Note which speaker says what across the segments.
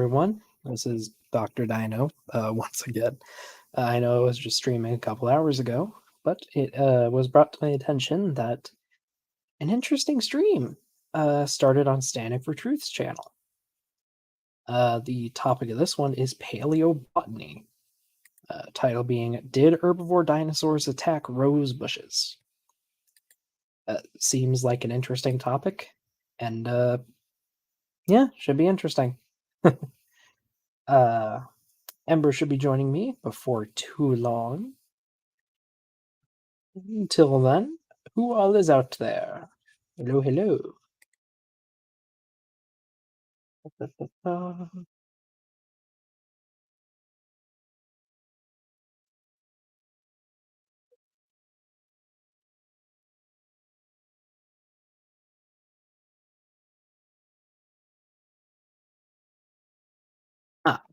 Speaker 1: everyone. This is Dr. Dino once again. I know I was just streaming a couple hours ago, but it was brought to my attention that an interesting stream started on Static for Truth's channel. The topic of this one is paleobotany. Title being Did Herbivore Dinosaurs Attack Rosebushes? Seems like an interesting topic, and yeah, should be interesting. uh, Ember should be joining me before too long. Until then, who all is out there? Hello, hello.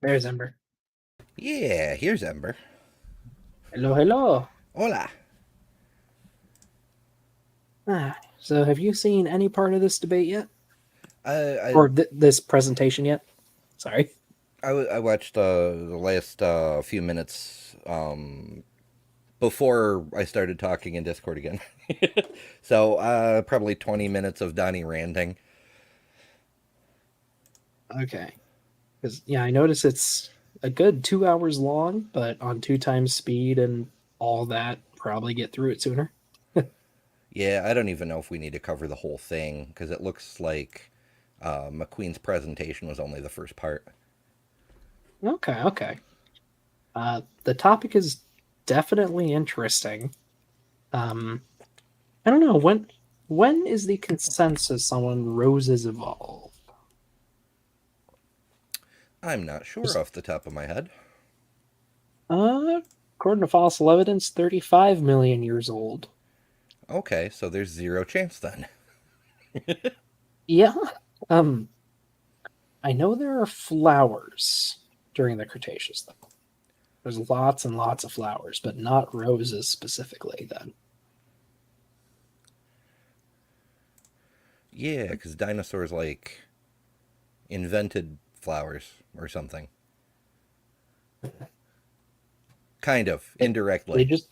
Speaker 1: There's Ember.
Speaker 2: Yeah, here's Ember.
Speaker 1: Hello, hello.
Speaker 2: Hola.
Speaker 1: So have you seen any part of this debate yet?
Speaker 2: I
Speaker 1: Or this presentation yet? Sorry.
Speaker 2: I watched the last few minutes before I started talking in Discord again. So probably 20 minutes of Donnie ranting.
Speaker 1: Okay. Because, yeah, I notice it's a good 2 hours long, but on 2 times speed and all that, probably get through it sooner.
Speaker 2: Yeah, I don't even know if we need to cover the whole thing because it looks like McQueen's presentation was only the first part.
Speaker 1: Okay, okay. The topic is definitely interesting. Um, I don't know when is the consensus on when roses evolve?
Speaker 2: I'm not sure off the top of my head.
Speaker 1: Uh, According to fossil evidence, 35 million years old.
Speaker 2: Okay, so there's zero chance then.
Speaker 1: Yeah. Um, I know there are flowers during the Cretaceous, though. There's lots and lots of flowers, but not roses specifically. Then.
Speaker 2: Yeah, because dinosaurs like invented flowers or something. Kind of
Speaker 1: They
Speaker 2: indirectly.
Speaker 1: just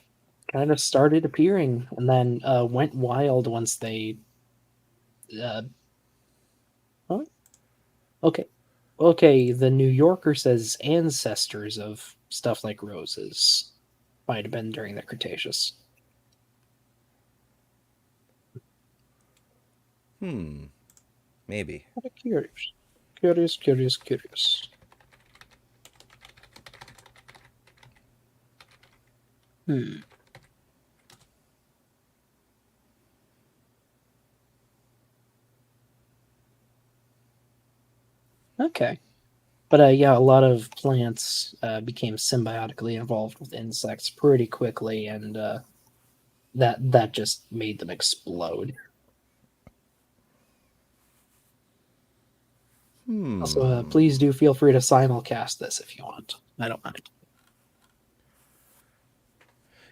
Speaker 1: kind of started appearing and then went wild once they. Uh, huh? Okay. Okay, the New Yorker says ancestors of stuff like roses might have been during the Cretaceous.
Speaker 2: Maybe.
Speaker 1: Curious. Curious, curious, curious. Hmm. Okay. But yeah, a lot of plants became symbiotically involved with insects pretty quickly, and that just made them explode. Also, please do feel free to simulcast this if you want. I don't mind.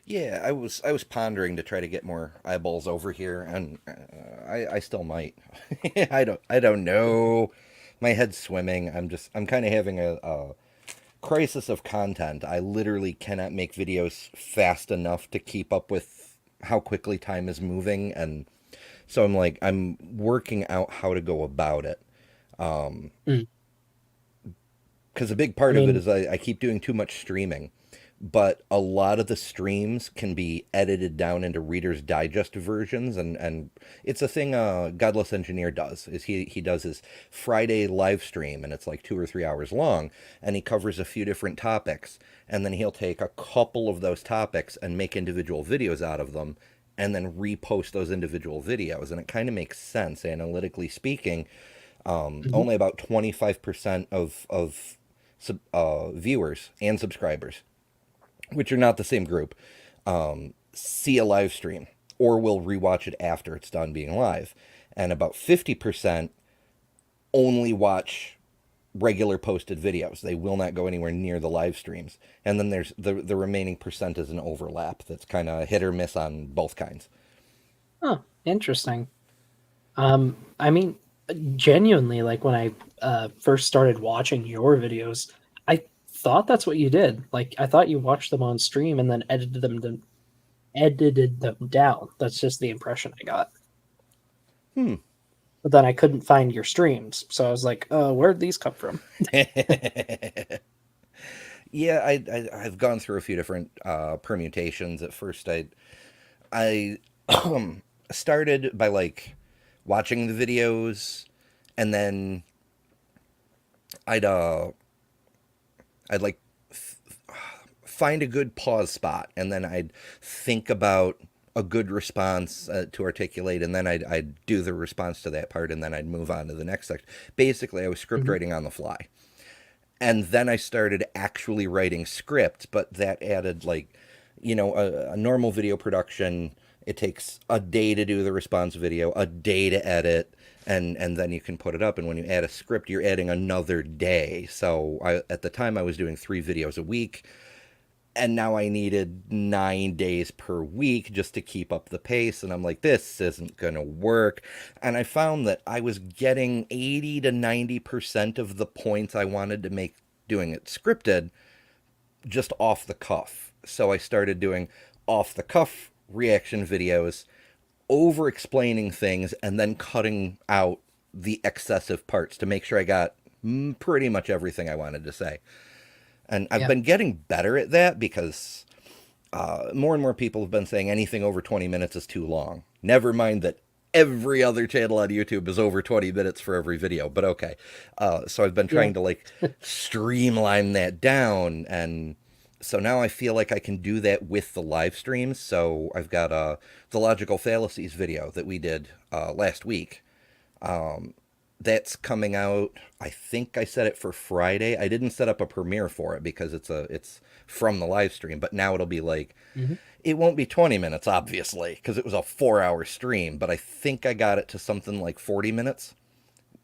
Speaker 2: Yeah, I was pondering to try to get more eyeballs over here, and I still might. I don't know. My head's swimming. I'm kind of having a crisis of content. I literally cannot make videos fast enough to keep up with how quickly time is moving, and so I'm working out how to go about it.
Speaker 1: Mm.
Speaker 2: Because a big
Speaker 1: I
Speaker 2: part of it
Speaker 1: mean,
Speaker 2: is I keep doing too much streaming, but a lot of the streams can be edited down into Reader's Digest versions, and it's a thing Godless Engineer does. Is he does his Friday live stream, and it's like 2 or 3 hours long, and he covers a few different topics, and then he'll take a couple of those topics and make individual videos out of them, and then repost those individual videos, and it kind of makes sense analytically speaking.
Speaker 1: mhm.
Speaker 2: Only about 25% of viewers and subscribers, which are not the same group, see a live stream or will rewatch it after it's done being live. And about 50% only watch regular posted videos. They will not go anywhere near the live streams. And then there's the remaining percent is an overlap that's kind of hit or miss on both kinds.
Speaker 1: Oh, interesting. I mean, Genuinely, like when I first started watching your videos, I thought that's what you did. Like I thought you watched them on stream and then edited them down. That's just the impression I got.
Speaker 2: Hmm.
Speaker 1: But then I couldn't find your streams, so I was like, where'd these come from?
Speaker 2: Yeah, I've gone through a few different permutations. At first, I started by like watching the videos, and then I'd uh I'd like find a good pause spot, and then I'd think about a good response to articulate, and then I'd do the response to that part, and then I'd move on to the next section. Basically, I was script
Speaker 1: Mhm.
Speaker 2: writing on the fly. And then I started actually writing script, but that added like, a normal video production. It takes a day to do the response video, a day to edit, and then you can put it up. And when you add a script, you're adding another day. So at the time I was doing 3 videos a week, and now I needed 9 days per week just to keep up the pace. And I'm like, this isn't going to work. And I found that I was getting 80 to 90% of the points I wanted to make doing it scripted just off the cuff. So I started doing off the cuff reaction videos, over explaining things, and then cutting out the excessive parts to make sure I got pretty much everything I wanted to say. And I've
Speaker 1: Yeah.
Speaker 2: been getting better at that because more and more people have been saying anything over 20 minutes is too long. Never mind that every other channel on YouTube is over 20 minutes for every video, but okay. So I've been
Speaker 1: Yeah.
Speaker 2: trying to like streamline that down. And so now I feel like I can do that with the live streams. So I've got the logical fallacies video that we did last week. That's coming out. I think I set it for Friday. I didn't set up a premiere for it because it's from the live stream, but now it'll be like,
Speaker 1: Mhm.
Speaker 2: it won't be 20 minutes obviously because it was a 4-hour stream, but I think I got it to something like 40 minutes,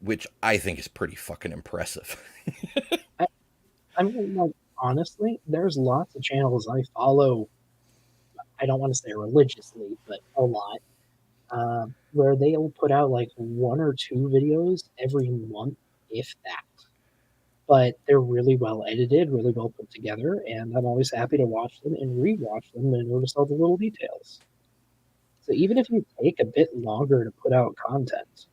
Speaker 2: which I think is pretty fucking impressive.
Speaker 1: I, I mean, like, honestly, there's lots of channels I follow. I don't want to say religiously, but a lot, where they'll put out like one or two videos every month, if that. But they're really well edited, really well put together, and I'm always happy to watch them and rewatch them and notice all the little details. So even if you take a bit longer to put out content,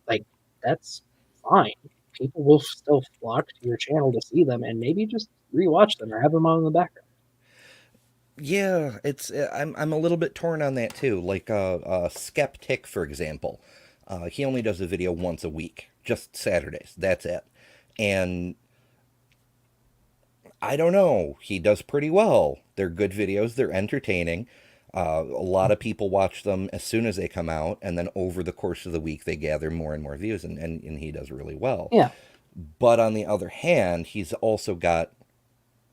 Speaker 1: like that's fine. People will still flock to your channel to see them and maybe just rewatch them or have them on in the background.
Speaker 2: Yeah, it's I'm a little bit torn on that too. Like Skeptic, for example, he only does a video once a week, just Saturdays. That's it. And I don't know. He does pretty well. They're good videos. They're entertaining. A lot of people watch them as soon as they come out, and then over the course of the week, they gather more and more views, and he does really well.
Speaker 1: Yeah,
Speaker 2: But on the other hand, he's also got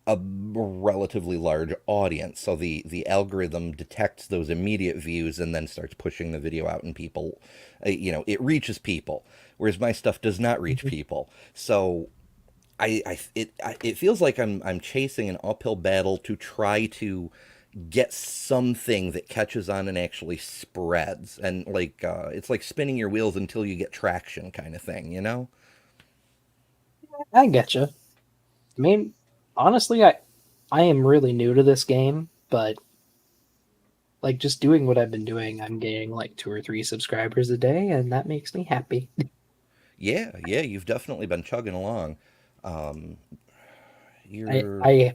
Speaker 2: a relatively large audience. So the algorithm detects those immediate views and then starts pushing the video out, and people, it reaches people. Whereas my stuff does not reach
Speaker 1: mhm.
Speaker 2: people. So it feels like I'm chasing an uphill battle to try to get something that catches on and actually spreads, and like it's like spinning your wheels until you get traction, kind of thing, you know?
Speaker 1: I get you. I mean, honestly, I am really new to this game, but like just doing what I've been doing, I'm getting like 2 or 3 subscribers a day, and that makes me happy.
Speaker 2: Yeah, you've definitely been chugging along. um
Speaker 1: I
Speaker 2: you're
Speaker 1: I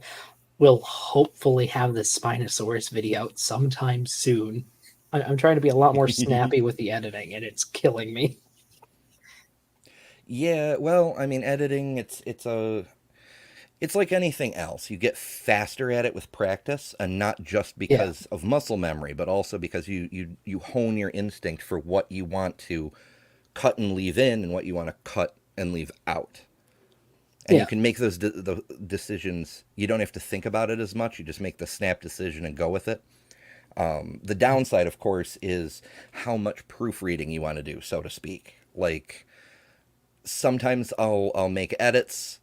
Speaker 1: will hopefully have this Spinosaurus video out sometime soon. I'm trying to be a lot more snappy with the editing, and it's killing me.
Speaker 2: Yeah, well, I mean, editing, it's like anything else. You get faster at it with practice, and not just
Speaker 1: Yeah,
Speaker 2: because of muscle memory, but also because you hone your instinct for what you want to cut and leave in and what you want to cut and leave out. And you
Speaker 1: yeah,
Speaker 2: can make the decisions. You don't have to think about it as much. You just make the snap decision and go with it. The downside, of course, is how much proofreading you want to do, so to speak. Like sometimes I'll make edits,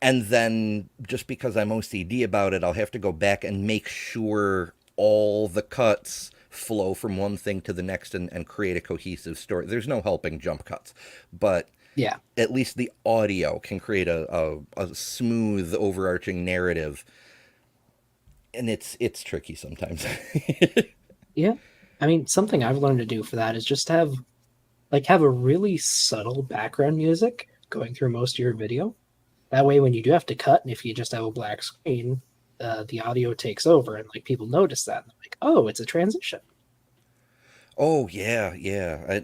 Speaker 2: and then just because I'm OCD about it, I'll have to go back and make sure all the cuts flow from one thing to the next and create a cohesive story. There's no helping jump cuts, but
Speaker 1: Yeah.
Speaker 2: at least the audio can create a smooth overarching narrative, and it's tricky sometimes.
Speaker 1: Yeah. I mean, something I've learned to do for that is just have a really subtle background music going through most of your video. That way, when you do have to cut, and if you just have a black screen, the audio takes over, and like people notice that, and they're like, "Oh, it's a transition."
Speaker 2: Oh yeah, yeah.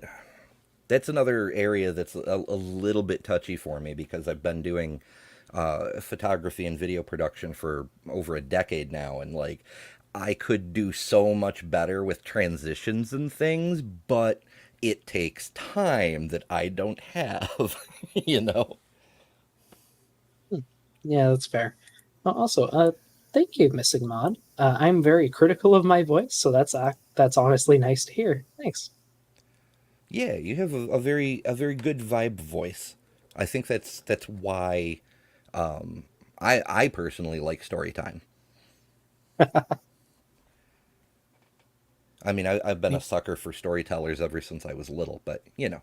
Speaker 2: That's another area that's a little bit touchy for me because I've been doing photography and video production for over a decade now, and like I could do so much better with transitions and things, but it takes time that I don't have, you know.
Speaker 1: Hmm. Yeah, that's fair. Also, thank you, Missing Mod. I'm very critical of my voice, so that's honestly nice to hear. Thanks.
Speaker 2: Yeah, you have a very good vibe voice. I think that's why I personally like story time. I mean, I've been a sucker for storytellers ever since I was little, but you know.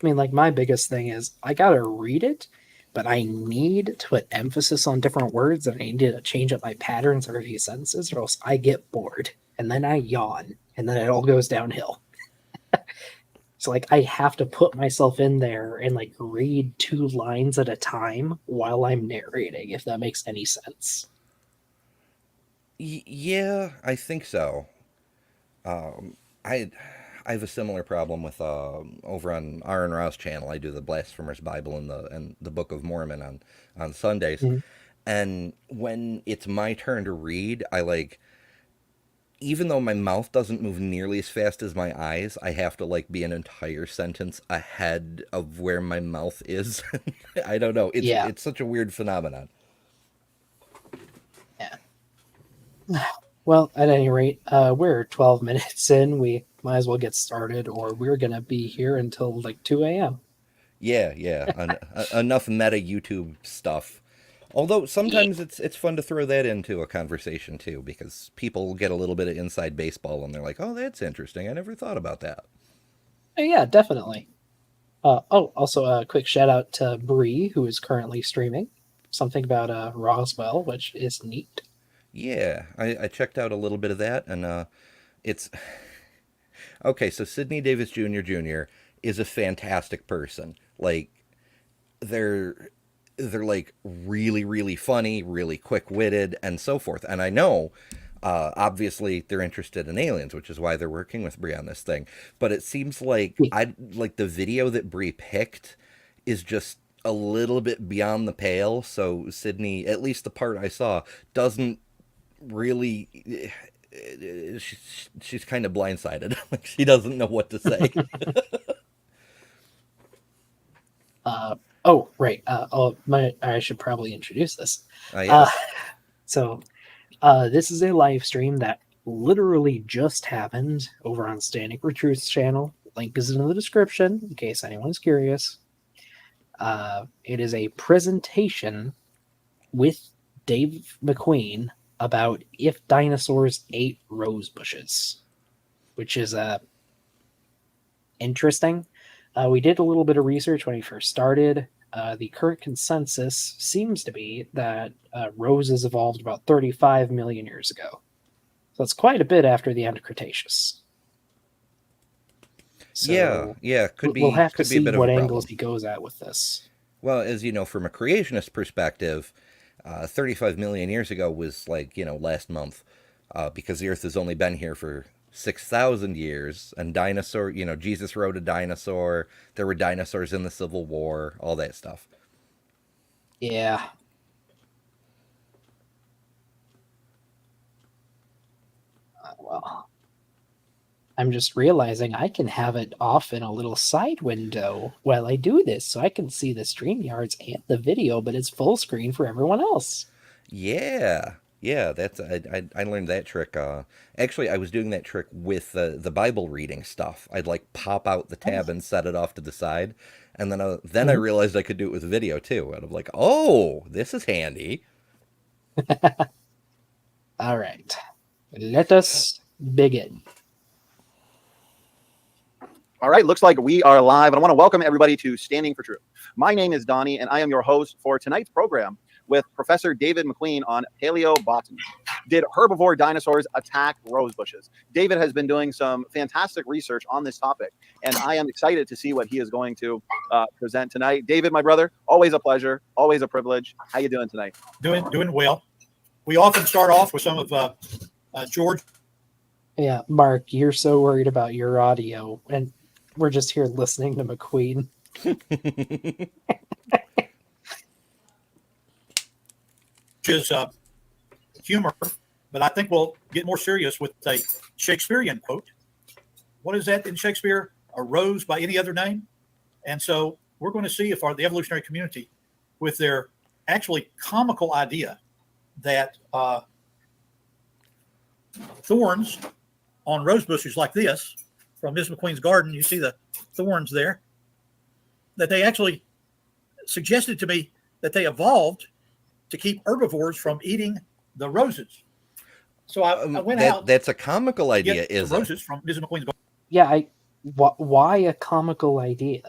Speaker 1: I mean, like my biggest thing is I gotta read it, but I need to put emphasis on different words, and I need to change up my patterns every few sentences, or else I get bored, and then I yawn, and then it all goes downhill. So like I have to put myself in there and like read 2 lines at a time while I'm narrating, if that makes any sense.
Speaker 2: Yeah, I think so. I I have a similar problem with over on Aaron Ra's channel. I do the Blasphemous Bible and the Book of Mormon on Sundays,
Speaker 1: Mhm.
Speaker 2: and when it's my turn to read, I like even though my mouth doesn't move nearly as fast as my eyes, I have to like be an entire sentence ahead of where my mouth is. I don't know. It's
Speaker 1: Yeah,
Speaker 2: it's such a weird phenomenon.
Speaker 1: yeah. Well, at any rate, we're 12 minutes in. We might as well get started, or we're gonna be here until like 2 a.m.
Speaker 2: Yeah, yeah. Enough meta YouTube stuff. Although
Speaker 1: Yeah,
Speaker 2: sometimes it's fun to throw that into a conversation too, because people get a little bit of inside baseball and they're like, "Oh, that's interesting. I never thought about that."
Speaker 1: yeah, definitely. Also a quick shout out to Bree, who is currently streaming something about Roswell, which is neat.
Speaker 2: Yeah, I checked out a little bit of that, and it's okay. So Sidney Davis Jr. is a fantastic person. Like they're they're like really funny, really quick witted, and so forth. And I know, obviously, they're interested in aliens, which is why they're working with Brie on this thing. But it seems like
Speaker 1: Yeah.
Speaker 2: I like the video that Brie picked is just a little bit beyond the pale. So Sydney, at least the part I saw, doesn't really. She's kind of blindsided. Like she doesn't know what to say.
Speaker 1: Uh, oh, right. I should probably introduce this. Uh,
Speaker 2: Yes.
Speaker 1: so this is a live stream that literally just happened over on Standing for Truth's channel. Link is in the description in case anyone's curious. It is a presentation with Dave McQueen about if dinosaurs ate rose bushes, which is interesting. We did a little bit of research when we first started. The current consensus seems to be that roses evolved about 35 million years ago. So it's quite a bit after the end of Cretaceous.
Speaker 2: Yeah,
Speaker 1: So
Speaker 2: yeah. Could
Speaker 1: we'll
Speaker 2: be
Speaker 1: have to
Speaker 2: could be a
Speaker 1: see
Speaker 2: bit of a
Speaker 1: what angles
Speaker 2: problem.
Speaker 1: he goes at with this.
Speaker 2: Well, as you know, from a creationist perspective, 35 million years ago was like, last month, because the Earth has only been here for 6,000 years. And Jesus rode a dinosaur. There were dinosaurs in the Civil War, all that stuff.
Speaker 1: Yeah. Well, I'm just realizing I can have it off in a little side window while I do this, so I can see the StreamYards and the video, but it's full screen for everyone else.
Speaker 2: Yeah. Yeah, I learned that trick. Actually, I was doing that trick with the Bible reading stuff. I'd like pop out the
Speaker 1: Oh.
Speaker 2: tab and set it off to the side, and then I
Speaker 1: Mhm.
Speaker 2: realized I could do it with video too. And I'm like, oh, this is handy.
Speaker 1: All right. Let us Begin.
Speaker 3: All right, looks like we are live, and I want to welcome everybody to Standing for Truth. My name is Donnie, and I am your host for tonight's program with Professor David McQueen on paleobotany. Did herbivore dinosaurs attack rose bushes? David has been doing some fantastic research on this topic, and I am excited to see what he is going to present tonight. David, my brother, always a pleasure, always a privilege. How you doing tonight?
Speaker 4: Doing well. We often start off with some of George.
Speaker 1: Yeah, Mark, you're so worried about your audio, and we're just here listening to McQueen.
Speaker 4: Is humor, but I think we'll get more serious with a Shakespearean quote. What is that in Shakespeare? A rose by any other name? And so we're going to see if the evolutionary community, with their actually comical idea that thorns on rose bushes like this, from Ms. McQueen's garden, you see the thorns there, that they actually suggested to me that they evolved to keep herbivores from eating the roses. So I went out.
Speaker 2: That's a comical idea, is
Speaker 4: roses from Ms. McQueen's garden.
Speaker 1: Yeah, why a comical idea?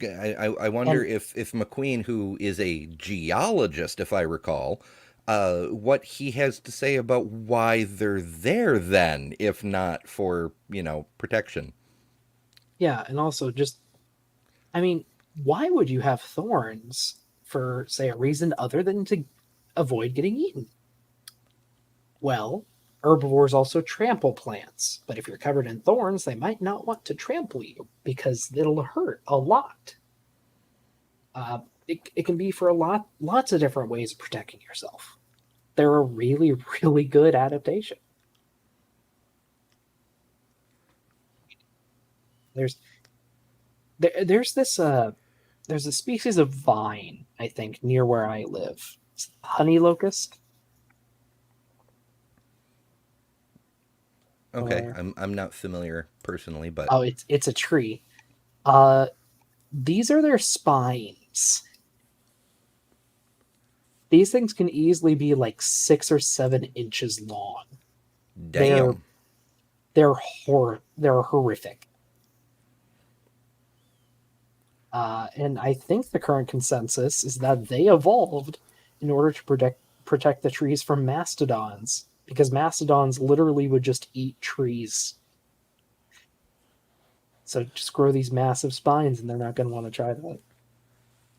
Speaker 2: I wonder if McQueen, who is a geologist, if I recall, what he has to say about why they're there then, if not for, protection.
Speaker 1: Yeah, and also just, I mean, why would you have thorns for, say, a reason other than to avoid getting eaten? Well, herbivores also trample plants, but if you're covered in thorns, they might not want to trample you because it'll hurt a lot. It can be for lots of different ways of protecting yourself. They're a really, really good adaptation. There's a species of vine, I think, near where I live. It's honey locust.
Speaker 2: Okay, I'm not familiar personally, but
Speaker 1: it's a tree. These are their spines. These things can easily be like 6 or 7 inches long.
Speaker 2: damn.
Speaker 1: They're horrific. And I think the current consensus is that they evolved in order to protect the trees from mastodons, because mastodons literally would just eat trees. So just grow these massive spines, and they're not going to want to try that.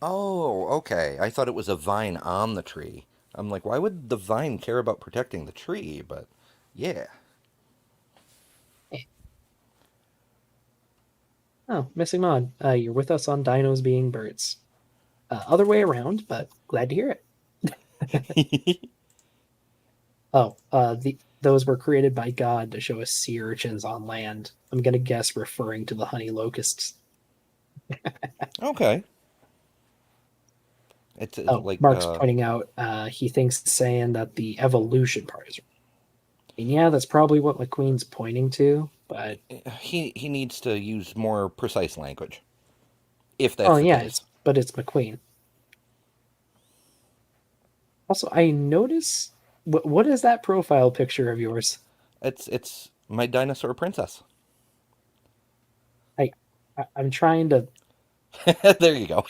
Speaker 2: Oh, okay. I thought it was a vine on the tree. I'm like, why would the vine care about protecting the tree? But yeah.
Speaker 1: Oh, missing mod. You're with us on Dinos Being Birds. Other way around, but glad to hear it. Those were created by God to show us sea urchins on land. I'm gonna guess referring to the honey locusts.
Speaker 2: Okay. It's like
Speaker 1: Mark's pointing out he thinks saying that the evolution part is right. And yeah, that's probably what McQueen's pointing to, but
Speaker 2: he needs to use more precise language. If that's the case.
Speaker 1: But it's McQueen. Also, I notice what is that profile picture of yours?
Speaker 2: It's my dinosaur princess.
Speaker 1: I'm trying to.
Speaker 2: There you go.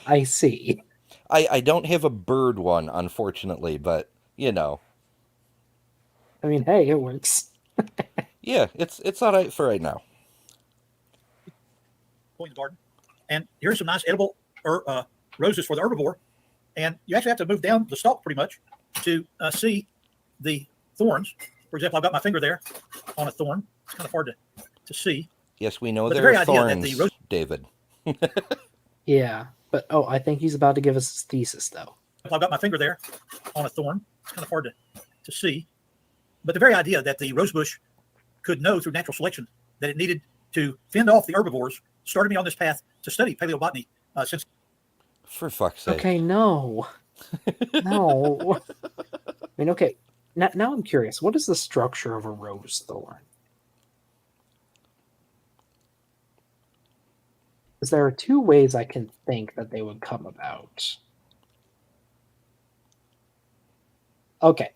Speaker 1: I see.
Speaker 2: I don't have a bird one, unfortunately, but
Speaker 1: I mean, hey, it works.
Speaker 2: Yeah, it's all right for right now.
Speaker 4: Queen's garden, and here's some nice edible roses for the herbivore. And you actually have to move down the stalk pretty much to see the thorns. For example, I've got my finger there on a thorn. It's kind of hard to see.
Speaker 2: Yes, we know
Speaker 4: But
Speaker 2: there are thorns, David.
Speaker 1: Yeah, but I think he's about to give us his thesis, though.
Speaker 4: I've got my finger there on a thorn. It's kind of hard to see. But the very idea that the rosebush could know through natural selection that it needed to fend off the herbivores started me on this path to study paleobotany since.
Speaker 2: For fuck's sake.
Speaker 1: Okay, no. No. I mean, okay, now I'm curious. What is the structure of a rose thorn? Because there are 2 ways I can think that they would come about. Okay.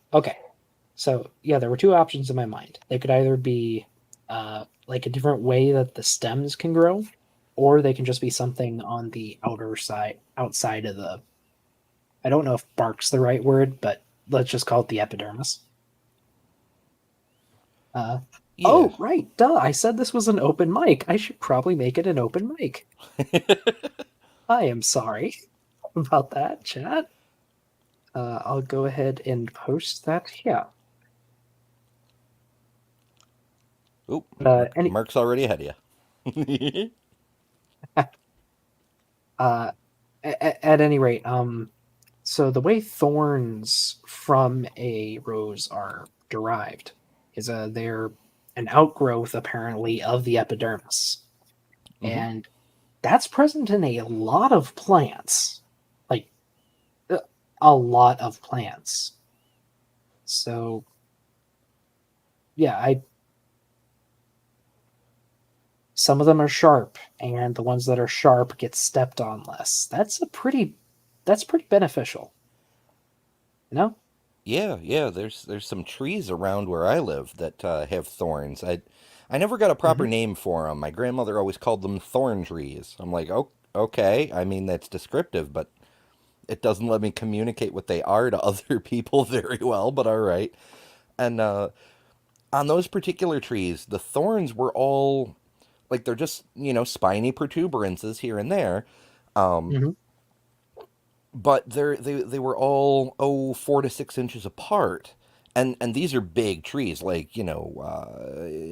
Speaker 1: So yeah, there were two options in my mind. They could either be like a different way that the stems can grow, or they can just be something on the outside of the. I don't know if bark's the right word, but let's just call it the epidermis. Uh,
Speaker 2: Yeah.
Speaker 1: oh, right, duh! I said this was an open mic. I should probably make it an open mic. I am sorry about that, chat. I'll go ahead and post that here.
Speaker 2: Oop,
Speaker 1: Any
Speaker 2: Mark's already ahead of you.
Speaker 1: at any rate, so the way thorns from a rose are derived is they're an outgrowth apparently of the epidermis,
Speaker 2: Mhm.
Speaker 1: and that's present in a lot of plants, like a lot of plants. So yeah, I some of them are sharp, and the ones that are sharp get stepped on less. That's pretty beneficial, you know?
Speaker 2: Yeah. There's some trees around where I live that have thorns. I never got a proper
Speaker 1: Hmm.
Speaker 2: name for them. My grandmother always called them thorn trees. I'm like, oh, okay. I mean, that's descriptive, but it doesn't let me communicate what they are to other people very well. But all right. And on those particular trees, the thorns were all like they're just spiny protuberances here and there. Um,
Speaker 1: Hmm.
Speaker 2: but they were all 4 to 6 inches apart, and these are big trees, like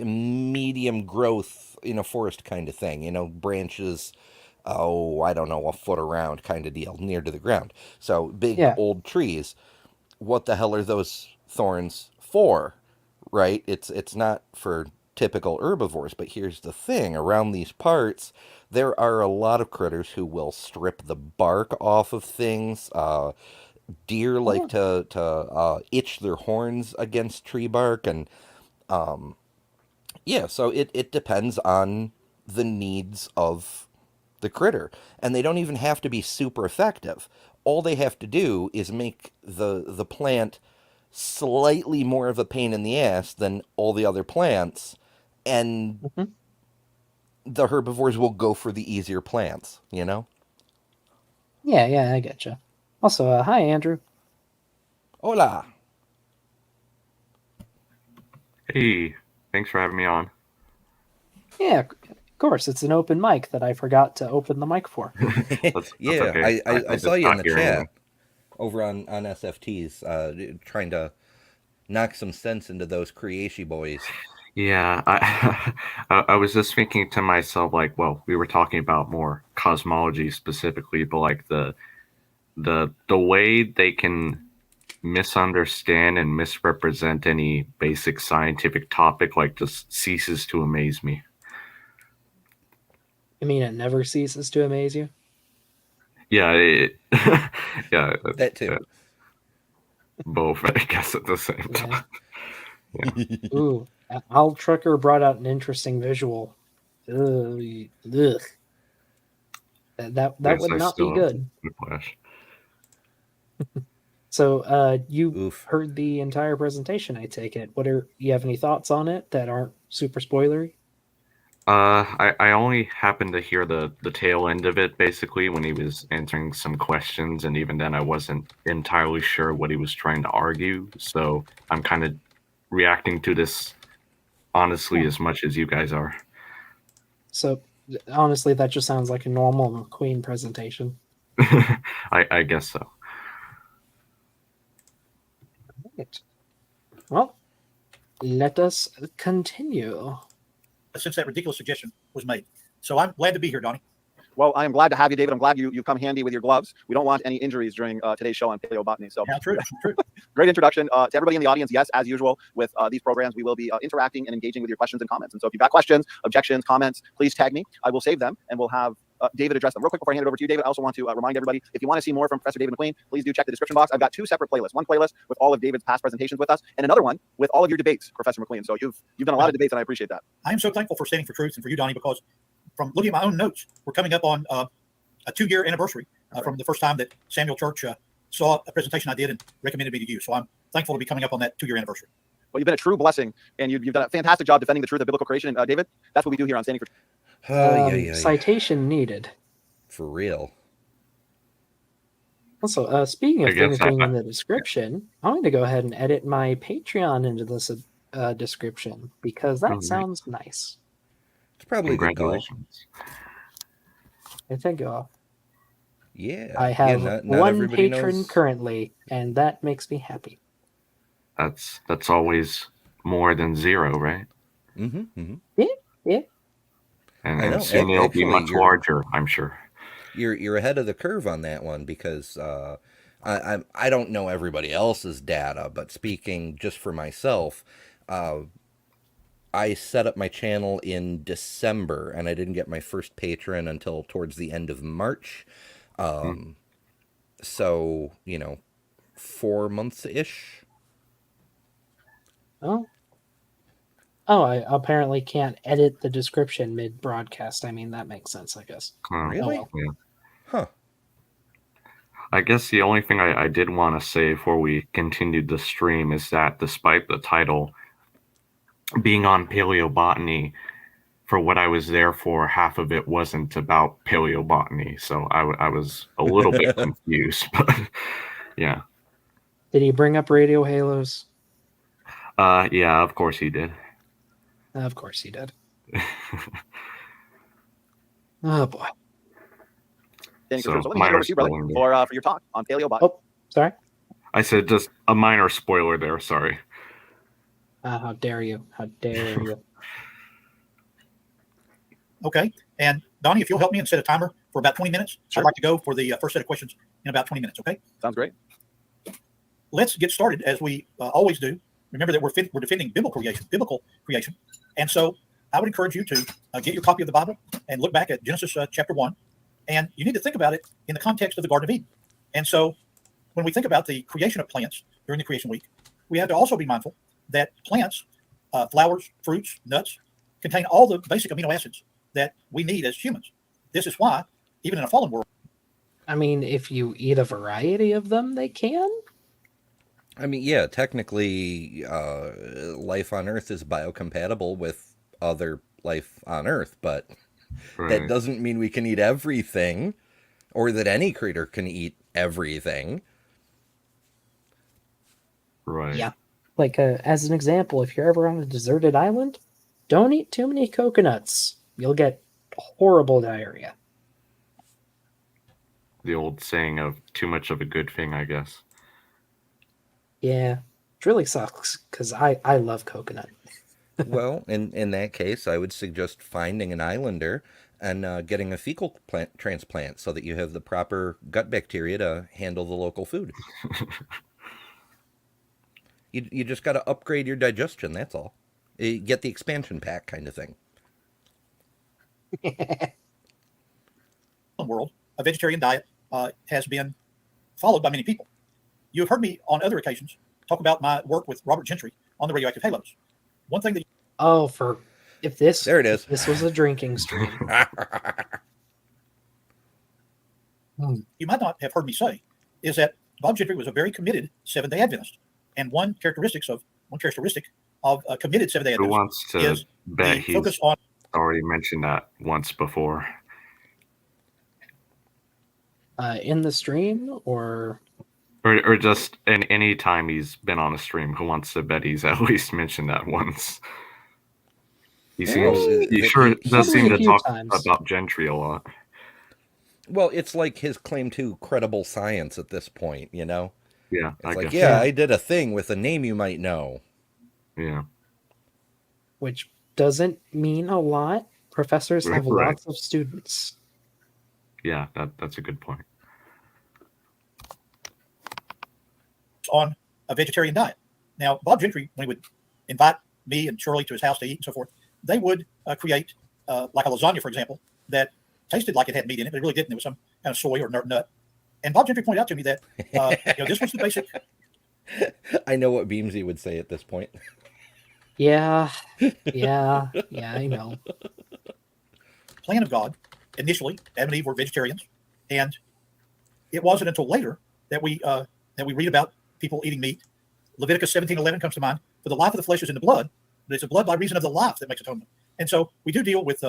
Speaker 2: medium growth, forest kind of thing, branches, I don't know, a foot around kind of deal, near to the ground. So big
Speaker 1: Yeah.
Speaker 2: old trees. What the hell are those thorns for? Right? It's not for typical herbivores, but here's the thing: around these parts, there are a lot of critters who will strip the bark off of things. Deer like
Speaker 1: Oh,
Speaker 2: to itch their horns against tree bark, and yeah, so it depends on the needs of the critter, and they don't even have to be super effective. All they have to do is make the plant slightly more of a pain in the ass than all the other plants, and
Speaker 1: mhm.
Speaker 2: the herbivores will go for the easier plants,
Speaker 1: Yeah, I get you. Also, hi, Andrew.
Speaker 2: Hola.
Speaker 5: Hey, thanks for having me on.
Speaker 1: Yeah, of course, it's an open mic that I forgot to open the mic for.
Speaker 5: That's
Speaker 2: Yeah,
Speaker 5: okay.
Speaker 2: I
Speaker 5: I
Speaker 2: saw
Speaker 5: just
Speaker 2: you in
Speaker 5: got
Speaker 2: the
Speaker 5: here anyway.
Speaker 2: chat over on SFTs, trying to knock some sense into those Creashi boys.
Speaker 5: Yeah, I was just thinking to myself, like, well, we were talking about more cosmology specifically, but like the way they can misunderstand and misrepresent any basic scientific topic, like, just ceases to amaze me.
Speaker 1: I mean, it never ceases to amaze you.
Speaker 5: Yeah, yeah,
Speaker 2: That too.
Speaker 5: both, I guess, at the same
Speaker 1: Yeah.
Speaker 5: time.
Speaker 1: Ooh, Al Trucker brought out an interesting visual. Ugh, ugh. That
Speaker 5: Yes,
Speaker 1: would
Speaker 5: I
Speaker 1: not be
Speaker 5: still
Speaker 1: good.
Speaker 5: Flash.
Speaker 1: So, you
Speaker 2: Oof.
Speaker 1: heard the entire presentation, I take it. You have any thoughts on it that aren't super spoilery?
Speaker 5: I only happened to hear the tail end of it, basically, when he was answering some questions, and even then I wasn't entirely sure what he was trying to argue. So I'm kind of reacting to this honestly
Speaker 1: Yeah.
Speaker 5: as much as you guys are.
Speaker 1: So, honestly, that just sounds like a normal McQueen presentation.
Speaker 5: I guess so.
Speaker 1: Right. Well, let us continue.
Speaker 4: Since that ridiculous suggestion was made. So I'm glad to be here, Donnie.
Speaker 3: Well, I am glad to have you, David. I'm glad you've come handy with your gloves. We don't want any injuries during today's show on paleobotany. So
Speaker 4: Yeah, true.
Speaker 3: great introduction to everybody in the audience. Yes, as usual with these programs, we will be interacting and engaging with your questions and comments. And so if you've got questions, objections, comments, please tag me. I will save them and we'll have David address them. Real quick before I hand it over to you, David, I also want to remind everybody, if you want to see more from Professor David McQueen, please do check the description box. I've got two separate playlists. One playlist with all of David's past presentations with us, and another one with all of your debates, Professor McQueen. So you've done a lot of debates, and I appreciate that.
Speaker 4: I am so thankful for Standing for Truth and for you, Donnie, because from looking at my own notes, we're coming up on a 2-year anniversary from the first time that Samuel Church saw a presentation I did and recommended me to you. So I'm thankful to be coming up on that 2-year anniversary.
Speaker 3: Well, you've been a true blessing, and you've done a fantastic job defending the truth of biblical creation. David, that's what we do here on Standing for Truth.
Speaker 1: Citation needed.
Speaker 2: For real.
Speaker 1: Also, speaking
Speaker 5: I
Speaker 1: of
Speaker 5: guess
Speaker 1: things being in the description, I'm going to go ahead and edit my Patreon into this description because that
Speaker 5: Mhm.
Speaker 1: sounds nice.
Speaker 2: It's probably a good call.
Speaker 5: Congratulations.
Speaker 1: I think
Speaker 2: Yeah.
Speaker 1: I have
Speaker 2: not
Speaker 1: one
Speaker 2: everybody
Speaker 1: patron
Speaker 2: knows.
Speaker 1: currently, and that makes me happy.
Speaker 5: That's always more than 0, right?
Speaker 2: Mm-hmm.
Speaker 1: Yeah.
Speaker 5: And,
Speaker 2: I know.
Speaker 5: and soon it'll be
Speaker 2: Actually,
Speaker 5: much larger, I'm sure.
Speaker 2: You're ahead of the curve on that one because I don't know everybody else's data, but speaking just for myself, I set up my channel in December, and I didn't get my first patron until towards the end of March. So 4 months ish.
Speaker 1: Oh, I apparently can't edit the description mid-broadcast. I mean, that makes sense, I guess.
Speaker 2: Really?
Speaker 1: Oh,
Speaker 5: Yeah.
Speaker 2: Huh.
Speaker 5: I guess the only thing I did want to say before we continued the stream is that despite the title being on paleobotany, for what I was there for, half of it wasn't about paleobotany. So I was a little bit confused, but yeah.
Speaker 1: Did he bring up radio halos?
Speaker 5: Yeah, of course he did.
Speaker 1: Of course he did. Oh, boy.
Speaker 3: Standing for
Speaker 5: So,
Speaker 3: Truth. So let me hand it over to you, brother,
Speaker 5: minor
Speaker 3: for your talk on paleobotany.
Speaker 1: Oh, sorry.
Speaker 5: I said just a minor spoiler there, sorry.
Speaker 1: How dare you? How dare you?
Speaker 4: Okay. And Donnie, if you'll help me and set a timer for about 20 minutes,
Speaker 3: Sure.
Speaker 4: I'd like to go for the first set of questions in about 20 minutes. Okay.
Speaker 3: Sounds great.
Speaker 4: Let's get started as we always do. Remember that we're defending biblical creation. And so I would encourage you to get your copy of the Bible and look back at Genesis chapter 1. And you need to think about it in the context of the Garden of Eden. And so when we think about the creation of plants during the creation week, we have to also be mindful that plants, flowers, fruits, nuts, contain all the basic amino acids that we need as humans. This is why, even in a fallen world,
Speaker 1: I mean, if you eat a variety of them, they can.
Speaker 2: I mean, yeah, technically, life on Earth is biocompatible with other life on Earth, but that doesn't mean we can eat everything, or that any creature can eat everything.
Speaker 5: Right.
Speaker 1: Yeah. Like, as an example, if you're ever on a deserted island, don't eat too many coconuts. You'll get horrible diarrhea.
Speaker 5: The old saying of too much of a good thing, I guess.
Speaker 1: Yeah. It really sucks, because I love coconut.
Speaker 2: Well, in that case, I would suggest finding an islander and getting a fecal plant transplant so that you have the proper gut bacteria to handle the local food. You just got to upgrade your digestion, that's all. You get the expansion pack kind of thing.
Speaker 4: world, a vegetarian diet has been followed by many people. You have heard me on other occasions talk about my work with Robert Gentry on the radioactive halos. One thing that
Speaker 2: There it is.
Speaker 1: If this was a drinking stream.
Speaker 4: you might not have heard me say is that Bob Gentry was a very committed Seventh-day Adventist, and one characteristic of a committed Seventh-day
Speaker 5: Who
Speaker 4: Adventist
Speaker 5: wants to
Speaker 4: is
Speaker 5: bet
Speaker 4: the
Speaker 5: he's
Speaker 4: focus on
Speaker 5: already mentioned that once before?
Speaker 1: In the stream, or
Speaker 5: Or just in any time he's been on a stream, who wants to bet he's at least mentioned that once? He seems he sure does
Speaker 1: Probably
Speaker 5: seem
Speaker 1: a
Speaker 5: to
Speaker 1: few
Speaker 5: talk
Speaker 1: times.
Speaker 5: about Gentry a lot.
Speaker 2: Well, it's like his claim to credible science at this point, you know?
Speaker 5: Yeah,
Speaker 2: It's like,
Speaker 5: guess.
Speaker 2: yeah, I did a thing with a name you might know.
Speaker 5: Yeah.
Speaker 1: which doesn't mean a lot. Professors have
Speaker 5: Right.
Speaker 1: lots of students.
Speaker 5: Yeah, that's a good point.
Speaker 4: on a vegetarian diet. Now, Bob Gentry, when he would invite me and Shirley to his house to eat and so forth, they would create like a lasagna, for example, that tasted like it had meat in it, but it really didn't. It was some kind of soy or nut. And Bob Gentry pointed out to me that this was the basic.
Speaker 2: I know what Beamsy would say at this point.
Speaker 1: Yeah, I know.
Speaker 4: Plan of God. Initially, Adam and Eve were vegetarians, and it wasn't until later that we read about people eating meat Leviticus 17:11 comes to mind. For the life of the flesh is in the blood, but it's the blood by reason of the life that makes atonement. And so we do deal with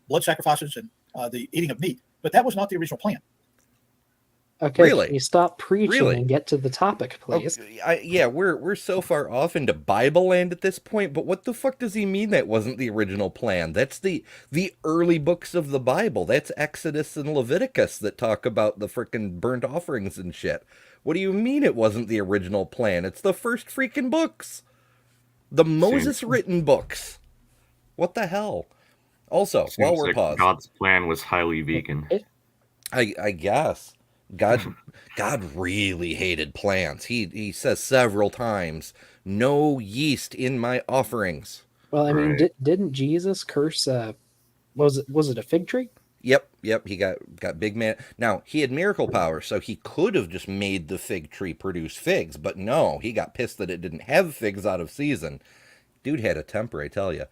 Speaker 4: blood sacrifices and the eating of meat, but that was not the original plan.
Speaker 1: Okay,
Speaker 2: Really?
Speaker 1: can you stop preaching
Speaker 2: Really?
Speaker 1: and get to the topic, please?
Speaker 2: Yeah, we're so far off into Bible land at this point, but what the fuck does he mean that wasn't the original plan? That's the early books of the Bible. That's Exodus and Leviticus that talk about the frickin' burnt offerings and shit. What do you mean it wasn't the original plan? It's the first freaking books. The Moses written books. What the hell? Also, while we're paused,
Speaker 5: God's plan was highly vegan.
Speaker 2: I guess God really hated plants. He says several times, "No yeast in my offerings."
Speaker 1: Well, I mean,
Speaker 5: Right.
Speaker 1: didn't Jesus curse? Was it a fig tree?
Speaker 2: Yep. He got big man. Now he had miracle power, so he could have just made the fig tree produce figs, but no, he got pissed that it didn't have figs out of season. Dude had a temper, I tell you.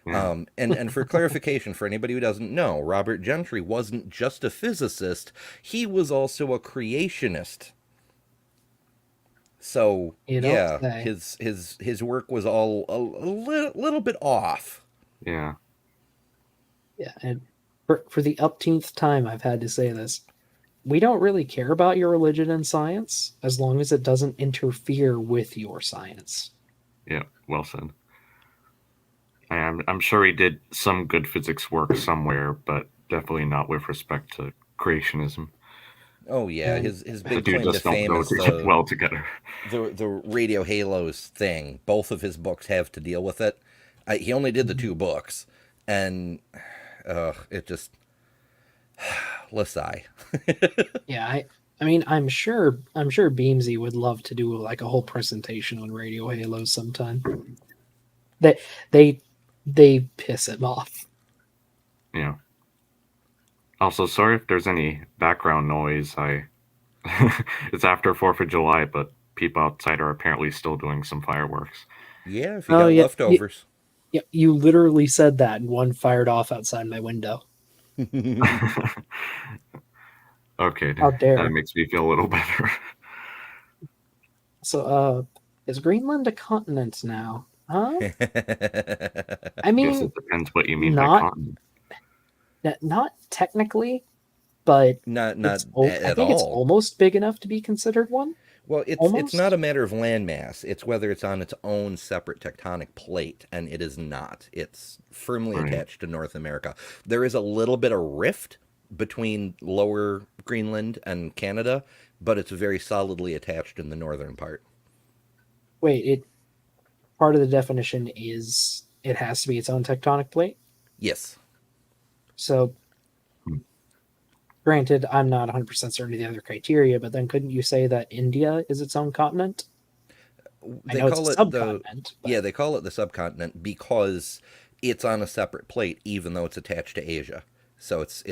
Speaker 5: Yeah.
Speaker 2: And for clarification, for anybody who doesn't know, Robert Gentry wasn't just a physicist; he was also a creationist. So
Speaker 1: You don't
Speaker 2: yeah,
Speaker 1: say.
Speaker 2: his work was all a little bit off.
Speaker 5: Yeah.
Speaker 1: Yeah, and for the upteenth time, I've had to say this. We don't really care about your religion and science as long as it doesn't interfere with your science.
Speaker 5: Yeah. Well said. I'm sure he did some good physics work somewhere, but definitely not with respect to creationism.
Speaker 2: Oh yeah,
Speaker 1: And
Speaker 2: his
Speaker 5: The
Speaker 2: big
Speaker 5: two
Speaker 2: claim to
Speaker 5: just don't
Speaker 2: fame
Speaker 5: go
Speaker 2: is
Speaker 5: well together.
Speaker 2: the radio halos thing. Both of his books have to deal with it. He only did the two books, and it just let's sigh.
Speaker 1: yeah, I mean, I'm sure Beamsy would love to do like a whole presentation on radio halos sometime. They piss him off.
Speaker 5: Yeah. Also, sorry if there's any background noise. It's after 4th of July, but people outside are apparently still doing some fireworks.
Speaker 2: Yeah, if you
Speaker 1: Oh
Speaker 2: got
Speaker 1: yeah,
Speaker 2: leftovers.
Speaker 1: yeah, you literally said that, and one fired off outside my window.
Speaker 5: Okay,
Speaker 1: How dare.
Speaker 5: that makes me feel a little better.
Speaker 1: So, is Greenland a continent now? Huh? I
Speaker 5: Guess
Speaker 1: mean,
Speaker 5: it depends what you mean by
Speaker 1: not
Speaker 5: continent.
Speaker 1: not technically, but
Speaker 2: not
Speaker 1: I
Speaker 2: at
Speaker 1: think it's
Speaker 2: all.
Speaker 1: almost big enough to be considered one.
Speaker 2: Well, it's
Speaker 1: Almost?
Speaker 2: not a matter of landmass. It's whether it's on its own separate tectonic plate, and it is not. It's firmly
Speaker 5: Right.
Speaker 2: attached to North America. There is a little bit of rift between lower Greenland and Canada, but it's very solidly attached in the northern part.
Speaker 1: Wait, part of the definition is it has to be its own tectonic plate.
Speaker 2: Yes.
Speaker 1: So, granted, I'm not 100% certain of the other criteria, but then couldn't you say that India is its own continent? I
Speaker 2: They
Speaker 1: know it's
Speaker 2: call
Speaker 1: a
Speaker 2: it
Speaker 1: subcontinent. But
Speaker 2: yeah, they call it the subcontinent because it's on a separate plate, even though it's attached to Asia. So it's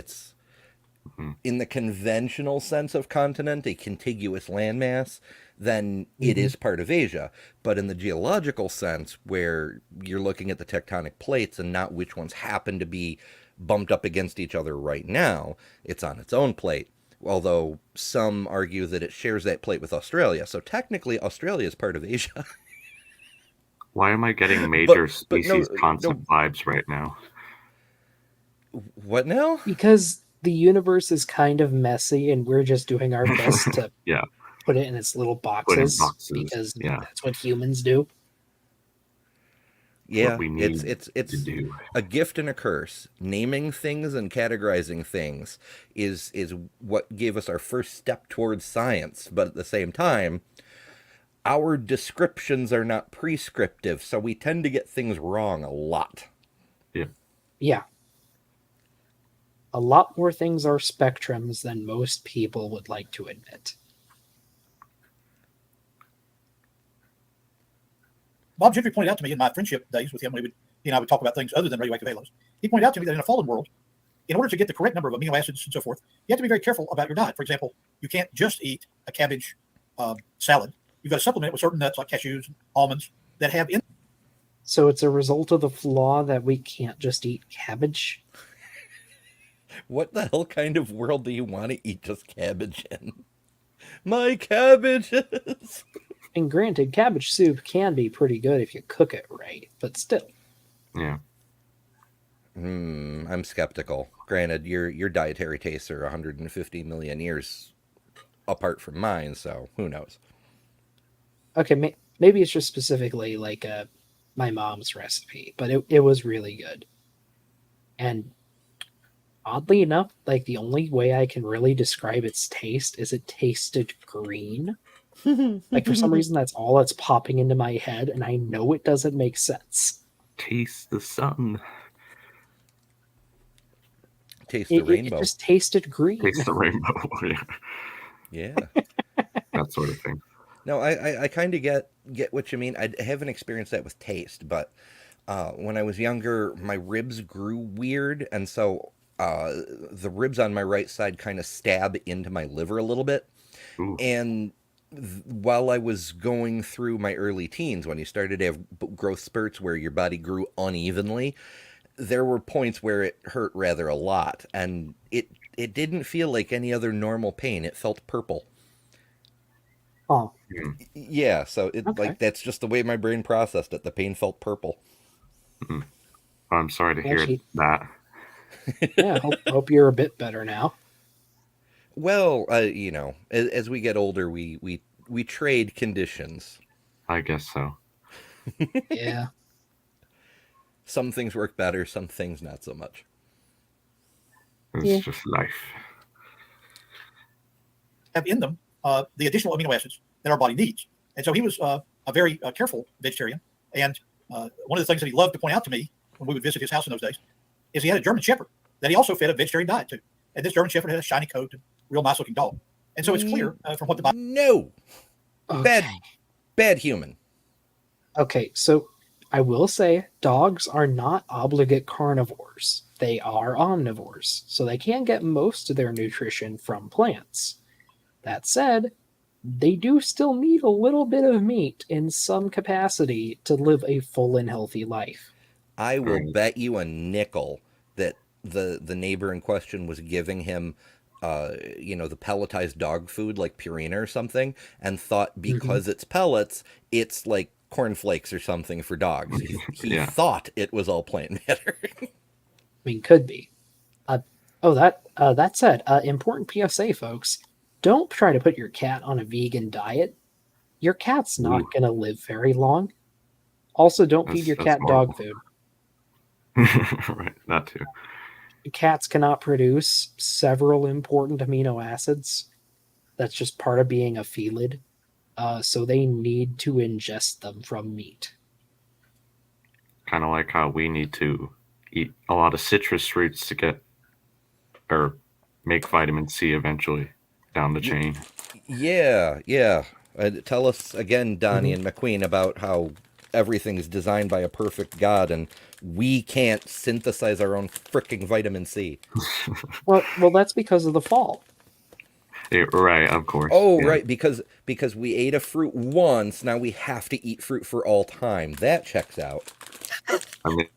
Speaker 2: in the conventional sense of continent, a contiguous landmass, then it is part of Asia. But in the geological sense, where you're looking at the tectonic plates and not which ones happen to be bumped up against each other right now, it's on its own plate. Although some argue that it shares that plate with Australia. So technically, Australia is part of Asia.
Speaker 5: Why am I getting major
Speaker 2: but no-
Speaker 5: species concept vibes right now?
Speaker 2: What now?
Speaker 1: because the universe is kind of messy, and we're just doing our best to
Speaker 5: Yeah.
Speaker 1: put it in its little
Speaker 5: Put in
Speaker 1: boxes,
Speaker 5: boxes,
Speaker 1: because
Speaker 5: yeah.
Speaker 1: that's what humans do.
Speaker 2: Yeah,
Speaker 5: What we need
Speaker 2: it's
Speaker 5: to do.
Speaker 2: a gift and a curse. Naming things and categorizing things is what gave us our first step towards science, but at the same time, our descriptions are not prescriptive, so we tend to get things wrong a lot.
Speaker 5: Yeah.
Speaker 1: Yeah. A lot more things are spectrums than most people would like to admit.
Speaker 4: Bob Gentry pointed out to me in my friendship days with him, he and I would talk about things other than radioactive halos. He pointed out to me that in a fallen world, in order to get the correct number of amino acids and so forth, you have to be very careful about your diet. For example, you can't just eat a cabbage salad. You've got to supplement it with certain nuts like cashews, almonds that have in.
Speaker 1: So it's a result of the flaw that we can't just eat cabbage.
Speaker 2: What the hell kind of world do you want to eat just cabbage in? My cabbages!
Speaker 1: And granted, cabbage soup can be pretty good if you cook it right, but still.
Speaker 5: Yeah.
Speaker 2: I'm skeptical. Granted, your dietary tastes are 150 million years apart from mine, so who knows?
Speaker 1: Okay, maybe it's just specifically like my mom's recipe, but it was really good. And oddly enough, like the only way I can really describe its taste is it tasted green. Like for some reason, that's all that's popping into my head, and I know it doesn't make sense.
Speaker 5: Taste the sun.
Speaker 2: Taste the
Speaker 1: It
Speaker 2: rainbow.
Speaker 1: just tasted green.
Speaker 5: Taste the rainbow. Yeah.
Speaker 2: Yeah.
Speaker 5: That sort of thing.
Speaker 2: No, I kind of get what you mean. I haven't experienced that with taste, but when I was younger, my ribs grew weird, and so the ribs on my right side kind of stab into my liver a little bit.
Speaker 5: Ooh.
Speaker 2: And while I was going through my early teens, when you started to have growth spurts where your body grew unevenly, there were points where it hurt rather a lot, and it didn't feel like any other normal pain. It felt purple.
Speaker 1: Oh,
Speaker 2: Yeah, so it
Speaker 1: Okay.
Speaker 2: like that's just the way my brain processed it. The pain felt purple.
Speaker 5: I'm sorry to hear
Speaker 1: Actually-
Speaker 5: that.
Speaker 1: yeah. Hope you're a bit better now.
Speaker 2: Well, as we get older, we trade conditions.
Speaker 5: I guess so.
Speaker 1: Yeah.
Speaker 2: Some things work better, some things not so much.
Speaker 5: It's
Speaker 1: Yeah.
Speaker 5: just life.
Speaker 4: Have in them the additional amino acids that our body needs. And so he was a very careful vegetarian. And one of the things that he loved to point out to me when we would visit his house in those days is he had a German Shepherd that he also fed a vegetarian diet to. And this German Shepherd had a shiny coat and real nice looking dog. And so it's clear from what the Bible.
Speaker 2: No,
Speaker 1: Okay.
Speaker 2: bad human.
Speaker 1: Okay, so I will say dogs are not obligate carnivores. They are omnivores, so they can get most of their nutrition from plants. That said, they do still need a little bit of meat in some capacity to live a full and healthy life.
Speaker 2: I will
Speaker 5: Right.
Speaker 2: bet you a nickel that the neighbor in question was giving him the pelletized dog food like Purina or something, and thought because it's pellets, it's like cornflakes or something for dogs. He
Speaker 5: Yeah.
Speaker 2: thought it was all plant matter.
Speaker 1: I mean, could be. That said, important PSA, folks. Don't try to put your cat on a vegan diet. Your cat's not
Speaker 5: Ooh.
Speaker 1: going to live very long. Also, don't feed your
Speaker 5: That's
Speaker 1: cat dog
Speaker 5: horrible.
Speaker 1: food.
Speaker 5: Right, that too.
Speaker 1: Cats cannot produce several important amino acids. That's just part of being a felid. So they need to ingest them from meat.
Speaker 5: Kind of like how we need to eat a lot of citrus fruits to get or make vitamin C eventually down the chain.
Speaker 2: Yeah. Tell us again, Donnie and McQueen, about how everything's designed by a perfect God and we can't synthesize our own freaking vitamin C.
Speaker 1: Well, that's because of the fall.
Speaker 5: Yeah, right, of course.
Speaker 2: Oh,
Speaker 5: Yeah.
Speaker 2: right, because we ate a fruit once, now we have to eat fruit for all time. That checks out.
Speaker 5: I mean,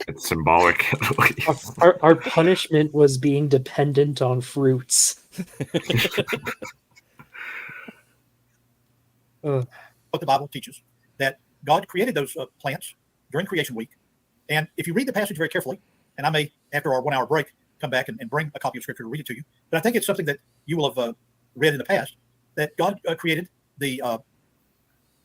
Speaker 5: it's symbolic at least.
Speaker 1: Our punishment was being dependent on fruits.
Speaker 4: What the Bible teaches, that God created those plants during creation week. And if you read the passage very carefully, and I may, after our 1 hour break, come back and bring a copy of scripture to read it to you, but I think it's something that you will have read in the past, that God created the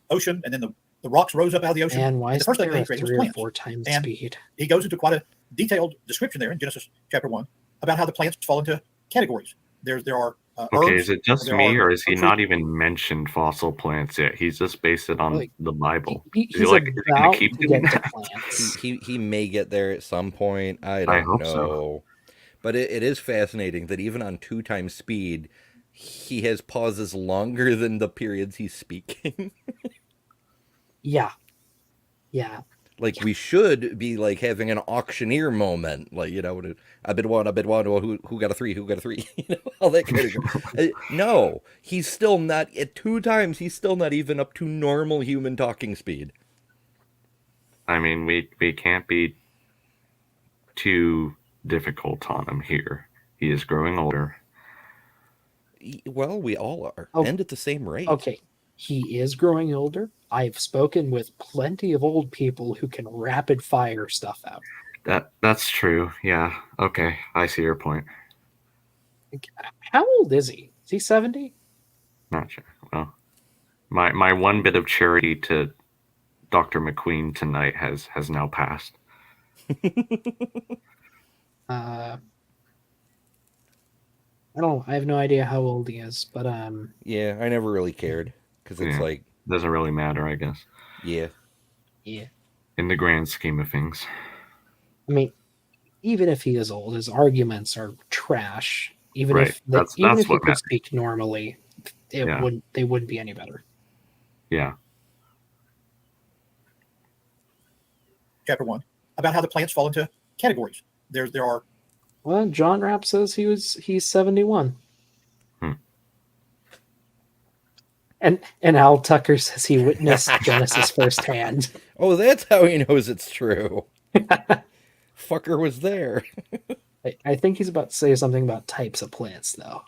Speaker 4: ocean, and then the rocks rose up out of the ocean.
Speaker 1: And why
Speaker 4: And
Speaker 1: is
Speaker 4: the first thing that
Speaker 1: there
Speaker 4: he
Speaker 1: a
Speaker 4: created was
Speaker 1: 3 or
Speaker 4: plants.
Speaker 1: 4 times
Speaker 4: And
Speaker 1: speed?
Speaker 4: he goes into quite a detailed description there in Genesis chapter 1 about how the plants fall into categories. There are
Speaker 5: Okay,
Speaker 4: herbs,
Speaker 5: is it just
Speaker 4: there
Speaker 5: me,
Speaker 4: are
Speaker 5: or is he
Speaker 4: fruit-
Speaker 5: not even mentioned fossil plants yet? He's just based it on
Speaker 1: Like,
Speaker 5: the Bible.
Speaker 1: He's
Speaker 5: is he gonna
Speaker 1: about
Speaker 5: keep
Speaker 1: to
Speaker 5: doing
Speaker 1: get to
Speaker 5: that?
Speaker 1: plants.
Speaker 2: He may get there at some point. I
Speaker 5: I
Speaker 2: don't
Speaker 5: hope
Speaker 2: know.
Speaker 5: so.
Speaker 2: But it is fascinating that even on 2 times speed, he has pauses longer than the periods he's speaking.
Speaker 1: Yeah.
Speaker 2: Like we should be like having an auctioneer moment, like I bid one, who got a 3, who got a 3, all that kind of stuff. No, he's still not at 2 times. He's still not even up to normal human talking speed.
Speaker 5: I mean, we can't be too difficult on him here. He is growing older.
Speaker 2: Well, we all are,
Speaker 1: Oh,
Speaker 2: and at the same rate.
Speaker 1: Okay. He is growing older. I've spoken with plenty of old people who can rapid fire stuff out.
Speaker 5: That's true. Yeah. Okay, I see your point.
Speaker 1: How old is he? Is he 70?
Speaker 5: Not sure. Well, my one bit of charity to Dr. McQueen tonight has now passed.
Speaker 1: I don't. I have no idea how old he is, but
Speaker 2: Yeah, I never really cared because it's
Speaker 5: Yeah.
Speaker 2: like,
Speaker 5: Doesn't really matter, I guess,
Speaker 2: yeah,
Speaker 1: yeah.
Speaker 5: in the grand scheme of things.
Speaker 1: I mean, even if he is old, his arguments are trash. Even
Speaker 5: Right.
Speaker 1: if they,
Speaker 5: That's
Speaker 1: even if he
Speaker 5: what
Speaker 1: could
Speaker 5: matters.
Speaker 1: speak normally,
Speaker 5: Yeah.
Speaker 1: they wouldn't be any better.
Speaker 5: Yeah.
Speaker 4: Chapter 1, about how the plants fall into categories. There are
Speaker 1: Well, John Rapp says he's 71.
Speaker 5: Hmm.
Speaker 1: And Al Tucker says he witnessed Genesis firsthand.
Speaker 2: oh, that's how he knows it's true. Fucker was there.
Speaker 1: I think he's about to say something about types of plants, though.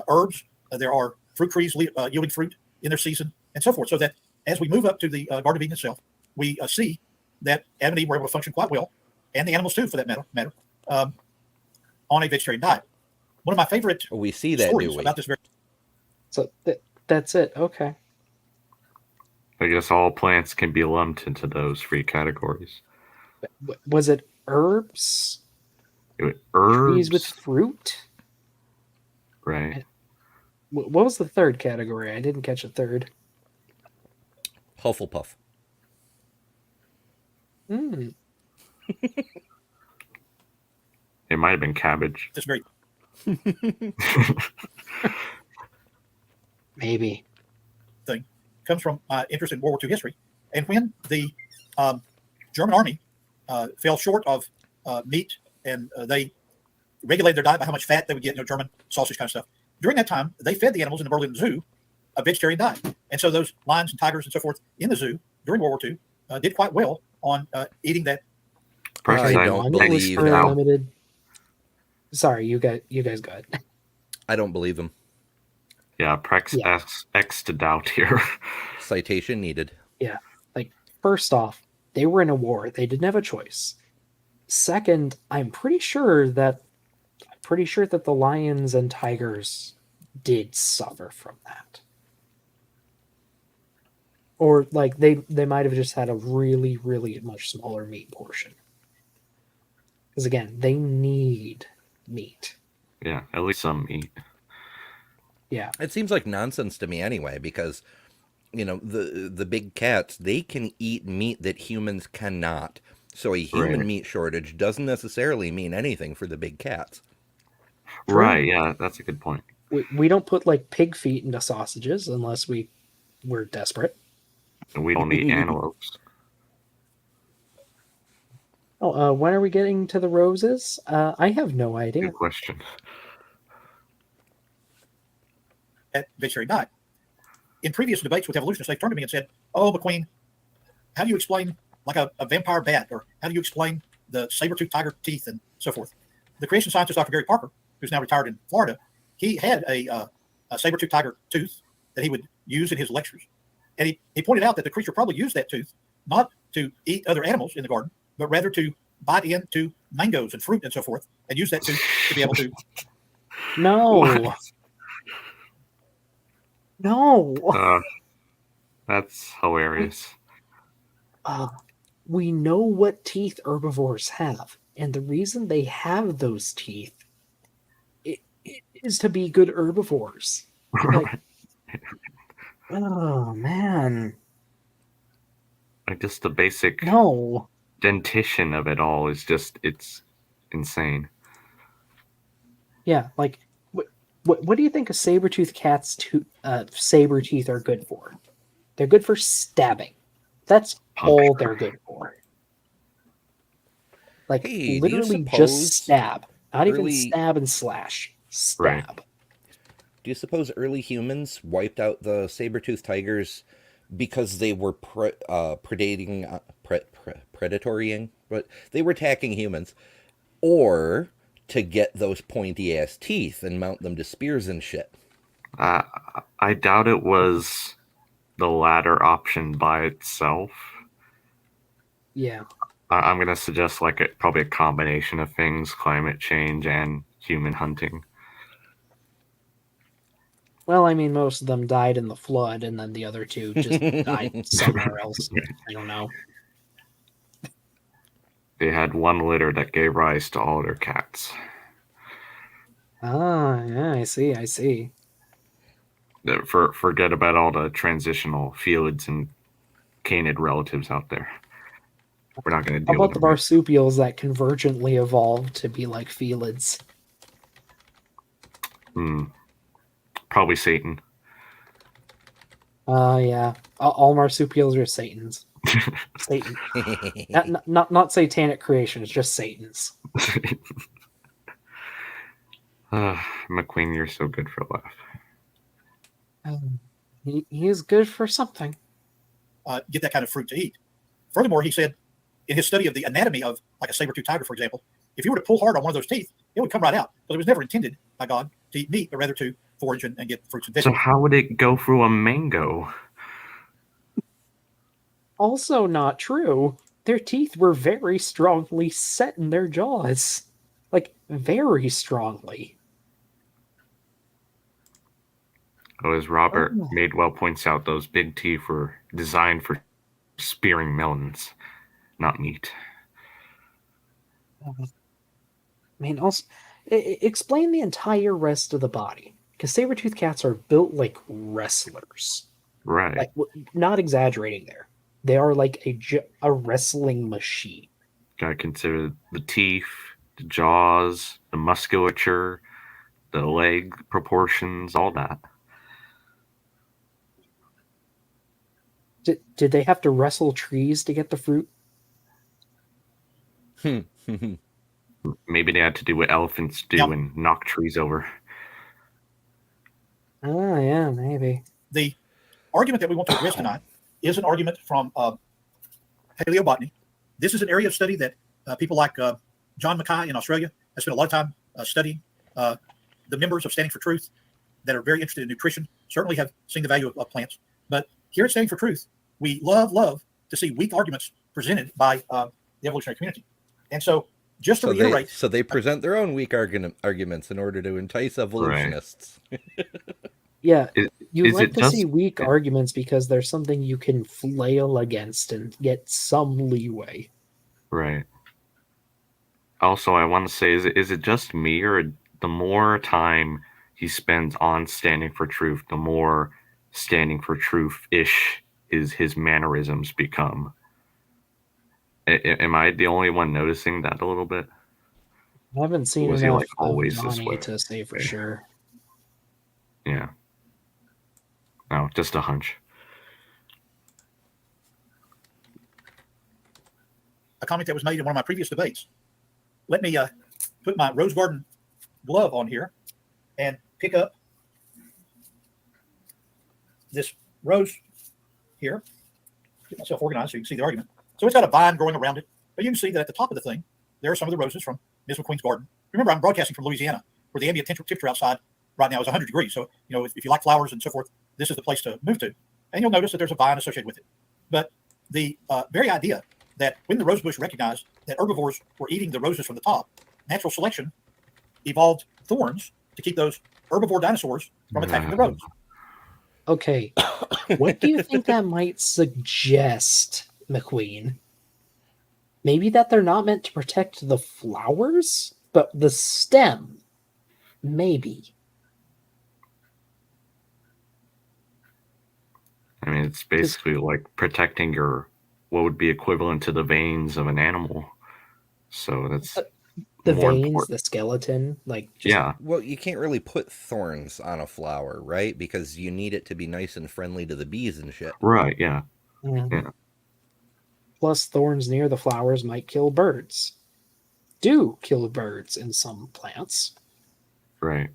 Speaker 4: herbs. There are fruit trees yielding fruit in their season, and so forth. So that as we move up to the Garden of Eden itself, we see that Adam and Eve were able to function quite well, and the animals too, for that matter, on a vegetarian diet. One of my favorite
Speaker 2: We see that,
Speaker 4: stories
Speaker 2: do we?
Speaker 4: about this very
Speaker 1: So that's it. Okay.
Speaker 5: I guess all plants can be lumped into those three categories.
Speaker 1: Was it herbs?
Speaker 5: Herbs,
Speaker 1: Trees with fruit?
Speaker 5: right?
Speaker 1: What was the third category? I didn't catch a third.
Speaker 2: Hufflepuff.
Speaker 1: Hmm.
Speaker 5: It might have been cabbage.
Speaker 4: this very
Speaker 1: Maybe.
Speaker 4: thing comes from my interest in World War II history, and when the German army fell short of meat, and they regulated their diet by how much fat they would get, German sausage kind of stuff. During that time, they fed the animals in the Berlin Zoo a vegetarian diet, and so those lions and tigers and so forth in the zoo during World War II did quite well on eating that.
Speaker 5: Perhaps
Speaker 2: I
Speaker 5: I
Speaker 2: don't
Speaker 1: It was
Speaker 2: believe
Speaker 1: for
Speaker 2: that.
Speaker 1: limited. Sorry, you guys go ahead.
Speaker 2: I don't believe him.
Speaker 5: Yeah, Prex
Speaker 1: Yeah.
Speaker 5: asks X to doubt here.
Speaker 2: Citation needed.
Speaker 1: First off, they were in a war. They didn't have a choice. Second, I'm pretty sure that the lions and tigers did suffer from that. Or like they might have just had a really, really much smaller meat portion. Because again, they need meat.
Speaker 5: Yeah, at least some meat.
Speaker 1: Yeah.
Speaker 2: It seems like nonsense to me anyway, because the big cats, they can eat meat that humans cannot. So a human
Speaker 5: Right.
Speaker 2: meat shortage doesn't necessarily mean anything for the big cats.
Speaker 1: True.
Speaker 5: Right, yeah, that's a good point.
Speaker 1: We don't put like pig feet into sausages unless we're desperate.
Speaker 5: And we don't eat antelopes.
Speaker 1: Oh, when are we getting to the roses? I have no idea.
Speaker 5: Good question.
Speaker 4: At vegetarian diet. In previous debates with evolutionists, they've turned to me and said, "Oh, McQueen, how do you explain like a vampire bat, or how do you explain the saber-toothed tiger teeth and so forth?" The creation scientist, Dr. Gary Parker, who's now retired in Florida, he had a saber-toothed tiger tooth that he would use in his lectures. And he pointed out that the creature probably used that tooth not to eat other animals in the garden, but rather to bite into mangoes and fruit and so forth, and use that tooth to be able to.
Speaker 1: No.
Speaker 5: What?
Speaker 1: No.
Speaker 5: That's hilarious.
Speaker 1: We know what teeth herbivores have, and the reason they have those teeth it is to be good herbivores. Like, oh man,
Speaker 5: Like just the basic
Speaker 1: no.
Speaker 5: dentition of it all is it's insane.
Speaker 1: Yeah, like what do you think a saber-toothed cat's saber teeth are good for? They're good for stabbing. That's all they're good for. Like
Speaker 2: Hey, do you
Speaker 1: literally
Speaker 2: suppose
Speaker 1: just stab. Not even
Speaker 2: early-
Speaker 1: stab and slash. Stab.
Speaker 5: Right.
Speaker 2: Do you suppose early humans wiped out the saber-toothed tigers because they were predatorying, but they were attacking humans, or to get those pointy-ass teeth and mount them to spears and shit?
Speaker 5: I doubt it was the latter option by itself.
Speaker 1: Yeah.
Speaker 5: I'm going to suggest like probably a combination of things: climate change and human hunting.
Speaker 1: Well, I mean, most of them died in the flood, and then the other two just died somewhere else. I don't know.
Speaker 5: They had one litter that gave rise to all their cats.
Speaker 1: Ah, yeah, I see, I see.
Speaker 5: Forget about all the transitional felids and canid relatives out there. We're not going to
Speaker 1: How
Speaker 5: deal with
Speaker 1: about the
Speaker 5: them.
Speaker 1: marsupials that convergently evolved to be like felids?
Speaker 5: Probably Satan.
Speaker 1: Yeah. All marsupials are Satans. Satan. Not satanic creations, just Satans.
Speaker 5: McQueen, you're so good for a laugh.
Speaker 1: He is good for something.
Speaker 4: Get that kind of fruit to eat. Furthermore, he said in his study of the anatomy of like a saber-tooth tiger, for example, if you were to pull hard on one of those teeth, it would come right out. But it was never intended by God to eat meat, but rather to forage and get fruits and
Speaker 5: So
Speaker 4: vegetables.
Speaker 5: how would it go through a mango?
Speaker 1: Also not true. Their teeth were very strongly set in their jaws. Like, very strongly.
Speaker 5: As Robert Madewell points out, those big teeth were designed for spearing melons, not meat.
Speaker 1: I mean, also, explain the entire rest of the body. Because saber-toothed cats are built like wrestlers.
Speaker 5: Right.
Speaker 1: Like, not exaggerating there. They are like a wrestling machine.
Speaker 5: Gotta consider the teeth, the jaws, the musculature, the leg proportions, all that.
Speaker 1: Did they have to wrestle trees to get the fruit?
Speaker 5: Maybe they had to do what elephants do and knock trees over.
Speaker 1: Oh, yeah, maybe.
Speaker 4: The argument that we want to address tonight is an argument from paleobotany. This is an area of study that people like John Mackay in Australia have spent a lot of time studying. The members of Standing for Truth that are very interested in nutrition certainly have seen the value of plants. But here at Standing for Truth, we love to see weak arguments presented by the evolutionary community. And so, just to reiterate...
Speaker 2: They present their own weak arguments in order to entice evolutionists.
Speaker 5: Right.
Speaker 1: Yeah, you like to see weak arguments because there's something you can flail against and get some leeway.
Speaker 5: Right. Also, I want to say, is it just me, or the more time he spends on Standing for Truth, the more Standing for Truth-ish his mannerisms become? Am I the only one noticing that a little bit?
Speaker 1: I haven't seen
Speaker 5: was
Speaker 1: enough
Speaker 5: he, like, always
Speaker 1: of
Speaker 5: this
Speaker 1: Johnny
Speaker 5: way?
Speaker 1: to say for sure.
Speaker 5: Yeah. No, just a hunch.
Speaker 4: A comment that was made in one of my previous debates. Let me put my rose garden glove on here and pick up this rose here. Get myself organized so you can see the argument. So it's got a vine growing around it, but you can see that at the top of the thing, there are some of the roses from Ms. McQueen's garden. Remember, I'm broadcasting from Louisiana, where the ambient temperature outside right now is 100 degrees. So, if you like flowers and so forth, this is the place to move to. And you'll notice that there's a vine associated with it. But the very idea that when the rosebush recognized that herbivores were eating the roses from the top, natural selection evolved thorns to keep those herbivore dinosaurs from attacking the rose.
Speaker 1: Okay, what do you think that might suggest, McQueen? Maybe that they're not meant to protect the flowers, but the stem. Maybe.
Speaker 5: I mean, it's basically like protecting what would be equivalent to the veins of an animal. So that's
Speaker 1: the
Speaker 5: more
Speaker 1: veins,
Speaker 5: important.
Speaker 1: the skeleton,
Speaker 5: yeah.
Speaker 2: Well, you can't really put thorns on a flower, right? Because you need it to be nice and friendly to the bees and shit.
Speaker 5: Right. Yeah.
Speaker 1: Yeah. Plus, thorns near the flowers might kill birds. Do kill birds in some plants.
Speaker 5: Right.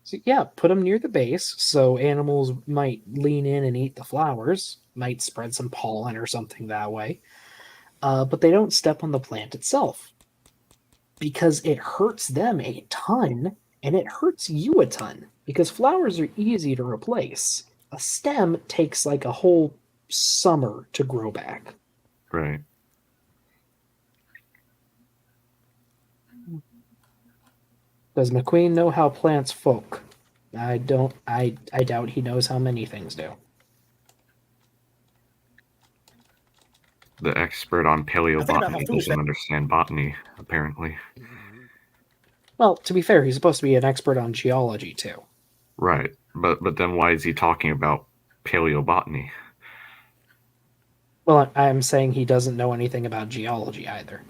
Speaker 1: So yeah, put them near the base so animals might lean in and eat the flowers, might spread some pollen or something that way. But they don't step on the plant itself because it hurts them a ton and it hurts you a ton because flowers are easy to replace. a stem takes like a whole summer to grow back.
Speaker 5: Right.
Speaker 1: Does McQueen know how plants folk? I don't. I doubt he knows how many things do.
Speaker 5: The expert on
Speaker 4: Now think about how
Speaker 5: paleobotany
Speaker 4: foolish
Speaker 5: doesn't
Speaker 4: that.
Speaker 5: understand botany, apparently.
Speaker 1: Well, to be fair, he's supposed to be an expert on geology too.
Speaker 5: Right. But then why is he talking about paleobotany?
Speaker 1: Well, I'm saying he doesn't know anything about geology either.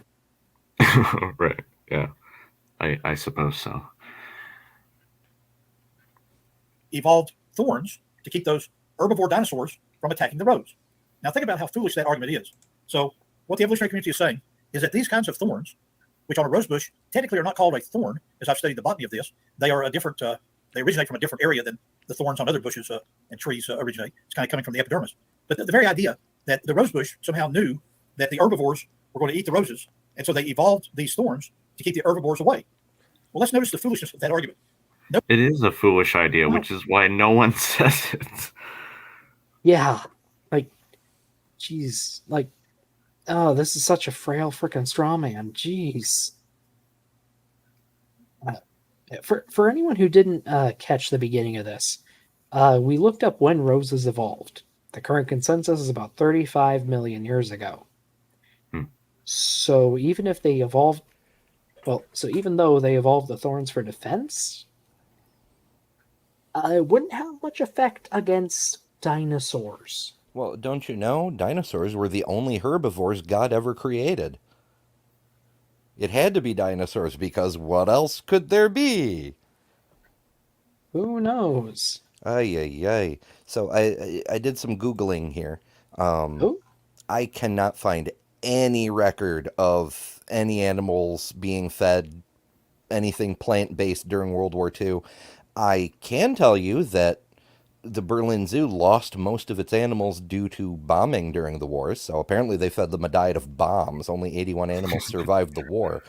Speaker 5: Right. Yeah. I suppose so.
Speaker 4: Evolved thorns to keep those herbivore dinosaurs from attacking the rose. Now think about how foolish that argument is. So what the evolutionary community is saying is that these kinds of thorns, which on a rose bush technically are not called a thorn, as I've studied the botany of this, they are a different. They originate from a different area than the thorns on other bushes and trees originate. It's kind of coming from the epidermis. But the very idea that the rose bush somehow knew that the herbivores were going to eat the roses, and so they evolved these thorns to keep the herbivores away. Well, let's notice the foolishness of that argument.
Speaker 5: It is a foolish idea,
Speaker 1: No.
Speaker 5: which is why no one says it.
Speaker 1: Yeah, like, jeez, like, oh, this is such a frail freaking straw man. Jeez. For anyone who didn't catch the beginning of this, we looked up when roses evolved. The current consensus is about 35 million years ago.
Speaker 5: Hmm.
Speaker 1: So even if they evolved, so even though they evolved the thorns for defense, it wouldn't have much effect against dinosaurs.
Speaker 2: Well, don't you know? Dinosaurs were the only herbivores God ever created. It had to be dinosaurs because what else could there be?
Speaker 1: Who knows?
Speaker 2: Ay, ay, ay. So I did some Googling here.
Speaker 1: Oh,
Speaker 2: I cannot find any record of any animals being fed anything plant-based during World War II. I can tell you that the Berlin Zoo lost most of its animals due to bombing during the war, so apparently they fed them a diet of bombs. Only 81 animals survived the war.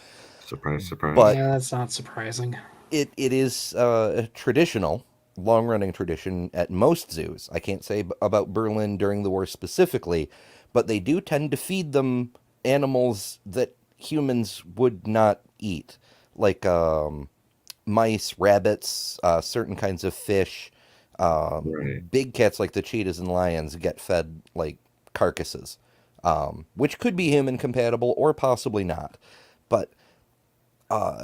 Speaker 5: Surprise, surprise.
Speaker 2: But
Speaker 1: yeah, that's not surprising.
Speaker 2: it is a traditional, long-running tradition at most zoos. I can't say about Berlin during the war specifically, but they do tend to feed them animals that humans would not eat, like mice, rabbits, certain kinds of fish.
Speaker 5: Right.
Speaker 2: Big cats like the cheetahs and lions get fed like carcasses, which could be human compatible or possibly not. But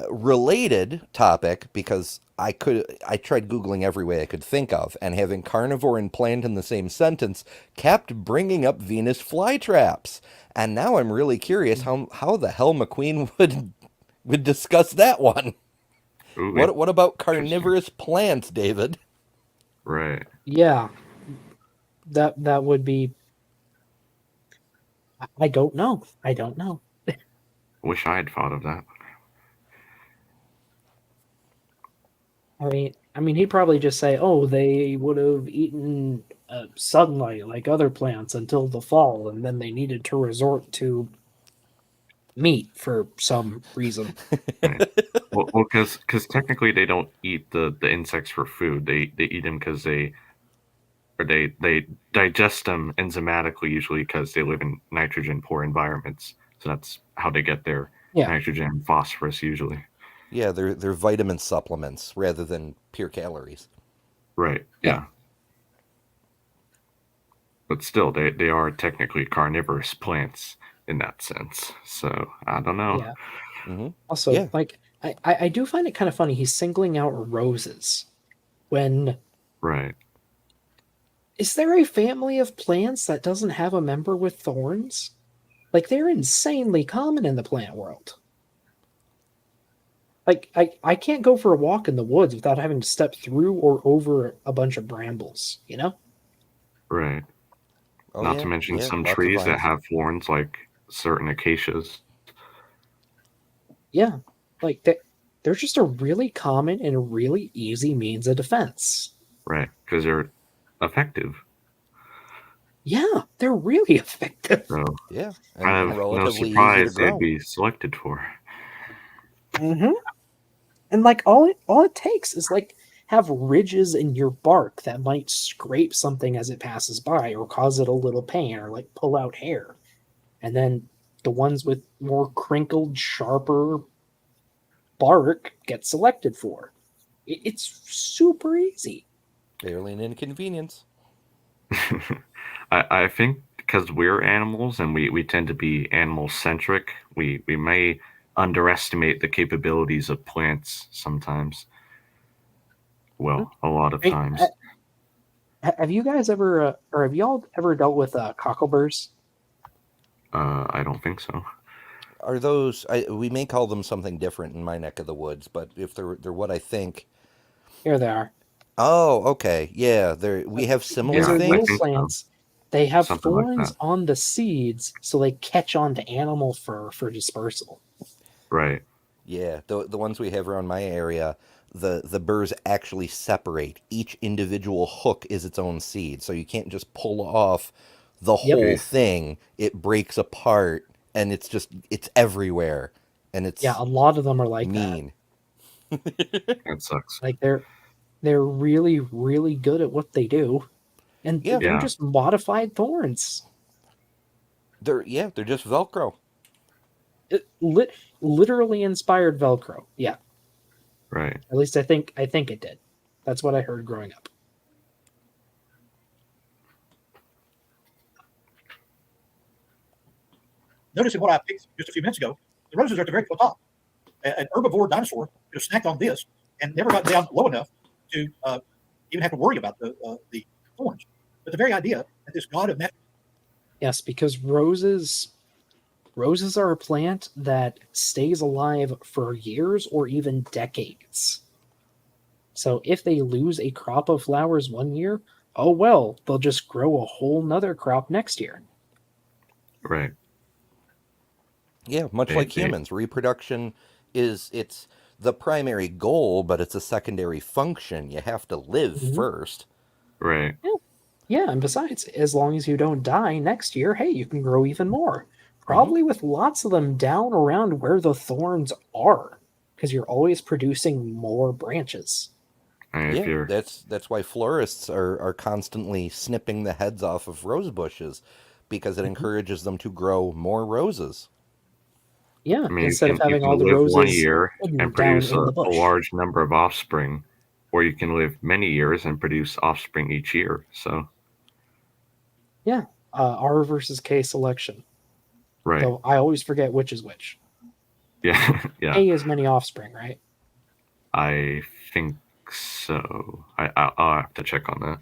Speaker 2: related topic, because I tried Googling every way I could think of, and having carnivore and plant in the same sentence kept bringing up Venus flytraps. And now I'm really curious how the hell McQueen would discuss that one.
Speaker 5: Ooh,
Speaker 2: What about
Speaker 5: interesting.
Speaker 2: carnivorous plants, David?
Speaker 5: Right.
Speaker 1: Yeah, that would be. I don't know. I don't know.
Speaker 5: Wish I had thought of that.
Speaker 1: I mean, he'd probably just say, "Oh, they would have eaten sunlight like other plants until the fall, and then they needed to resort to meat for some reason."
Speaker 5: Right. Well, because technically they don't eat the insects for food. They eat them because they digest them enzymatically, usually because they live in nitrogen poor environments. So that's how they get their
Speaker 1: Yeah.
Speaker 5: nitrogen and phosphorus usually.
Speaker 2: Yeah, they're vitamin supplements rather than pure calories.
Speaker 5: Right.
Speaker 1: Yeah.
Speaker 5: Yeah. But still, they are technically carnivorous plants in that sense. So I don't know.
Speaker 1: Yeah.
Speaker 2: Mm-hmm.
Speaker 1: Also,
Speaker 2: Yeah.
Speaker 1: like, I do find it kind of funny. He's singling out roses. When
Speaker 5: Right.
Speaker 1: is there a family of plants that doesn't have a member with thorns? Like, they're insanely common in the plant world. Like, I can't go for a walk in the woods without having to step through or over a bunch of brambles, you know?
Speaker 5: Right.
Speaker 2: Oh,
Speaker 5: Not
Speaker 2: yeah,
Speaker 5: to mention
Speaker 2: yeah,
Speaker 5: some
Speaker 2: lots of
Speaker 5: trees that
Speaker 2: vines.
Speaker 5: have thorns, like certain acacias.
Speaker 1: Yeah. Like, they're just a really common and a really easy means of defense.
Speaker 5: Right. Because they're effective.
Speaker 1: Yeah, they're really effective.
Speaker 5: So
Speaker 2: Yeah, and
Speaker 5: kind of no
Speaker 2: relatively easy to
Speaker 5: surprise they'd
Speaker 2: grow.
Speaker 5: be selected for.
Speaker 1: Mm-hmm. And like all it takes is like have ridges in your bark that might scrape something as it passes by or cause it a little pain or like pull out hair. And then the ones with more crinkled, sharper bark get selected for. It's super easy.
Speaker 2: Barely an inconvenience.
Speaker 5: I think because we're animals and we tend to be animal centric, we may underestimate the capabilities of plants sometimes. Well, a lot of times.
Speaker 1: Have you guys ever, or have y'all ever dealt with cockleburrs?
Speaker 5: I don't think so.
Speaker 2: Are those? We may call them something different in my neck of the woods, but if they're what I think.
Speaker 1: Here they are.
Speaker 2: Oh, okay, yeah. We have similar
Speaker 1: These are little
Speaker 2: things.
Speaker 1: plants. They have
Speaker 5: Something like
Speaker 1: thorns
Speaker 5: that.
Speaker 1: on the seeds, so they catch on to animal fur for dispersal.
Speaker 5: Right.
Speaker 2: Yeah, the ones we have around my area, the burrs actually separate. Each individual hook is its own seed, so you can't just pull off the
Speaker 1: Yep.
Speaker 2: whole thing. It breaks apart, and it's everywhere, and it's
Speaker 1: Yeah, a lot of them are like that.
Speaker 2: mean.
Speaker 5: That sucks.
Speaker 1: Like they're really, really good at what they do. And
Speaker 2: Yeah.
Speaker 1: they're
Speaker 5: Yeah.
Speaker 1: just modified thorns.
Speaker 2: They're just Velcro.
Speaker 1: Literally inspired Velcro. Yeah.
Speaker 5: Right.
Speaker 1: At least I think it did. That's what I heard growing up.
Speaker 4: Noticing what I picked just a few minutes ago, the roses are at the very top. An herbivore dinosaur could have snacked on this and never got down low enough to even have to worry about the thorns. But the very idea that this god of natural.
Speaker 1: Yes, because roses are a plant that stays alive for years or even decades. So if they lose a crop of flowers one year, oh well, they'll just grow a whole nother crop next year.
Speaker 5: Right.
Speaker 2: Yeah, much like humans, reproduction it's the primary goal, but it's a secondary function. You have to live first.
Speaker 5: Right.
Speaker 1: Yeah, and besides, as long as you don't die next year, hey, you can grow even more. Probably with lots of them down around where the thorns are, because you're always producing more branches.
Speaker 2: Yeah, that's why florists are constantly snipping the heads off of rose bushes, because it encourages them to grow more roses.
Speaker 1: Yeah,
Speaker 5: I mean,
Speaker 1: instead of having
Speaker 5: you can
Speaker 1: all the
Speaker 5: live
Speaker 1: roses
Speaker 5: 1 year
Speaker 1: hidden
Speaker 5: and
Speaker 1: down
Speaker 5: produce
Speaker 1: in the
Speaker 5: a
Speaker 1: bush.
Speaker 5: large number of offspring, or you can live many years and produce offspring each year. So,
Speaker 1: yeah, R versus K selection.
Speaker 5: right.
Speaker 1: Though I always forget which is which.
Speaker 5: Yeah. Yeah.
Speaker 1: K is many offspring, right?
Speaker 5: I think so. I'll have to check on that.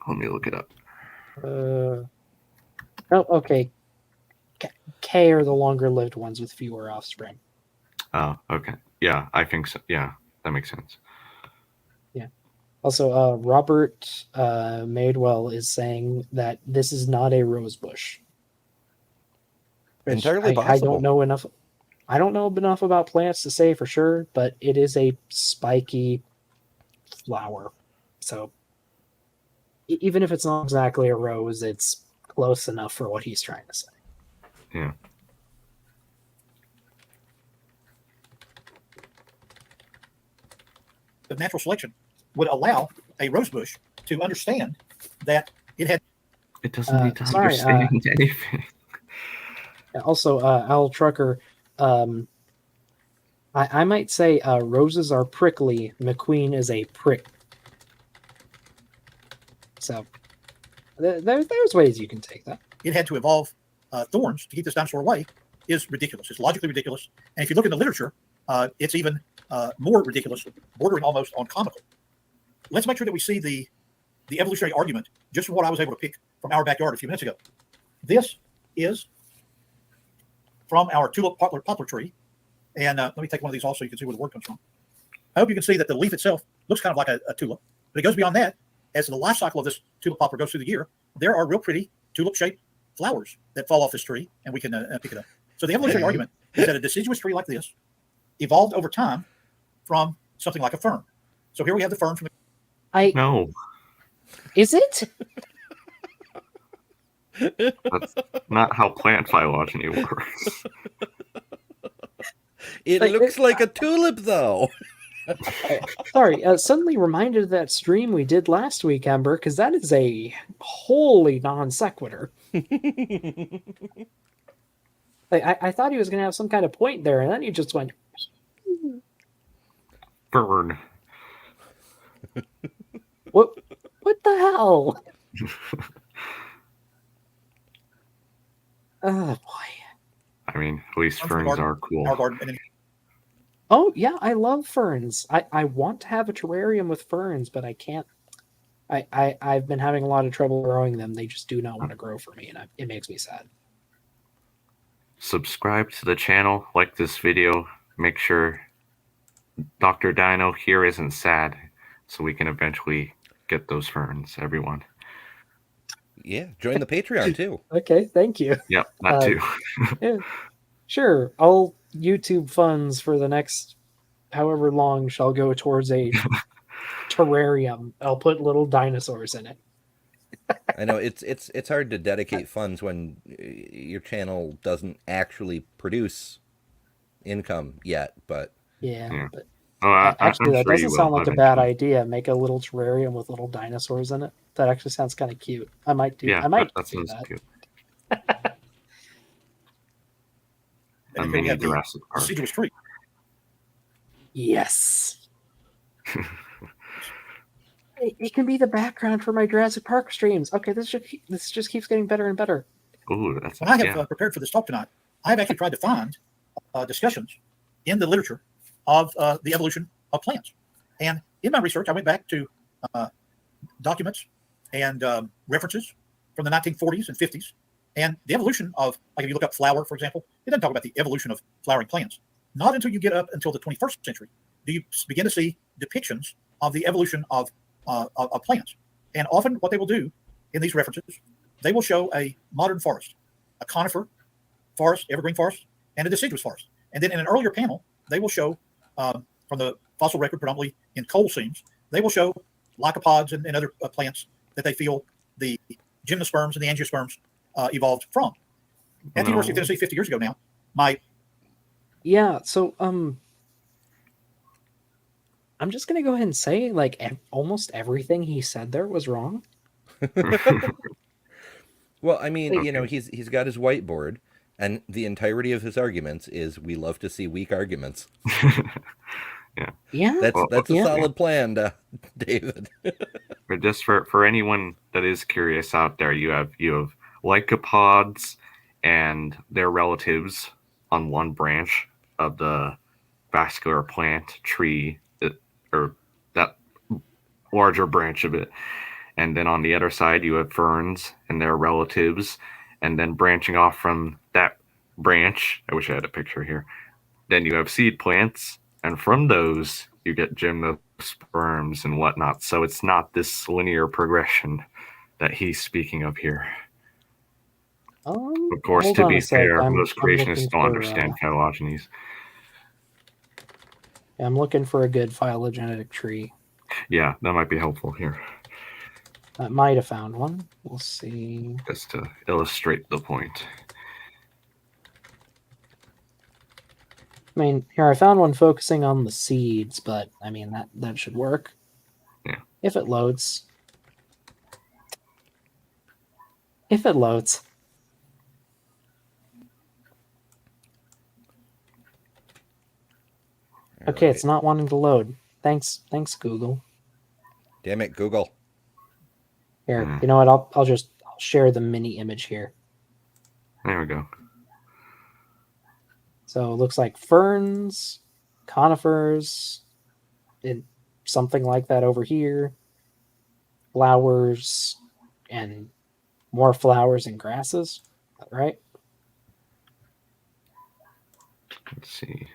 Speaker 5: Let me look it up.
Speaker 1: Oh, okay. K are the longer lived ones with fewer offspring.
Speaker 5: Oh, okay. Yeah, I think so. Yeah, that makes sense.
Speaker 1: Yeah. Also, Robert Madewell is saying that this is not a rose bush.
Speaker 2: Entirely
Speaker 1: I
Speaker 2: possible.
Speaker 1: don't know enough. I don't know enough about plants to say for sure, but it is a spiky flower. So even if it's not exactly a rose, it's close enough for what he's trying to say.
Speaker 5: Yeah.
Speaker 4: Of natural selection would allow a rose bush to understand that it had.
Speaker 5: It doesn't need to understand anything.
Speaker 1: Also, Al Trucker, I might say roses are prickly. McQueen is a prick. So there's ways you can take that.
Speaker 4: It had to evolve thorns to keep this dinosaur away is ridiculous. It's logically ridiculous. And if you look in the literature, it's even more ridiculous, bordering almost on comical. Let's make sure that we see the evolutionary argument just from what I was able to pick from our backyard a few minutes ago. This is from our tulip poplar tree. And let me take one of these off so you can see where the word comes from. I hope you can see that the leaf itself looks kind of like a tulip, but it goes beyond that. As the life cycle of this tulip poplar goes through the year, there are real pretty tulip-shaped flowers that fall off this tree, and we can pick it up. So the evolutionary argument is that a deciduous tree like this evolved over time from something like a fern. So here we have the fern from the...
Speaker 5: No.
Speaker 1: Is it?
Speaker 5: That's not how plant phylogeny works.
Speaker 2: It looks like a tulip, though.
Speaker 1: Sorry, suddenly reminded of that stream we did last week, Ember, because that is a wholly non sequitur. Like, I thought he was going to have some kind of point there, and then he just went.
Speaker 5: Burn.
Speaker 1: What? What the hell? Oh boy.
Speaker 5: I mean, at least
Speaker 4: Ferns in the
Speaker 5: ferns
Speaker 4: garden,
Speaker 5: are cool.
Speaker 4: our garden, and then
Speaker 1: Oh yeah, I love ferns. I want to have a terrarium with ferns, but I can't. I've been having a lot of trouble growing them. They just do not want to grow for me, and it makes me sad.
Speaker 5: Subscribe to the channel, like this video, make sure Dr. Dino here isn't sad, so we can eventually get those ferns, everyone.
Speaker 2: Yeah, join the Patreon too.
Speaker 1: Okay, thank you.
Speaker 5: Yep, that too.
Speaker 1: Yeah, sure. All YouTube funds for the next however long shall go towards a terrarium. I'll put little dinosaurs in it.
Speaker 2: I know it's hard to dedicate funds when your channel doesn't actually produce income yet, but
Speaker 1: Yeah. But
Speaker 5: Oh,
Speaker 1: actually,
Speaker 5: I'm
Speaker 1: that
Speaker 5: sure you
Speaker 1: doesn't
Speaker 5: will
Speaker 1: sound like a bad
Speaker 5: eventually.
Speaker 1: idea. Make a little terrarium with little dinosaurs in it. That actually sounds kind of cute. I might do.
Speaker 5: Yeah,
Speaker 1: I might
Speaker 5: that
Speaker 1: do
Speaker 5: sounds
Speaker 1: that.
Speaker 5: good.
Speaker 4: and
Speaker 5: A
Speaker 4: here we
Speaker 5: mini
Speaker 4: have the
Speaker 5: Jurassic Park.
Speaker 4: deciduous tree.
Speaker 1: Yes. It can be the background for my Jurassic Park streams. Okay, this just keeps getting better and better.
Speaker 5: Ooh, that's
Speaker 4: When I have
Speaker 5: yeah.
Speaker 4: prepared for this talk tonight, I have actually tried to find discussions in the literature of the evolution of plants. And in my research, I went back to documents and references from the 1940s and 50s. And the evolution of, like if you look up flower, for example, it doesn't talk about the evolution of flowering plants. Not until you get up until the 21st century do you begin to see depictions of the evolution of plants. And often what they will do in these references, they will show a modern forest, a conifer forest, evergreen forest, and a deciduous forest. And then in an earlier panel, they will show, from the fossil record, predominantly in coal seams, they will show lycopods and other plants that they feel the gymnosperms and the angiosperms evolved from. At the University of Tennessee 50 years ago now,
Speaker 1: Yeah, so I'm just gonna go ahead and say, like, almost everything he said there was wrong.
Speaker 2: well, I mean,
Speaker 5: Okay.
Speaker 2: he's got his whiteboard, and the entirety of his arguments is we love to see weak arguments.
Speaker 1: Yeah,
Speaker 2: That's a
Speaker 1: yeah.
Speaker 2: solid plan, David.
Speaker 5: But just for anyone that is curious out there, you have lycopods and their relatives on one branch of the vascular plant tree, or that larger branch of it. And then on the other side, you have ferns and their relatives. And then branching off from that branch, I wish I had a picture here. Then you have seed plants. And from those, you get gymnosperms and whatnot. So it's not this linear progression that he's speaking of here. Of course,
Speaker 1: Hold
Speaker 5: to
Speaker 1: on
Speaker 5: be
Speaker 1: a sec.
Speaker 5: fair,
Speaker 1: I'm
Speaker 5: most
Speaker 1: looking
Speaker 5: creationists don't
Speaker 1: for
Speaker 5: understand phylogenies.
Speaker 1: I'm looking for a good phylogenetic tree.
Speaker 5: Yeah, that might be helpful here,
Speaker 1: I might have found one. We'll see.
Speaker 5: just to illustrate the point.
Speaker 1: I mean, here I found one focusing on the seeds, but I mean that should work.
Speaker 5: Yeah.
Speaker 1: If it loads. If it loads. Okay, it's not wanting to load. Thanks, Google.
Speaker 2: Damn it, Google.
Speaker 1: Here, you know what? I'll share the mini image here.
Speaker 5: There we go.
Speaker 1: So it looks like ferns, conifers, and something like that over here. Flowers and more flowers and grasses, right?
Speaker 5: Let's see.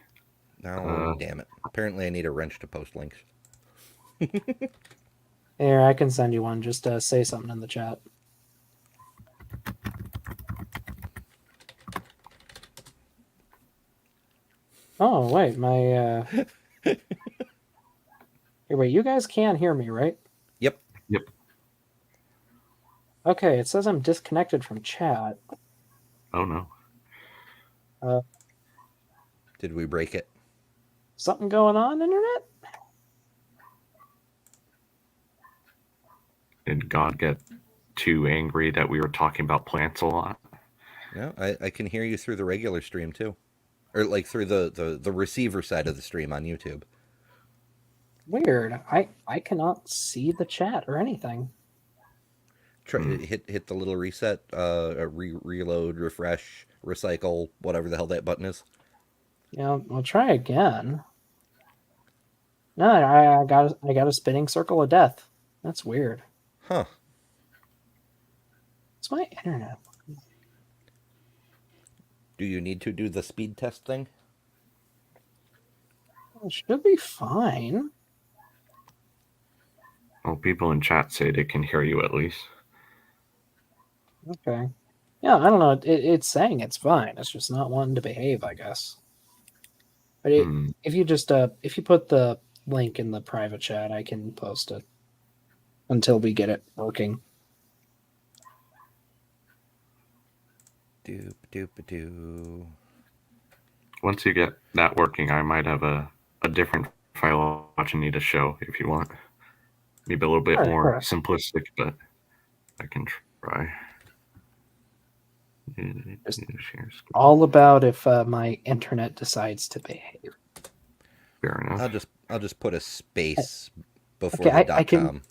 Speaker 2: No, damn it. Apparently I need a wrench to post links.
Speaker 1: Here, I can send you one. Just say something in the chat. Oh, wait, my... Here, wait, you guys can hear me, right?
Speaker 2: Yep.
Speaker 5: Yep.
Speaker 1: Okay, it says I'm disconnected from chat.
Speaker 5: Oh, no.
Speaker 2: Did we break it?
Speaker 1: Something going on, internet?
Speaker 5: did God get too angry that we were talking about plants a lot?
Speaker 2: No, I can hear you through the regular stream too, or like through the receiver side of the stream on YouTube.
Speaker 1: Weird. I cannot see the chat or anything.
Speaker 2: Hit the little reset, reload, refresh, recycle, whatever the hell that button is.
Speaker 1: Yeah, I'll try again. No, I got a spinning circle of death. That's weird.
Speaker 2: Huh.
Speaker 1: It's my internet.
Speaker 2: Do you need to do the speed test thing?
Speaker 1: It should be fine.
Speaker 5: Well, people in chat say they can hear you at least.
Speaker 1: Okay. Yeah, I don't know. It's saying it's fine. It's just not wanting to behave, I guess. But if you just if you put the link in the private chat, I can post it until we get it working.
Speaker 2: Doop doop doo.
Speaker 5: Once you get that working, I might have a different phylogeny to show if you want. Maybe a little bit more simplistic, but I can try.
Speaker 1: All about if my internet decides to behave.
Speaker 5: Fair enough.
Speaker 2: I'll just put a space before the
Speaker 1: I can,
Speaker 2: .com.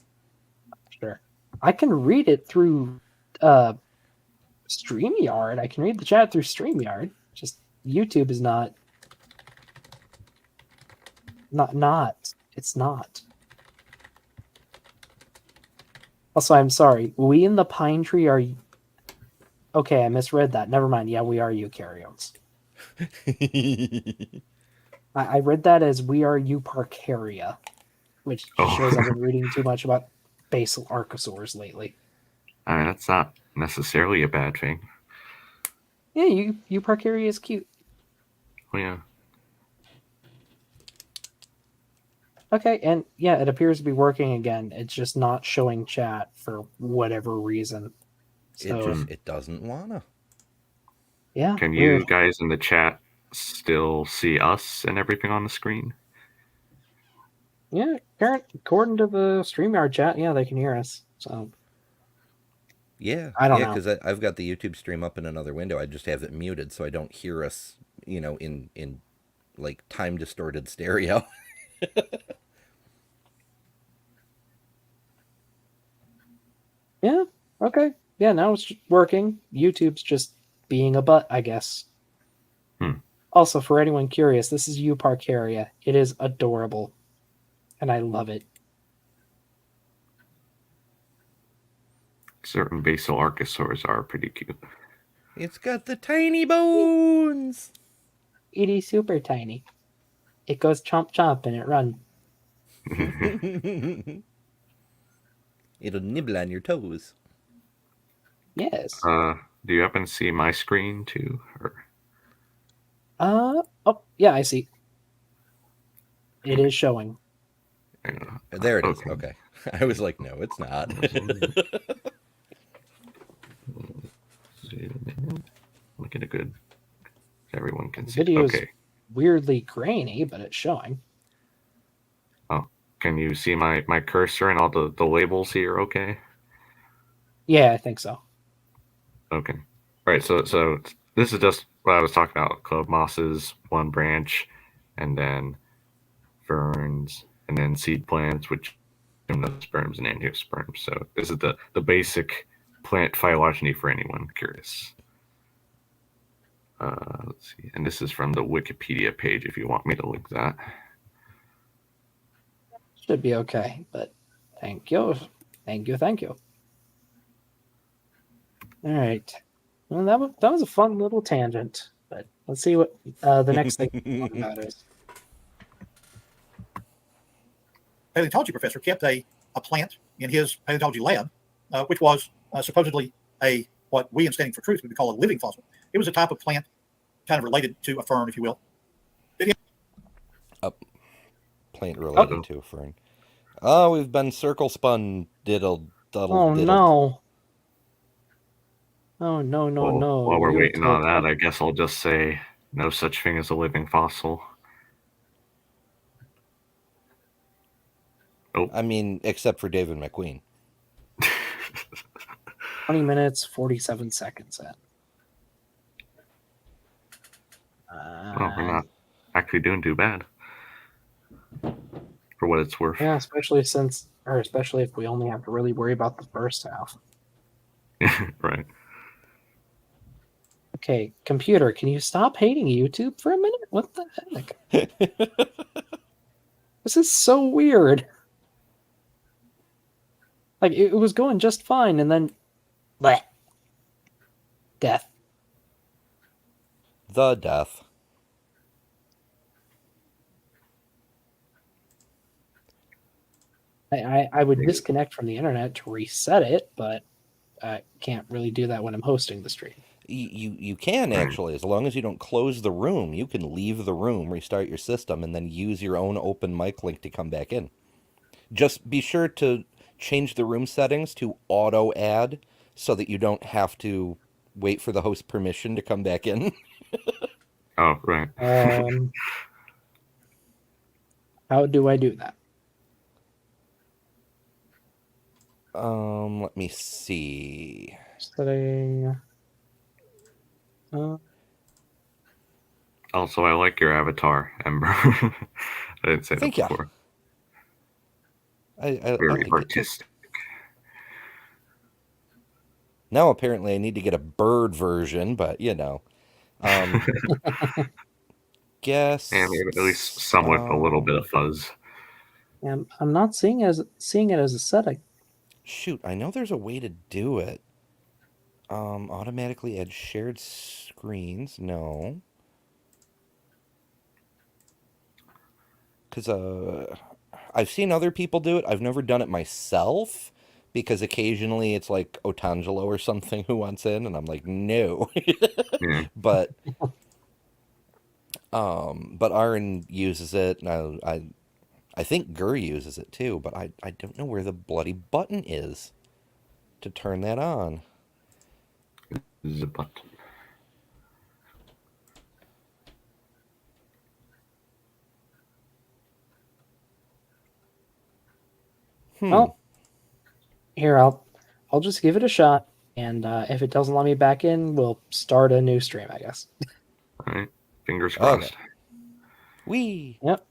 Speaker 1: Sure. I can read it through StreamYard. I can read the chat through StreamYard. Just YouTube is not. It's not. Also, I'm sorry. We in the pine tree are. Okay, I misread that. Never mind. Yeah, we are eukaryotes. I read that as we are Euparkeria, which shows I've been reading too much about basal archosaurs lately.
Speaker 5: That's not necessarily a bad thing.
Speaker 1: Yeah, Euparkeria is cute.
Speaker 5: Oh, yeah.
Speaker 1: Okay, and yeah, it appears to be working again. It's just not showing chat for whatever reason. So,
Speaker 2: it doesn't wanna.
Speaker 1: Yeah.
Speaker 5: Can you guys in the chat still see us and everything on the screen?
Speaker 1: Yeah, according to the StreamYard chat, yeah, they can hear us. So
Speaker 2: Yeah,
Speaker 1: I don't know.
Speaker 2: because I've got the YouTube stream up in another window. I just have it muted so I don't hear us, in like time distorted stereo.
Speaker 1: Yeah. Okay. Yeah. Now it's working. YouTube's just being a butt, I guess. Also, for anyone curious, this is Euparkeria. It is adorable, and I love it.
Speaker 5: Certain basal archosaurs are pretty cute.
Speaker 2: It's got the tiny bones.
Speaker 1: It is super tiny. It goes chomp chomp and it runs.
Speaker 2: It'll nibble on your toes.
Speaker 1: Yes.
Speaker 5: Do you happen to see my screen too? Or?
Speaker 1: Oh, yeah, I see. It is showing.
Speaker 2: There it is. Okay. I was like, no, it's not.
Speaker 5: Look at it good. Everyone can
Speaker 1: The
Speaker 5: see.
Speaker 1: video is
Speaker 5: Okay.
Speaker 1: weirdly grainy, but it's showing.
Speaker 5: Oh, can you see my cursor and all the labels here? Okay.
Speaker 1: Yeah, I think so.
Speaker 5: Okay. All right. So this is just what I was talking about: club mosses, one branch, and then ferns, and then seed plants, which gymnosperms and angiosperms. So this is the basic plant phylogeny for anyone curious. Let's see. And this is from the Wikipedia page if you want me to link that.
Speaker 1: Should be okay, but thank you. Thank you. All right. Well, that was a fun little tangent, but let's see what the next thing we're talking about is.
Speaker 4: Paleontology professor kept a plant in his paleontology lab, which was supposedly what we in Standing for Truth would call a living fossil. It was a type of plant kind of related to a fern, if you will.
Speaker 2: Plant related to a fern. Oh, we've been circle spun. Diddle.
Speaker 1: Oh, no. Oh, no.
Speaker 5: While we're waiting on that, I guess I'll just say no such thing as a living fossil.
Speaker 2: Oh. I mean, except for David McQueen.
Speaker 1: 20 minutes, 47 seconds in.
Speaker 5: Oh, we're not actually doing too bad for what it's worth.
Speaker 1: Yeah, especially if we only have to really worry about the first half.
Speaker 5: Right.
Speaker 1: Okay, computer, can you stop hating YouTube for a minute? What the heck? This is so weird. Like, it was going just fine, and then... bleh. Death.
Speaker 2: The death.
Speaker 1: I would disconnect from the internet to reset it, but I can't really do that when I'm hosting the stream.
Speaker 2: You can actually, as long as you don't close the room, you can leave the room, restart your system, and then use your own open mic link to come back in. Just be sure to change the room settings to auto add so that you don't have to wait for the host permission to come back in.
Speaker 5: Oh, right.
Speaker 1: How do I do that?
Speaker 2: Let me see.
Speaker 1: Setting.
Speaker 5: Also, I like your avatar, Ember. I didn't say that
Speaker 2: Thank ya.
Speaker 5: before.
Speaker 2: I
Speaker 5: Very
Speaker 2: like it too.
Speaker 5: artistic.
Speaker 2: Now apparently I need to get a bird version, but you know. Guess.
Speaker 5: And at least somewhat a little bit of fuzz.
Speaker 1: I'm not seeing it as a setting.
Speaker 2: Shoot, I know there's a way to do it. Automatically add shared screens. No. Because I've seen other people do it. I've never done it myself because occasionally it's like Otangelo or something who wants in, and I'm like, no.
Speaker 5: Yeah.
Speaker 2: But Aaron uses it, and I think Gur uses it too, but I don't know where the bloody button is to turn that on.
Speaker 5: The button.
Speaker 1: Well, here I'll just give it a shot, and if it doesn't let me back in, we'll start a new stream, I guess.
Speaker 5: All right. Fingers crossed.
Speaker 2: Okay. Whee!
Speaker 1: Yep.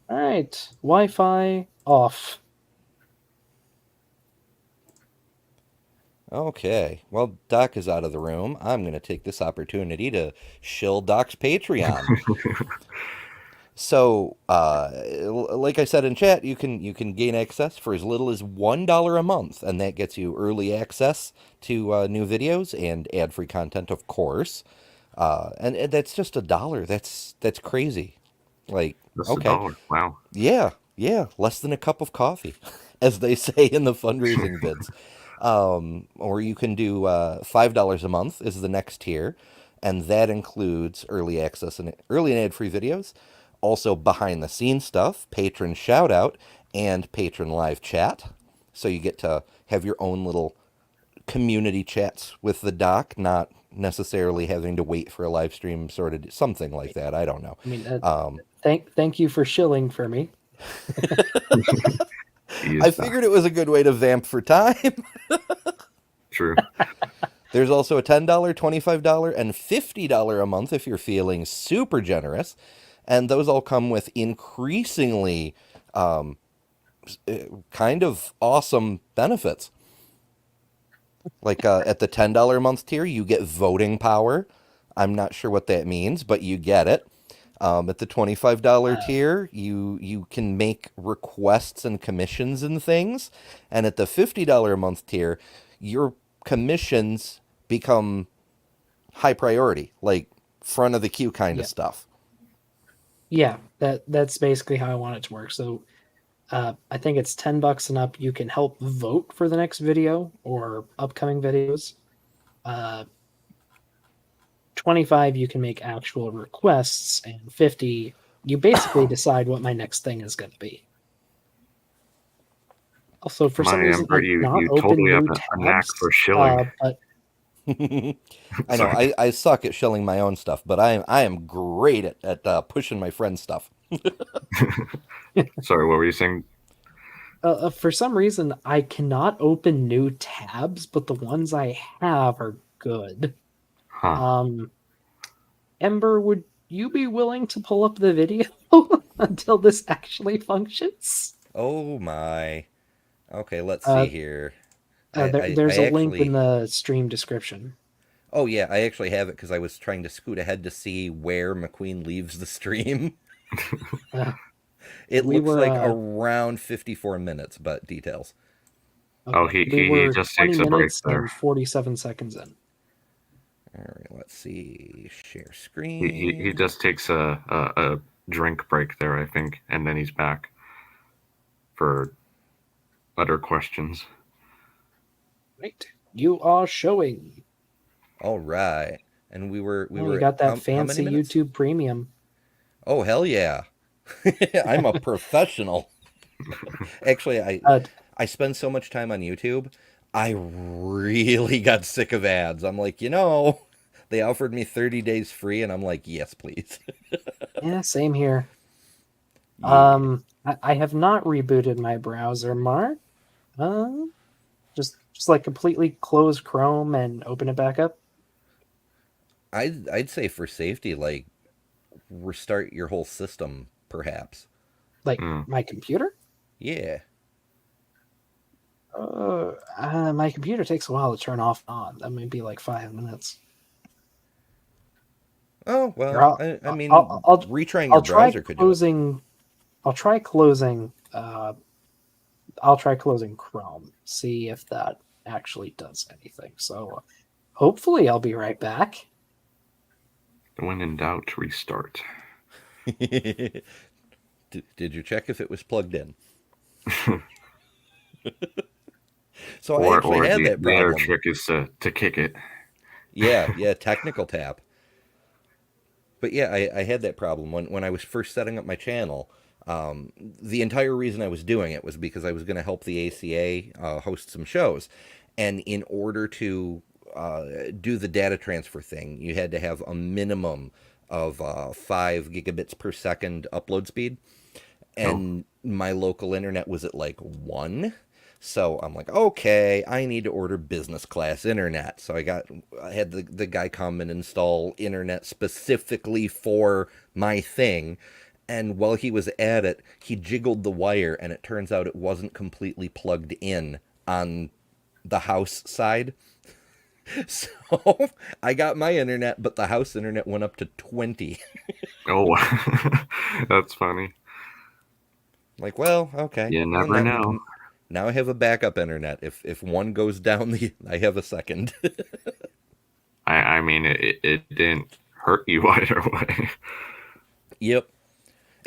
Speaker 1: All right. Wi-Fi off.
Speaker 2: Okay. Well, Doc is out of the room. I'm going to take this opportunity to shill Doc's Patreon. So, like I said in chat, you can gain access for as little as $1 a month, and that gets you early access to new videos and ad-free content, of course. And that's just $1. That's crazy. Like,
Speaker 5: That's
Speaker 2: okay,
Speaker 5: $1. Wow.
Speaker 2: yeah, less than a cup of coffee, as they say in the fundraising bids. Or you can do $5 a month is the next tier, and that includes early access and early and ad-free videos. Also behind the scenes stuff, patron shout out, and patron live chat. So you get to have your own little community chats with the doc, not necessarily having to wait for a live stream sort of something like that. I don't know.
Speaker 1: I mean, thank you for shilling for me.
Speaker 2: I figured it was a good way to vamp for time.
Speaker 5: True.
Speaker 2: There's also a $10, $25, and $50 a month if you're feeling super generous. And those all come with increasingly kind of awesome benefits. Like at the $10 a month tier, you get voting power. I'm not sure what that means, but you get it. At the $25 tier, you can make requests and commissions and things. And at the $50 a month tier, your commissions become high priority, like front of the queue kind of stuff.
Speaker 1: Yeah, that's basically how I want it to work. So I think it's $10 and up. You can help vote for the next video or upcoming videos. 25, you can make actual requests, and 50, you basically decide what my next thing is going to be. Also, for some reason,
Speaker 5: Ember, you totally have a knack for shilling.
Speaker 1: But
Speaker 2: I know I suck at shilling my own stuff, but I am great at pushing my friend's stuff.
Speaker 5: Sorry, what were you saying?
Speaker 1: For some reason, I cannot open new tabs, but the ones I have are good.
Speaker 5: Huh.
Speaker 1: Ember, would you be willing to pull up the video until this actually functions?
Speaker 2: Oh my. Okay, let's see here. I
Speaker 1: There's a link in
Speaker 2: actually.
Speaker 1: the stream description.
Speaker 2: Oh yeah, I actually have it because I was trying to scoot ahead to see where McQueen leaves the stream.
Speaker 1: Uh,
Speaker 2: It
Speaker 1: we
Speaker 2: looks
Speaker 1: were
Speaker 2: like around 54 minutes, but details.
Speaker 5: Oh,
Speaker 1: okay.
Speaker 5: he
Speaker 1: We
Speaker 5: he, he
Speaker 1: were
Speaker 5: just
Speaker 1: 20
Speaker 5: takes a break
Speaker 1: minutes
Speaker 5: there.
Speaker 1: and 47 seconds in.
Speaker 2: All right, let's see. Share
Speaker 5: He
Speaker 2: screen.
Speaker 5: just takes a drink break there, I think, and then he's back for other questions.
Speaker 1: Right. You are showing.
Speaker 2: All right, and we were
Speaker 1: Oh, you
Speaker 2: at
Speaker 1: got that
Speaker 2: how many
Speaker 1: fancy
Speaker 2: minutes?
Speaker 1: YouTube Premium.
Speaker 2: Oh hell yeah! I'm a professional. Actually,
Speaker 1: Uh,
Speaker 2: I spend so much time on YouTube. I really got sick of ads. I'm like, they offered me 30 days free, and I'm like, yes, please.
Speaker 1: yeah, same here.
Speaker 2: Yeah.
Speaker 1: I have not rebooted my browser, Mark. Just like completely close Chrome and open it back up.
Speaker 2: I'd say for safety, like restart your whole system, perhaps.
Speaker 1: Like
Speaker 5: Mm.
Speaker 1: my computer.
Speaker 2: Yeah.
Speaker 1: My computer takes a while to turn off and on. That may be like 5 minutes.
Speaker 2: Oh
Speaker 1: Here,
Speaker 2: well, I mean, retrying your
Speaker 1: I'll try
Speaker 2: browser could do it.
Speaker 1: closing. I'll try closing. I'll try closing Chrome. See if that actually does anything. So, hopefully, I'll be right back.
Speaker 5: When in doubt, restart.
Speaker 2: Did you check if it was plugged in? So I actually
Speaker 5: Or
Speaker 2: had
Speaker 5: the
Speaker 2: that
Speaker 5: other
Speaker 2: problem.
Speaker 5: trick is to kick it.
Speaker 2: Yeah, technical tap. But yeah, I had that problem when I was first setting up my channel. The entire reason I was doing it was because I was going to help the ACA host some shows. And in order to do the data transfer thing, you had to have a minimum of 5 gigabits per second upload speed. And my local internet was at like 1. So I'm like, okay, I need to order business class internet. So I had the guy come and install internet specifically for my thing. And while he was at it, he jiggled the wire, and it turns out it wasn't completely plugged in on the house side. So I got my internet, but the house internet went up to 20.
Speaker 5: Oh, that's funny.
Speaker 2: Like, well, okay.
Speaker 5: You
Speaker 2: Well,
Speaker 5: never know.
Speaker 2: now I have a backup internet. If one goes down, I have a second.
Speaker 5: I mean, it didn't hurt you either way.
Speaker 2: Yep.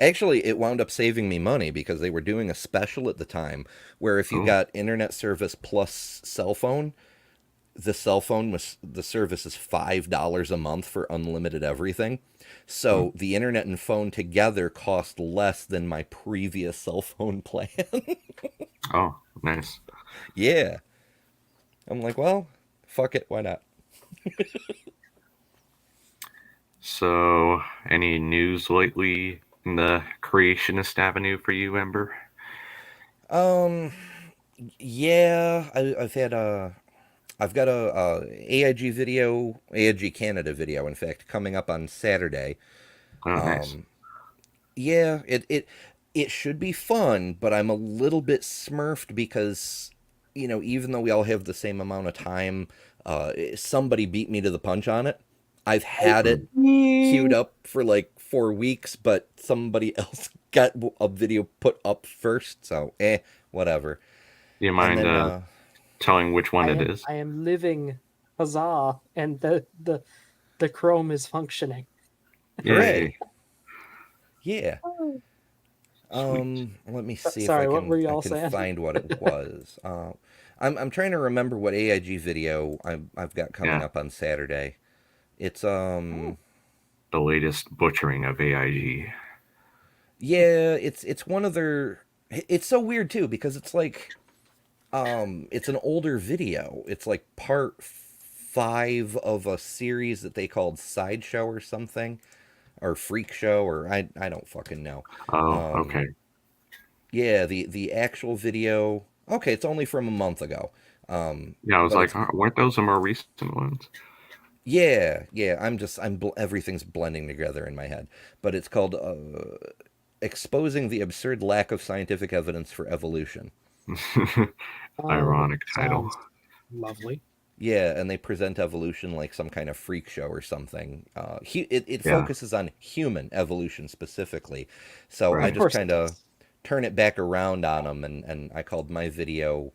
Speaker 2: Actually, it wound up saving me money because they were doing a special at the time where if you
Speaker 5: Oh.
Speaker 2: got internet service plus cell phone, the service is $5 a month for unlimited everything. So the internet and phone together cost less than my previous cell phone plan.
Speaker 5: Oh, nice.
Speaker 2: Yeah. I'm like, well, fuck it, why not?
Speaker 5: So, any news lately in the creationist avenue for you, Ember?
Speaker 2: Yeah, I've got a AIG video, AIG Canada video, in fact, coming up on Saturday.
Speaker 5: Oh, nice.
Speaker 2: Yeah, it should be fun, but I'm a little bit smurfed because, even though we all have the same amount of time, somebody beat me to the punch on it. I've had it queued up for like 4 weeks, but somebody else got a video put up first, so whatever.
Speaker 5: Do you
Speaker 2: And
Speaker 5: mind
Speaker 2: then,
Speaker 5: telling which one it is?
Speaker 1: I am living, huzzah, and the Chrome is functioning.
Speaker 2: hooray! Yeah.
Speaker 5: Sweet.
Speaker 2: Let me see
Speaker 1: Sorry,
Speaker 2: if
Speaker 1: what were
Speaker 2: I
Speaker 1: y'all
Speaker 2: can
Speaker 1: saying?
Speaker 2: find what it was. I'm trying to remember what AIG video I've got coming
Speaker 5: Yeah.
Speaker 2: up on Saturday. It's
Speaker 5: The latest butchering of AIG.
Speaker 2: yeah, it's one of their. It's so weird too because it's like it's an older video. It's like part 5 of a series that they called Sideshow or something, or Freak Show, or I don't fucking know.
Speaker 5: Oh, okay.
Speaker 2: Yeah, the actual video. Okay, it's only from a month ago.
Speaker 5: Yeah, I was
Speaker 2: But
Speaker 5: like,
Speaker 2: it's
Speaker 5: weren't those the more recent ones?
Speaker 2: yeah. Everything's blending together in my head. But it's called exposing the absurd lack of scientific evidence for evolution.
Speaker 1: Oh,
Speaker 5: Ironic title.
Speaker 1: sounds lovely.
Speaker 2: Yeah, and they present evolution like some kind of freak show or something. It
Speaker 5: Yeah,
Speaker 2: focuses on human evolution specifically. So I
Speaker 5: right.
Speaker 1: Of
Speaker 2: just
Speaker 1: course it
Speaker 2: kind of
Speaker 1: does.
Speaker 2: turn it back around on them, and I called my video,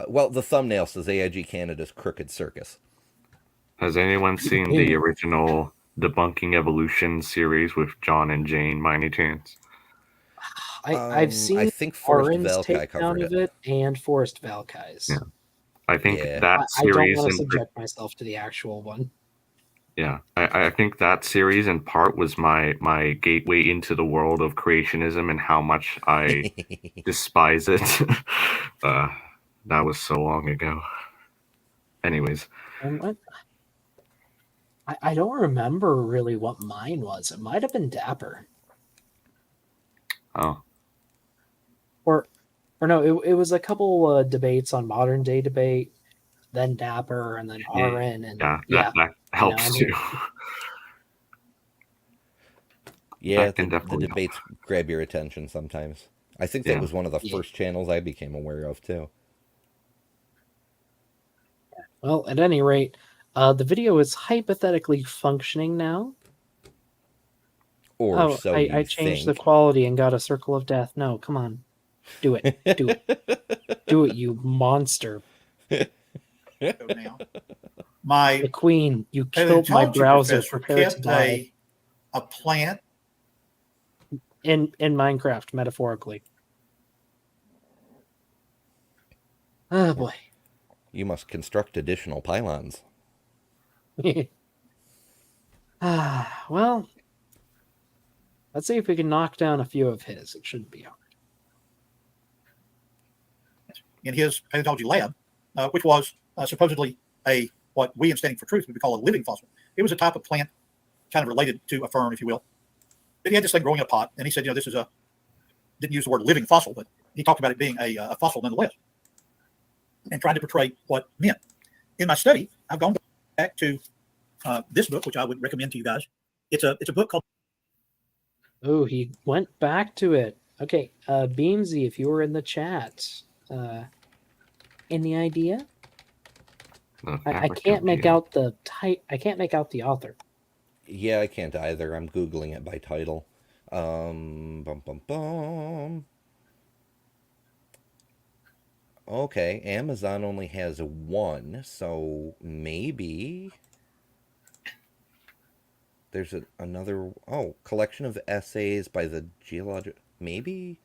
Speaker 2: well, the thumbnail says AIG Canada's Crooked Circus.
Speaker 5: Has anyone seen the original Debunking Evolution series with John and Jane, by any chance?
Speaker 1: I've
Speaker 2: I
Speaker 1: seen
Speaker 2: think Forrest
Speaker 1: Aaron's
Speaker 2: Valkai
Speaker 1: takedown
Speaker 2: covered
Speaker 1: of
Speaker 2: it.
Speaker 1: it and Forrest
Speaker 5: Yeah.
Speaker 1: Valkai's.
Speaker 5: I think
Speaker 2: Yeah.
Speaker 5: that
Speaker 1: I don't
Speaker 5: series
Speaker 1: want to
Speaker 5: in
Speaker 1: subject myself to the actual one.
Speaker 5: yeah, I think that series in part was my gateway into the world of creationism and how much I despise it. uh, that was so long ago. Anyways,
Speaker 1: What? I don't remember really what mine was. It might have been Dapper.
Speaker 5: oh
Speaker 1: Or no, it was a couple debates on modern day debate, then Dapper, and then
Speaker 5: yeah,
Speaker 1: RN, and
Speaker 5: yeah,
Speaker 1: yeah,
Speaker 5: that
Speaker 1: you know, I
Speaker 5: helps
Speaker 1: mean,
Speaker 5: too.
Speaker 2: Yeah,
Speaker 5: That can
Speaker 2: the
Speaker 5: definitely help.
Speaker 2: debates grab your attention sometimes. I think that
Speaker 5: Yeah,
Speaker 2: was one of the
Speaker 1: yeah.
Speaker 2: first channels I became aware of too.
Speaker 1: Well, at any rate, the video is hypothetically functioning now.
Speaker 2: Or
Speaker 1: Oh,
Speaker 2: so
Speaker 1: I
Speaker 2: you
Speaker 1: changed the
Speaker 2: think.
Speaker 1: quality and got a circle of death. No, come on, do it, do it, do it, you monster,
Speaker 4: Now, my
Speaker 1: McQueen! You killed my
Speaker 4: paleontology
Speaker 1: browser.
Speaker 4: professor
Speaker 1: Prepare to
Speaker 4: kept
Speaker 1: die
Speaker 4: a plant.
Speaker 1: in Minecraft, metaphorically. Oh boy.
Speaker 2: You must construct additional pylons.
Speaker 1: Well, let's see if we can knock down a few of his. It shouldn't be hard.
Speaker 4: In his paleontology lab, which was supposedly what we in Standing for Truth would call a living fossil. It was a type of plant, kind of related to a fern, if you will. But he had this thing growing in a pot, and he said, this is didn't use the word living fossil, but he talked about it being a fossil nonetheless, and trying to portray what it meant. In my study, I've gone back to this book, which I would recommend to you guys. It's a book called.
Speaker 1: Oh, he went back to it. Okay, Beamsy, if you were in the chat, any idea? I can't make out the I can't make out the author.
Speaker 2: Yeah, I can't either. I'm Googling it by title. Bum, bum, bum. Okay, Amazon only has one, so maybe there's another collection of essays by the geologist. Maybe.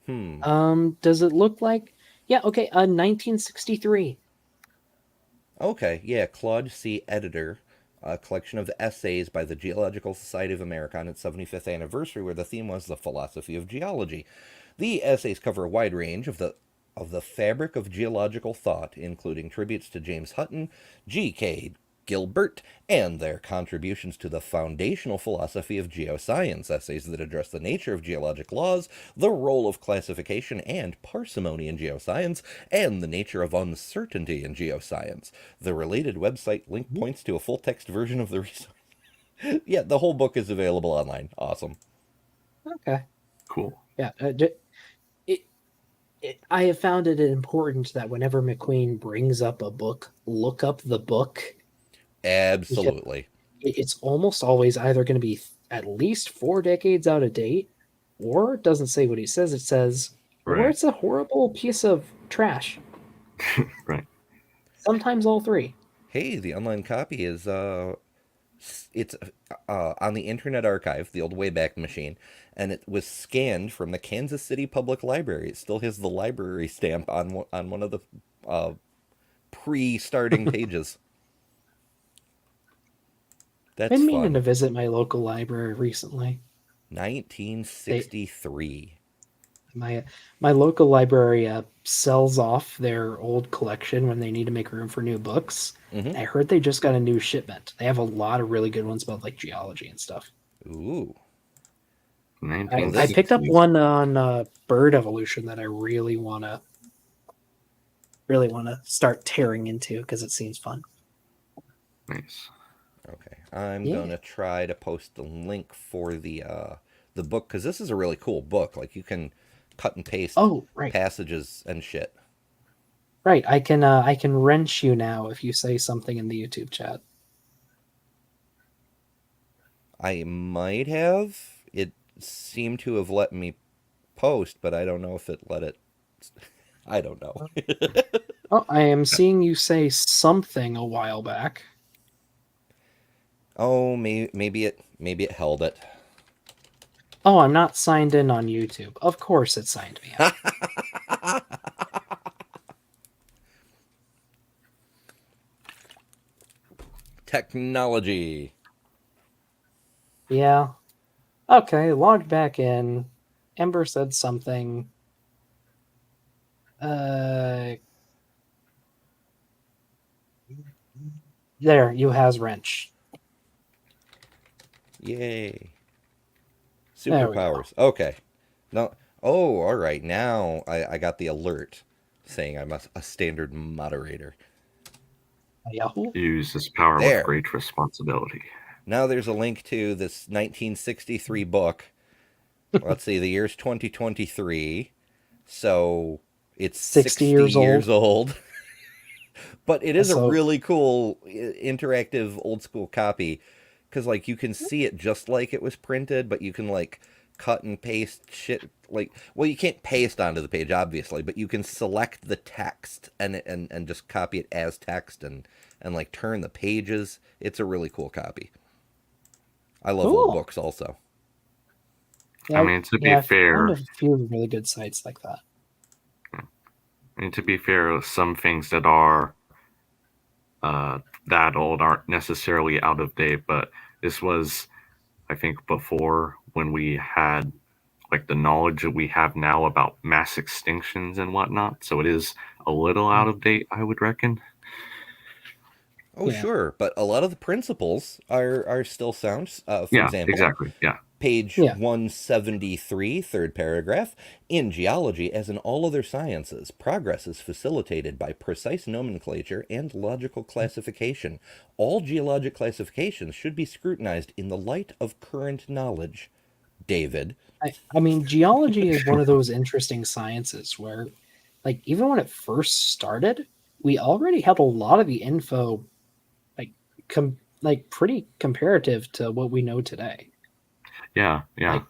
Speaker 1: Does it look like? Yeah. Okay. 1963.
Speaker 2: Okay, yeah, Claude C. Editor, a collection of essays by the Geological Society of America on its 75th anniversary, where the theme was the philosophy of geology. The essays cover a wide range of the fabric of geological thought, including tributes to James Hutton, G.K. Gilbert, and their contributions to the foundational philosophy of geoscience, essays that address the nature of geologic laws, the role of classification and parsimony in geoscience, and the nature of uncertainty in geoscience. The related website link points to a full-text version of the resource. Yeah, the whole book is available online. Awesome.
Speaker 1: Okay.
Speaker 5: cool.
Speaker 1: Yeah. I have found it important that whenever McQueen brings up a book, look up the book.
Speaker 2: Absolutely.
Speaker 1: It's almost always either going to be at least 4 decades out of date, or it doesn't say what he says it says, or
Speaker 5: Right.
Speaker 1: it's a horrible piece of trash.
Speaker 5: Right.
Speaker 1: Sometimes all three.
Speaker 2: Hey, the online copy is it's on the Internet Archive, the old Wayback Machine, and it was scanned from the Kansas City Public Library. It still has the library stamp on one of the pre-starting pages. That's
Speaker 1: Been meaning
Speaker 2: fun.
Speaker 1: to visit my local library recently.
Speaker 2: 1963.
Speaker 1: My local library sells off their old collection when they need to make room for new books.
Speaker 2: Mm-hmm.
Speaker 1: I heard they just got a new shipment. They have a lot of really good ones about like geology and stuff.
Speaker 2: Ooh.
Speaker 1: I picked up
Speaker 5: 1960s.
Speaker 1: one on bird evolution that I really want to start tearing into because it seems fun.
Speaker 5: Nice.
Speaker 2: Okay, I'm
Speaker 1: Yeah.
Speaker 2: gonna try to post the link for the book because this is a really cool book. Like you can cut and paste
Speaker 1: Oh, right.
Speaker 2: passages and shit.
Speaker 1: Right. I can wrench you now if you say something in the YouTube chat.
Speaker 2: I might have. It seemed to have let me post, but I don't know if it let it. I don't know.
Speaker 1: Oh, I am seeing you say something a while back.
Speaker 2: Oh, maybe it held it.
Speaker 1: Oh, I'm not signed in on YouTube. Of course it signed me out.
Speaker 2: Technology.
Speaker 1: Yeah. Okay, logged back in. Ember said something. There, you has wrench.
Speaker 2: Yay.
Speaker 1: There we go.
Speaker 2: Superpowers. Okay. No. Oh, all right. Now I got the alert saying I'm a standard moderator.
Speaker 1: Yahoo.
Speaker 5: Use this power with
Speaker 2: There.
Speaker 5: great responsibility.
Speaker 2: Now there's a link to this 1963 book. Let's see, the year's 2023. So it's 60 years old. But it is a
Speaker 1: So-
Speaker 2: really cool interactive old school copy because like you can see it just like it was printed, but you can like cut and paste shit like, well, you can't paste onto the page obviously, but you can select the text and just copy it as text and like turn the pages. It's a really cool copy. I love old
Speaker 1: Cool.
Speaker 2: books also.
Speaker 1: Yeah,
Speaker 5: I mean, to be
Speaker 1: I
Speaker 5: fair,
Speaker 1: found a few really good sites like that.
Speaker 5: some things that are that old aren't necessarily out of date, but this was, I think, before when we had like the knowledge that we have now about mass extinctions and whatnot. So it is a little out of date, I would reckon.
Speaker 2: Oh,
Speaker 1: Yeah.
Speaker 2: sure, but a lot of the principles are still sound. For
Speaker 5: Yeah,
Speaker 2: example,
Speaker 5: exactly. Yeah.
Speaker 2: page
Speaker 1: Yeah.
Speaker 2: 173, third paragraph. In geology, as in all other sciences, progress is facilitated by precise nomenclature and logical classification. All geologic classifications should be scrutinized in the light of current knowledge. David.
Speaker 1: I mean, geology is one of those interesting sciences where, like, even when it first started, we already had a lot of the info, like pretty comparative to what we know today.
Speaker 5: Yeah. Yeah.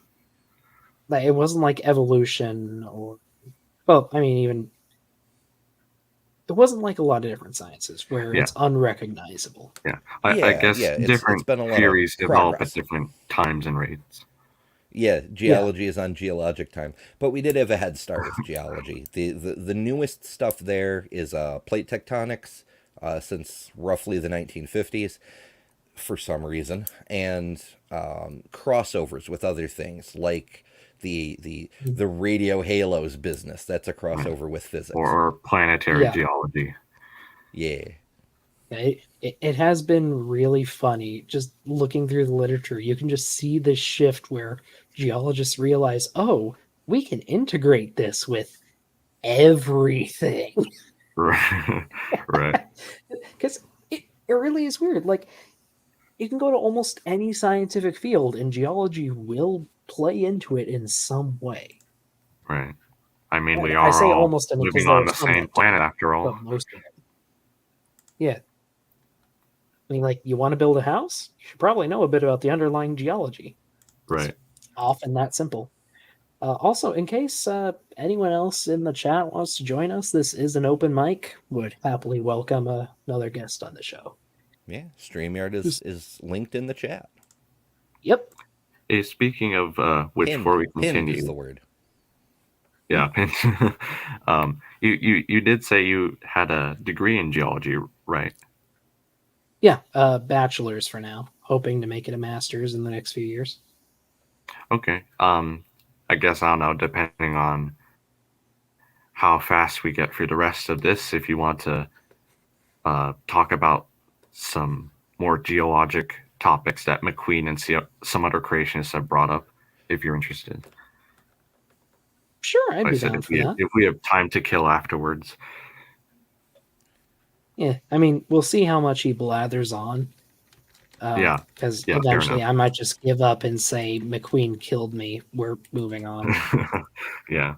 Speaker 1: Like it wasn't like evolution or, well, I mean, even it wasn't like a lot of different sciences where
Speaker 5: Yeah.
Speaker 1: it's unrecognizable.
Speaker 5: Yeah. I guess
Speaker 2: it's
Speaker 5: different
Speaker 2: been a lot of
Speaker 5: theories develop
Speaker 2: progress.
Speaker 5: at different times and rates.
Speaker 2: Yeah, geology is on geologic time, but we did have a head start with geology. The newest stuff there is plate tectonics since roughly the 1950s for some reason, and crossovers with other things like the radio halos business. That's a crossover with physics.
Speaker 5: Or planetary
Speaker 1: Yeah.
Speaker 5: geology.
Speaker 2: Yeah.
Speaker 1: It has been really funny just looking through the literature. You can just see this shift where geologists realize, oh, we can integrate this with everything.
Speaker 5: Right.
Speaker 1: Because it really is weird. Like, you can go to almost any scientific field, and geology will play into it in some way.
Speaker 5: Right. I mean, we
Speaker 1: I
Speaker 5: are
Speaker 1: say
Speaker 5: all
Speaker 1: almost any because
Speaker 5: living
Speaker 1: there
Speaker 5: on
Speaker 1: are
Speaker 5: the
Speaker 1: some
Speaker 5: same
Speaker 1: that
Speaker 5: planet
Speaker 1: don't,
Speaker 5: after all.
Speaker 1: but most of them. Yeah. I mean, like, you want to build a house? You should probably know a bit about the underlying geology.
Speaker 5: Right.
Speaker 1: It's often that simple. Also, in case anyone else in the chat wants to join us, this is an open mic. Would happily welcome another guest on the show.
Speaker 2: Yeah, StreamYard is linked in the chat.
Speaker 1: Yep.
Speaker 5: Hey, speaking of which, before we
Speaker 2: Pinned
Speaker 5: continue,
Speaker 2: is the word.
Speaker 5: yeah, you did say you had a degree in geology, right?
Speaker 1: Yeah, bachelor's for now. Hoping to make it a master's in the next few years.
Speaker 5: Okay. I guess I don't know, depending on how fast we get through the rest of this, if you want to talk about some more geologic topics that McQueen and some other creationists have brought up. if you're interested.
Speaker 1: Sure, I'd
Speaker 5: I
Speaker 1: be
Speaker 5: said
Speaker 1: down for that.
Speaker 5: if we have time to kill afterwards.
Speaker 1: Yeah, I mean, we'll see how much he blathers on.
Speaker 5: Yeah.
Speaker 1: Because
Speaker 5: Yeah, fair
Speaker 1: eventually
Speaker 5: enough.
Speaker 1: I might just give up and say McQueen killed me. We're moving on.
Speaker 5: Yeah.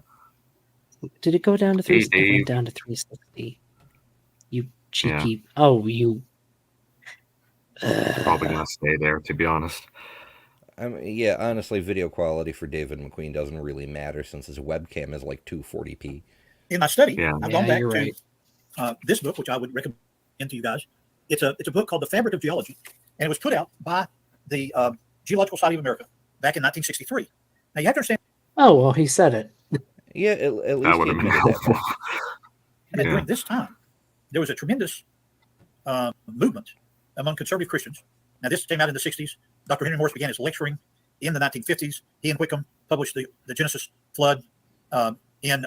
Speaker 1: Did it go down to 3?
Speaker 5: Hey,
Speaker 1: It
Speaker 5: Dave.
Speaker 1: went down to 360. You
Speaker 5: Yeah.
Speaker 1: cheeky. Oh, you.
Speaker 5: Probably gonna stay there, to be honest.
Speaker 2: I mean, yeah, honestly, video quality for David McQueen doesn't really matter since his webcam is like 240p.
Speaker 4: In my study,
Speaker 5: Yeah.
Speaker 4: I've
Speaker 1: Yeah,
Speaker 4: gone back
Speaker 1: you're
Speaker 4: to
Speaker 1: right.
Speaker 4: this book, which I would recommend to you guys. It's a book called The Fabric of Geology, and it was put out by the Geological Society of America back in 1963. Now you have to understand
Speaker 1: Oh, well, he said it.
Speaker 2: Yeah, at
Speaker 5: That
Speaker 2: least
Speaker 5: would
Speaker 2: he
Speaker 5: have been
Speaker 2: admitted that
Speaker 5: helpful.
Speaker 2: much.
Speaker 4: that
Speaker 5: Yeah.
Speaker 4: during this time there was a tremendous movement among conservative Christians. Now this came out in the 60s. Dr. Henry Morris began his lecturing in the 1950s. He and Wickham published the Genesis flood in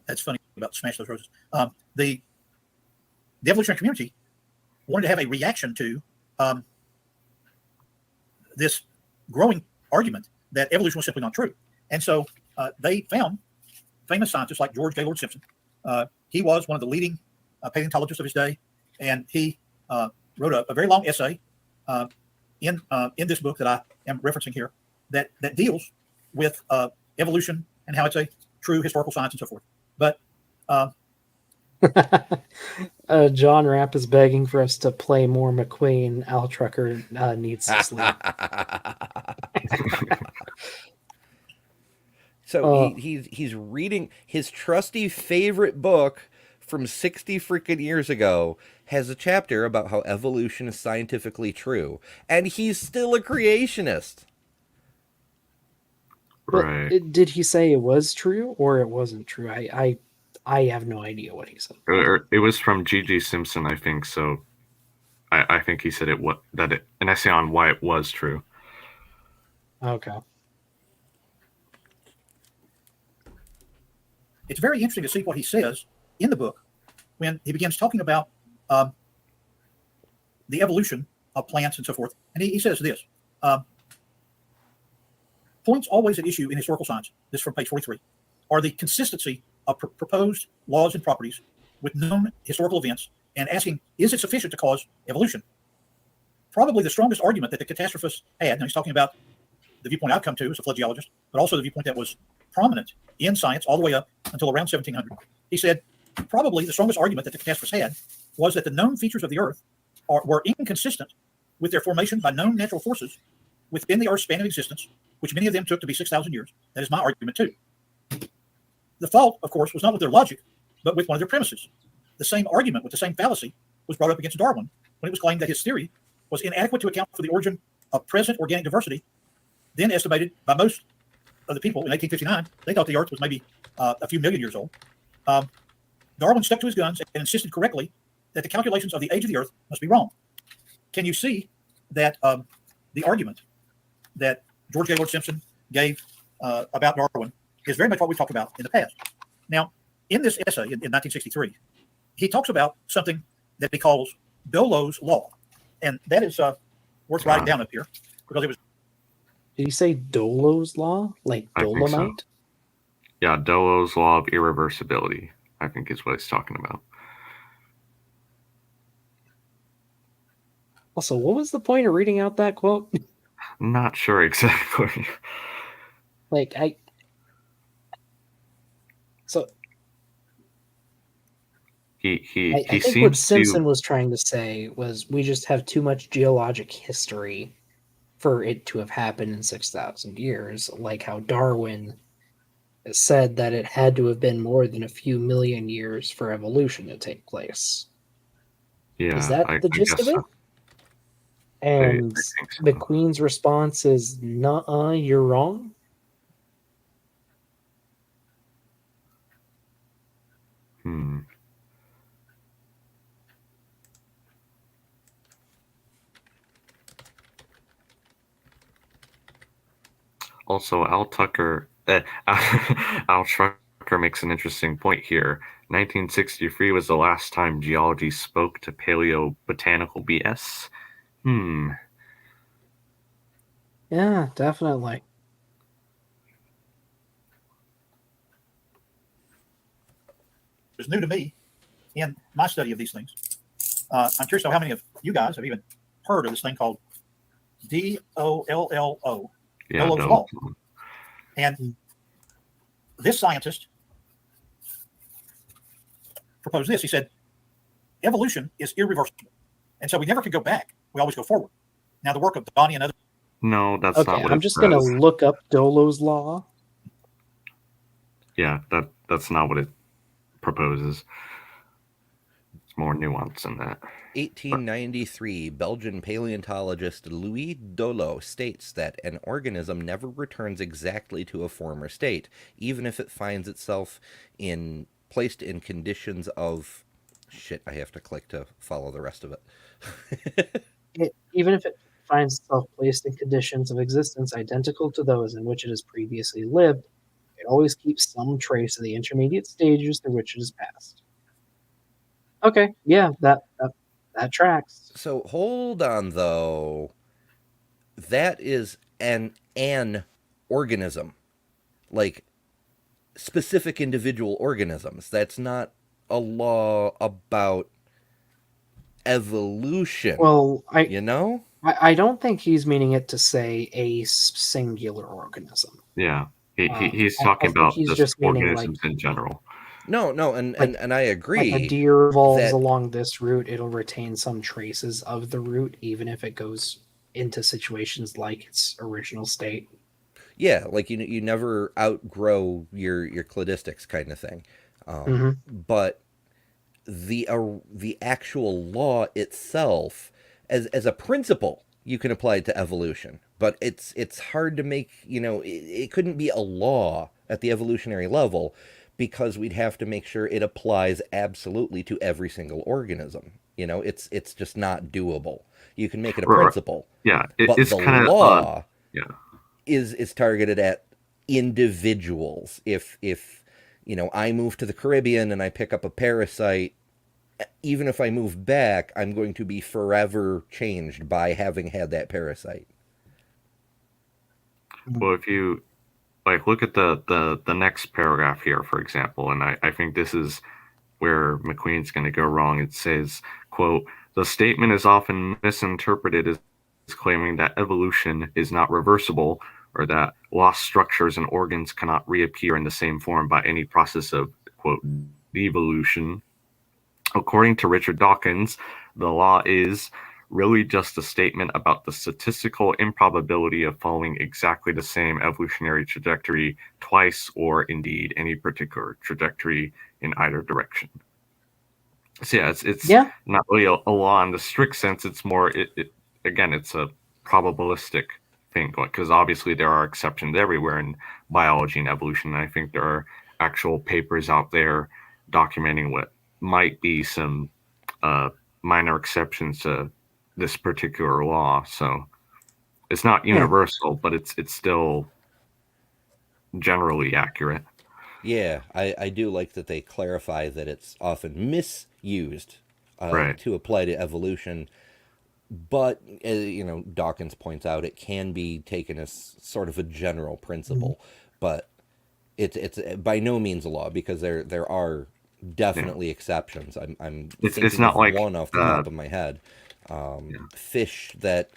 Speaker 4: that's funny about Smash Those Roses. The evolutionary community wanted to have a reaction to this growing argument that evolution was simply not true. And so they found famous scientists like George Gaylord Simpson. He was one of the leading paleontologists of his day, and he wrote a very long essay in this book that I am referencing here that deals with evolution and how it's a true historical science and so forth. But
Speaker 1: John Rapp is begging for us to play more McQueen. Al Trucker needs to sleep.
Speaker 2: So he's reading his trusty favorite book from 60 freaking years ago, has a chapter about how evolution is scientifically true, and he's still a creationist.
Speaker 1: But
Speaker 5: Right.
Speaker 1: did he say it was true or it wasn't true? I have no idea what he said.
Speaker 5: It was from G.G. Simpson, I think. So I think he said an essay on why it was true.
Speaker 1: Okay.
Speaker 4: it's very interesting to see what he says in the book when he begins talking about the evolution of plants and so forth. And he says this, points always at issue in historical science, this is from page 43, are the consistency of proposed laws and properties with known historical events, and asking, is it sufficient to cause evolution? Probably the strongest argument that the catastrophists had, now he's talking about the viewpoint I've come to as a flood geologist, but also the viewpoint that was prominent in science all the way up until around 1700. He said, probably the strongest argument that the catastrophists had was that the known features of the Earth were inconsistent with their formation by known natural forces within the Earth's span of existence, which many of them took to be 6,000 years. That is my argument too. The fault, of course, was not with their logic, but with one of their premises. The same argument with the same fallacy was brought up against Darwin when it was claimed that his theory was inadequate to account for the origin of present organic diversity, then estimated by most of the people in 1859. They thought the Earth was maybe a few million years old. Darwin stuck to his guns and insisted correctly that the calculations of the age of the Earth must be wrong. Can you see that the argument that George Gaylord Simpson gave about Darwin is very much what we've talked about in the past? Now, in this essay in 1963, he talks about something that he calls Dollo's Law. And that is worth writing down up here because it was.
Speaker 1: Did he say Dollo's Law? Like
Speaker 5: I think so.
Speaker 1: Dolomite?
Speaker 5: Yeah, Dollo's Law of Irreversibility, I think is what he's talking about.
Speaker 1: Also, what was the point of reading out that quote?
Speaker 5: Not sure exactly.
Speaker 1: Like, So
Speaker 5: He
Speaker 1: I think what
Speaker 5: seems
Speaker 1: Simpson
Speaker 5: to.
Speaker 1: was trying to say was we just have too much geologic history for it to have happened in 6,000 years, like how Darwin said that it had to have been more than a few million years for evolution to take place.
Speaker 5: Yeah,
Speaker 1: Is that the gist
Speaker 5: guess
Speaker 1: of it?
Speaker 5: so.
Speaker 1: And
Speaker 5: I think so.
Speaker 1: McQueen's response is, nuh-uh, you're wrong?
Speaker 5: Also, Al Trucker makes an interesting point here. 1963 was the last time geology spoke to paleobotanical BS.
Speaker 1: Yeah, definitely.
Speaker 4: It was new to me in my study of these things. I'm curious to know how many of you guys have even heard of this thing called DOLLO,
Speaker 5: Yeah,
Speaker 4: Dolo's
Speaker 5: Dolo.
Speaker 4: Law. And this scientist proposed this. He said, evolution is irreversible. And so we never can go back. We always go forward. Now, the work of Donnie and others.
Speaker 5: No, that's
Speaker 1: Okay,
Speaker 5: not what
Speaker 1: I'm
Speaker 5: it
Speaker 1: just going to
Speaker 5: says.
Speaker 1: look up Dolo's law.
Speaker 5: Yeah, that's not what it proposes. It's more nuanced than that.
Speaker 2: 1893, Belgian paleontologist Louis Dolo states that an organism never returns exactly to a former state, even if it finds itself placed in conditions of shit. I have to click to follow the rest of it.
Speaker 1: Even if it finds itself placed in conditions of existence identical to those in which it has previously lived, it always keeps some trace of the intermediate stages through which it has passed. Okay, yeah, that tracks.
Speaker 2: So hold on though. That is an organism. Like specific individual organisms. That's not a law about evolution.
Speaker 1: Well,
Speaker 2: You know?
Speaker 1: I don't think he's meaning it to say a singular organism.
Speaker 5: Yeah, he's
Speaker 1: I
Speaker 5: talking
Speaker 1: think
Speaker 5: about
Speaker 1: he's
Speaker 5: just
Speaker 1: just meaning
Speaker 5: organisms in general.
Speaker 2: No, and I
Speaker 1: like a
Speaker 2: agree
Speaker 1: deer evolves
Speaker 2: that
Speaker 1: along this route, it'll retain some traces of the route, even if it goes into situations like its original state.
Speaker 2: yeah, like you never outgrow your cladistics kind of thing.
Speaker 1: Hmm.
Speaker 2: But the actual law itself as a principle you can apply it to evolution, but it's hard to make, it couldn't be a law at the evolutionary level because we'd have to make sure it applies absolutely to every single organism. It's just not doable. You can make it a
Speaker 5: Right.
Speaker 2: principle,
Speaker 5: Yeah,
Speaker 2: but
Speaker 5: it's
Speaker 2: the
Speaker 5: kind of
Speaker 2: law
Speaker 5: yeah.
Speaker 2: is targeted at individuals. If I move to the Caribbean and I pick up a parasite, even if I move back, I'm going to be forever changed by having had that parasite.
Speaker 5: Well, if you like look at the next paragraph here, for example, and I think this is where McQueen's going to go wrong. It says, quote, the statement is often misinterpreted as claiming that evolution is not reversible or that lost structures and organs cannot reappear in the same form by any process of, quote, devolution. According to Richard Dawkins, the law is really just a statement about the statistical improbability of following exactly the same evolutionary trajectory twice, or indeed any particular trajectory in either direction. So yeah, it's
Speaker 1: Yeah,
Speaker 5: not really a law in the strict sense. It's more, again, it's a probabilistic thing, because obviously there are exceptions everywhere in biology and evolution. And I think there are actual papers out there documenting what might be some minor exceptions to this particular law. So it's not
Speaker 1: yeah,
Speaker 5: universal, but it's still generally accurate.
Speaker 2: Yeah, I do like that they clarify that it's often misused
Speaker 5: Right.
Speaker 2: to apply to evolution, but Dawkins points out it can be taken as sort of a general
Speaker 1: mhm,
Speaker 2: principle, but it's by no means a law because there are
Speaker 5: Yeah.
Speaker 2: definitely exceptions. I'm
Speaker 5: It's
Speaker 2: thinking
Speaker 5: not
Speaker 2: of
Speaker 5: like
Speaker 2: one off the top of my head. Fish that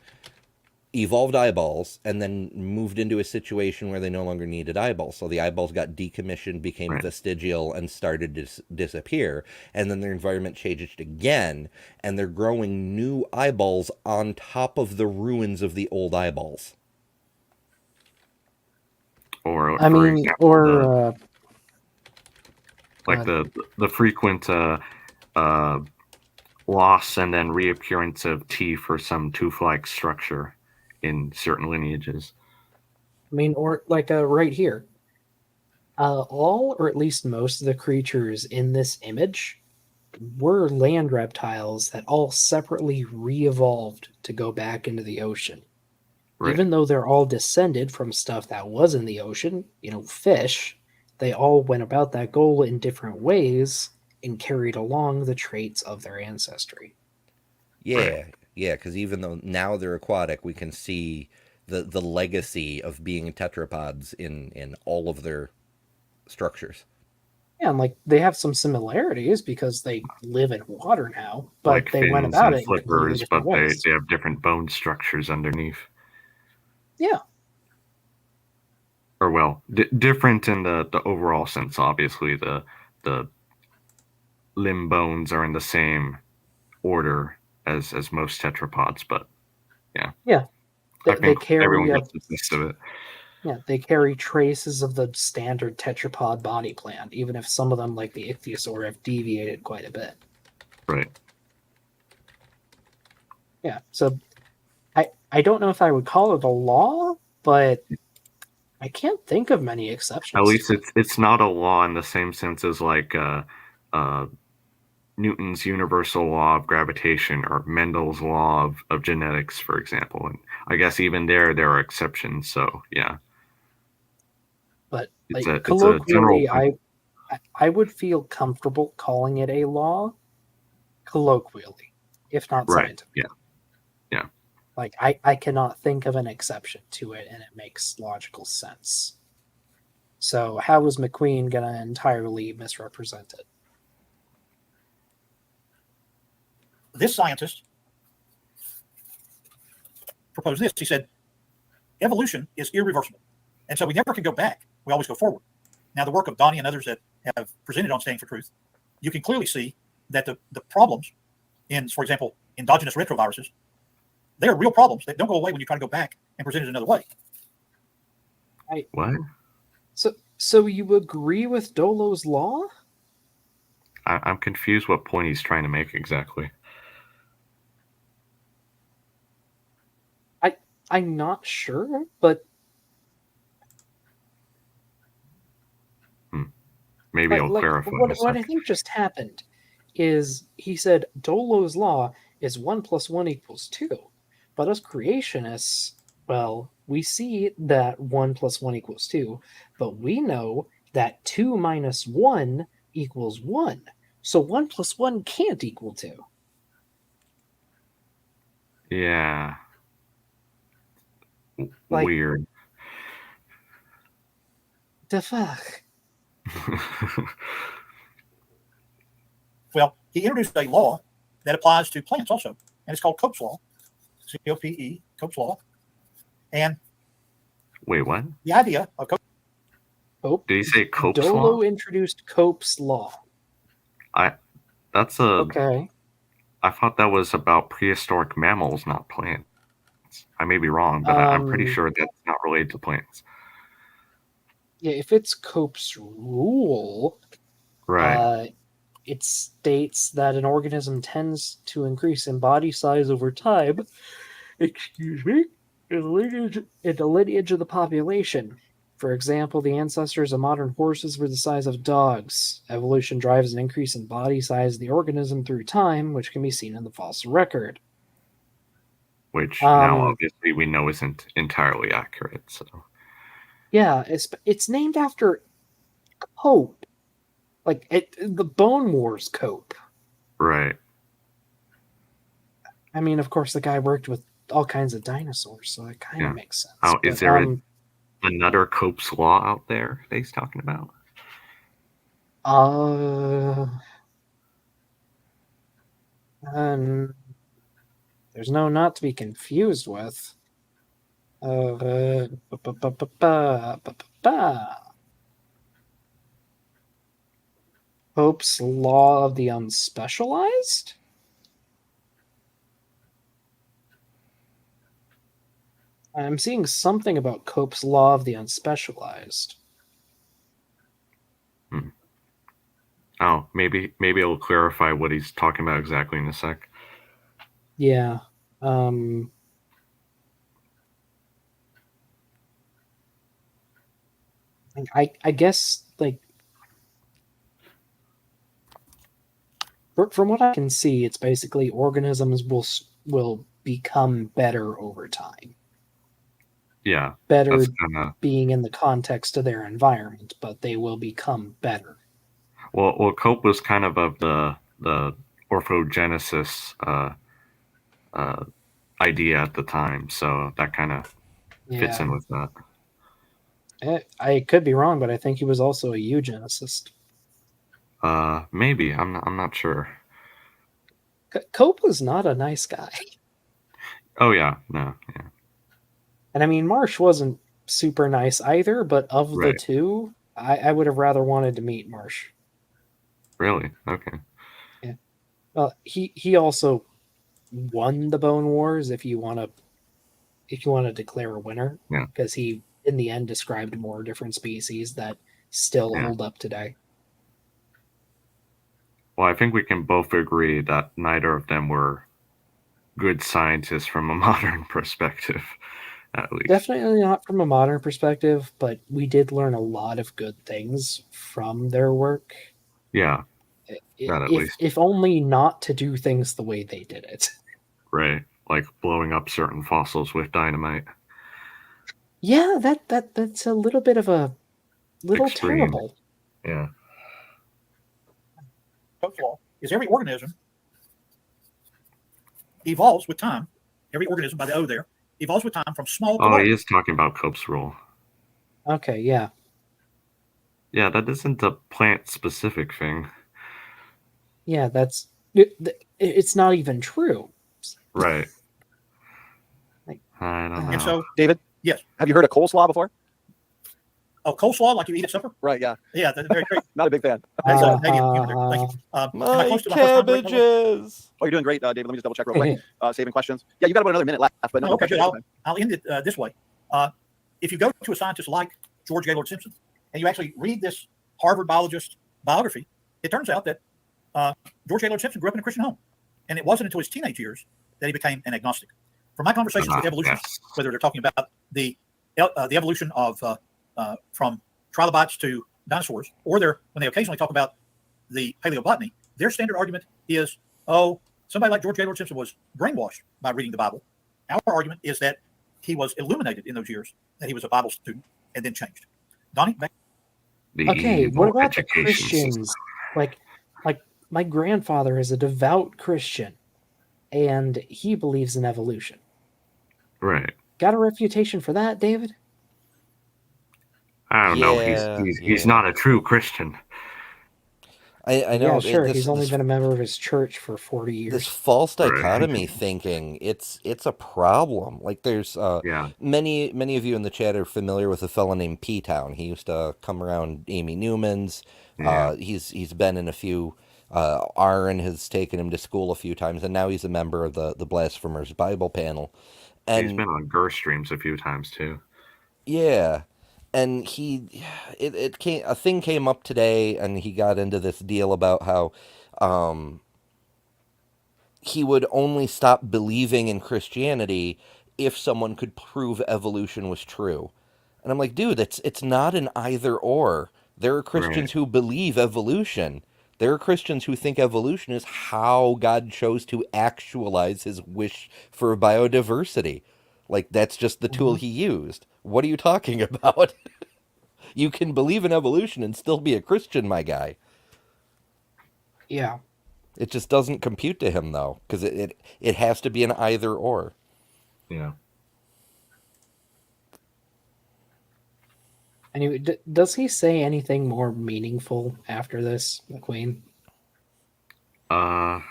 Speaker 2: evolved eyeballs and then moved into a situation where they no longer needed eyeballs. So the eyeballs got decommissioned, became
Speaker 5: right.
Speaker 2: vestigial, and started to disappear. And then their environment changed again, and they're growing new eyeballs on top of the ruins of the old eyeballs.
Speaker 5: Or
Speaker 1: I
Speaker 5: for
Speaker 1: mean,
Speaker 5: example,
Speaker 1: or
Speaker 5: like the frequent uh, loss and then reappearance of teeth or some tooth-like structure in certain lineages.
Speaker 1: or like right here. All, or at least most of the creatures in this image were land reptiles that all separately re-evolved to go back into the ocean.
Speaker 5: Right.
Speaker 1: Even though they're all descended from stuff that was in the ocean, fish, they all went about that goal in different ways and carried along the traits of their ancestry.
Speaker 5: Right.
Speaker 2: Yeah, yeah, because even though now they're aquatic, we can see the legacy of being tetrapods in all of their structures.
Speaker 1: Yeah, and like they have some similarities because they live in water now, but
Speaker 5: Like
Speaker 1: they went
Speaker 5: fins
Speaker 1: about
Speaker 5: and
Speaker 1: it in completely
Speaker 5: flippers, but
Speaker 1: different ways.
Speaker 5: they have different bone structures underneath.
Speaker 1: Yeah,
Speaker 5: Or well, different in the overall sense. Obviously, the limb bones are in the same order as most tetrapods, but yeah,
Speaker 1: yeah.
Speaker 5: I
Speaker 1: They
Speaker 5: think
Speaker 1: carry
Speaker 5: everyone
Speaker 1: a
Speaker 5: gets the gist of it.
Speaker 1: yeah, they carry traces of the standard tetrapod body plan, even if some of them, like the ichthyosaur, have deviated quite a bit.
Speaker 5: Right.
Speaker 1: Yeah, so I don't know if I would call it a law, but I can't think of many
Speaker 5: At
Speaker 1: exceptions
Speaker 5: least
Speaker 1: to it.
Speaker 5: it's not a law in the same sense as like uh, Newton's universal law of gravitation or Mendel's law of genetics, for example. And I guess even there are exceptions. So yeah,
Speaker 1: But
Speaker 5: it's
Speaker 1: like
Speaker 5: a general
Speaker 1: colloquially, I would feel comfortable calling it a law colloquially, if not
Speaker 5: right.
Speaker 1: scientifically.
Speaker 5: Yeah, yeah.
Speaker 1: Like I cannot think of an exception to it, and it makes logical sense. So how was McQueen gonna entirely misrepresent it?
Speaker 4: This scientist proposed this. He said, evolution is irreversible. And so we never can go back. We always go forward. Now, the work of Donnie and others that have presented on Standing for Truth, you can clearly see that the problems in, for example, endogenous retroviruses, they are real problems that don't go away when you try to go back and present it another way.
Speaker 5: What?
Speaker 1: So you agree with Dolo's law?
Speaker 5: I'm confused what point he's trying to make exactly.
Speaker 1: I'm not sure, but
Speaker 5: Maybe I'll
Speaker 1: like
Speaker 5: clarify in a
Speaker 1: what I
Speaker 5: sec.
Speaker 1: think just happened is he said Dolo's law is 1 + 1 = 2. But as creationists, well, we see that 1 + 1 = 2, but we know that 2 - 1 = 1. So 1 + 1 can't equal 2.
Speaker 5: Yeah.
Speaker 1: Like,
Speaker 5: Weird.
Speaker 1: the fuck?
Speaker 4: Well, he introduced a law that applies to plants also, and it's called Cope's Law, COPE, Cope's Law. And
Speaker 5: Wait, what?
Speaker 4: the idea of Cope,
Speaker 1: Cope?
Speaker 5: Did he say Cope's
Speaker 1: Dolo
Speaker 5: law?
Speaker 1: introduced Cope's law.
Speaker 5: That's a.
Speaker 1: Okay.
Speaker 5: I thought that was about prehistoric mammals, not plants. I may be wrong, but I'm pretty sure that's not related to plants.
Speaker 1: Yeah, if it's Cope's rule,
Speaker 5: Right.
Speaker 1: it states that an organism tends to increase in body size over time. Excuse me, in the lineage of the population. For example, the ancestors of modern horses were the size of dogs. Evolution drives an increase in body size of the organism through time, which can be seen in the fossil record.
Speaker 5: Which now
Speaker 1: Um,
Speaker 5: obviously we know isn't entirely accurate. So
Speaker 1: yeah, it's named after Cope, like the Bone Wars Cope.
Speaker 5: right.
Speaker 1: I mean, of course, the guy worked with all kinds of dinosaurs, so it kind of
Speaker 5: Yeah.
Speaker 1: makes sense.
Speaker 5: Oh, is
Speaker 1: But
Speaker 5: there another Cope's law out there that he's talking about?
Speaker 1: There's no not to be confused with. Pope's Law of the Unspecialized? I'm seeing something about Cope's Law of the Unspecialized.
Speaker 5: Oh, maybe it'll clarify what he's talking about exactly in a sec.
Speaker 1: Yeah. I guess, like, from what I can see, it's basically organisms will become better over time.
Speaker 5: Yeah,
Speaker 1: Better
Speaker 5: that's kind of
Speaker 1: being in the context of their environment, but they will become better.
Speaker 5: well. Cope was kind of the orthogenesis idea at the time, so that kind of fits in with that.
Speaker 1: I could be wrong, but I think he was also a eugenicist.
Speaker 5: Maybe I'm not sure.
Speaker 1: Cope was not a nice guy.
Speaker 5: Oh yeah, no, yeah,
Speaker 1: And I mean, Marsh wasn't super nice either, but of the
Speaker 5: right.
Speaker 1: two, I would have rather wanted to meet Marsh.
Speaker 5: Really? Okay.
Speaker 1: Yeah. Well, he also won the Bone Wars if you want to declare a winner,
Speaker 5: Yeah.
Speaker 1: because he in the end described more different species that still
Speaker 5: Yeah.
Speaker 1: hold up today.
Speaker 5: Well, I think we can both agree that neither of them were good scientists from a modern perspective, at least.
Speaker 1: Definitely not from a modern perspective, but we did learn a lot of good things from their work.
Speaker 5: Yeah, that at least.
Speaker 1: If only not to do things the way they did it.
Speaker 5: Right, like blowing up certain fossils with dynamite.
Speaker 1: Yeah, that's a little bit of a little
Speaker 5: Extreme.
Speaker 1: terrible.
Speaker 5: Yeah.
Speaker 4: Cope's law is every organism evolves with time. Every organism, by the O there, evolves with time from small to
Speaker 5: Oh,
Speaker 4: large.
Speaker 5: he is talking about Cope's rule.
Speaker 1: Okay, yeah.
Speaker 5: Yeah, that isn't a plant-specific thing.
Speaker 1: Yeah, it's not even true.
Speaker 5: Right.
Speaker 1: Like,
Speaker 5: I don't know.
Speaker 4: And so,
Speaker 3: David?
Speaker 4: Yes.
Speaker 3: Have you heard of coleslaw before?
Speaker 4: oh, coleslaw, like you eat at supper?
Speaker 3: Right, yeah.
Speaker 4: Yeah, that's very great.
Speaker 3: Not a big fan.
Speaker 4: That's Canadian humor there. Thank you. Am I
Speaker 2: My
Speaker 4: close to my first time break, by the way?
Speaker 2: cabbages.
Speaker 3: Oh, you're doing great, David. Let me just double check real quick. Saving questions. Yeah, you got about another minute left. But no,
Speaker 4: Oh, okay, good.
Speaker 3: questions.
Speaker 4: I'll end it this way. If you go to a scientist like George Gaylord Simpson and you actually read this Harvard biologist biography, it turns out that George Gaylord Simpson grew up in a Christian home. And it wasn't until his teenage years that he became an agnostic. From my conversations with evolutionists,
Speaker 5: yes.
Speaker 4: whether they're talking about the evolution of from trilobites to dinosaurs, or when they occasionally talk about the paleobotany, their standard argument is, oh, somebody like George Gaylord Simpson was brainwashed by reading the Bible. Our argument is that he was illuminated in those years, that he was a Bible student, and then changed. Donnie, back.
Speaker 5: The
Speaker 1: okay,
Speaker 5: evil
Speaker 1: what about the
Speaker 5: education
Speaker 1: Christians?
Speaker 5: system.
Speaker 1: Like my grandfather is a devout Christian, and he believes in evolution.
Speaker 5: Right.
Speaker 1: Got a reputation for that, David?
Speaker 5: I don't know.
Speaker 2: Yeah,
Speaker 5: He's not a true Christian.
Speaker 2: I know.
Speaker 1: Yeah, sure. He's only been a member of his church for 40 years.
Speaker 2: This false
Speaker 5: Right.
Speaker 2: dichotomy thinking, it's a problem. Like there's
Speaker 5: Yeah.
Speaker 2: many of you in the chat are familiar with a fellow named P-Town. He used to come around Amy Newman's.
Speaker 5: Yeah.
Speaker 2: He's been in a few. Aaron has taken him to school a few times, and now he's a member of the Blasphemers Bible panel. And
Speaker 5: He's been on Gerst streams a few times too.
Speaker 2: yeah, and a thing came up today, and he got into this deal about how he would only stop believing in Christianity if someone could prove evolution was true. And I'm like, dude, it's not an either or. There are Christians who believe evolution. There are Christians who think evolution is how God chose to actualize his wish for biodiversity. Like, that's just the tool he used. What are you talking about? You can believe in evolution and still be a Christian, my guy.
Speaker 1: Yeah.
Speaker 2: It just doesn't compute to him, though, because it has to be an either or.
Speaker 5: Yeah.
Speaker 1: Anyway, does he say anything more meaningful after this, McQueen?
Speaker 5: I'm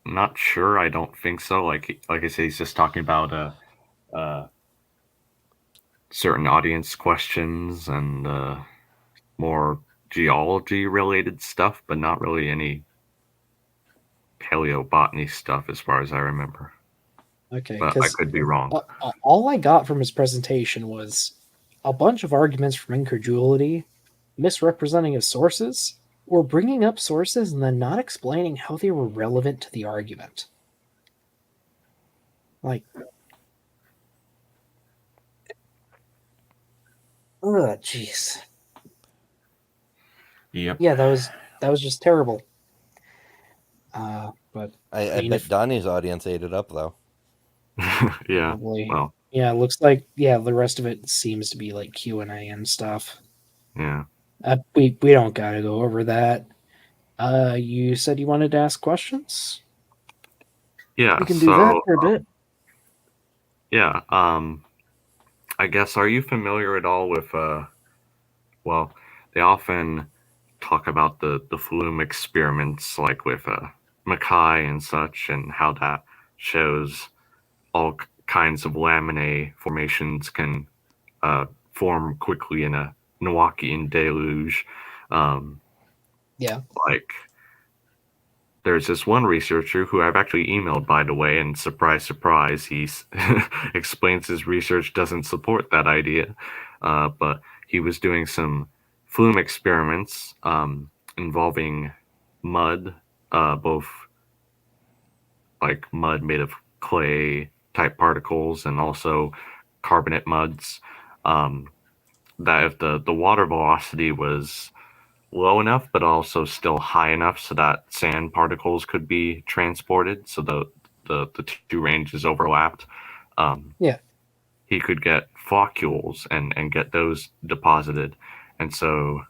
Speaker 5: not sure. I don't think so. Like I said, he's just talking about certain audience questions and more geology related stuff, but not really any paleobotany stuff as far as I remember.
Speaker 1: Okay,
Speaker 5: But I could be wrong.
Speaker 1: All I got from his presentation was a bunch of arguments from incredulity, misrepresenting his sources, or bringing up sources and then not explaining how they were relevant to the argument. Like, ugh, jeez.
Speaker 5: Yep.
Speaker 1: Yeah, that was just terrible. But
Speaker 2: I
Speaker 1: mean,
Speaker 2: bet Donnie's audience ate it up, though.
Speaker 5: Yeah.
Speaker 1: probably,
Speaker 5: Well,
Speaker 1: yeah, it looks like the rest of it seems to be like Q&A and stuff.
Speaker 5: yeah.
Speaker 1: We don't gotta go over that. You said you wanted to ask questions?
Speaker 5: Yeah.
Speaker 1: We can do that for a bit.
Speaker 5: Yeah. I guess, are you familiar at all with well, they often talk about the flume experiments, like with Mackay and such, and how that shows all kinds of laminae formations can form quickly in a Noachian deluge. Um,
Speaker 1: Yeah.
Speaker 5: like, there's this one researcher who I've actually emailed, by the way, and surprise, surprise, he explains his research doesn't support that idea. But he was doing some flume experiments involving mud, both like mud made of clay type particles and also carbonate muds. Um, that if the water velocity was low enough, but also still high enough so that sand particles could be transported, so the two ranges overlapped. Um,
Speaker 1: Yeah.
Speaker 5: he could get floccules and get those deposited, and so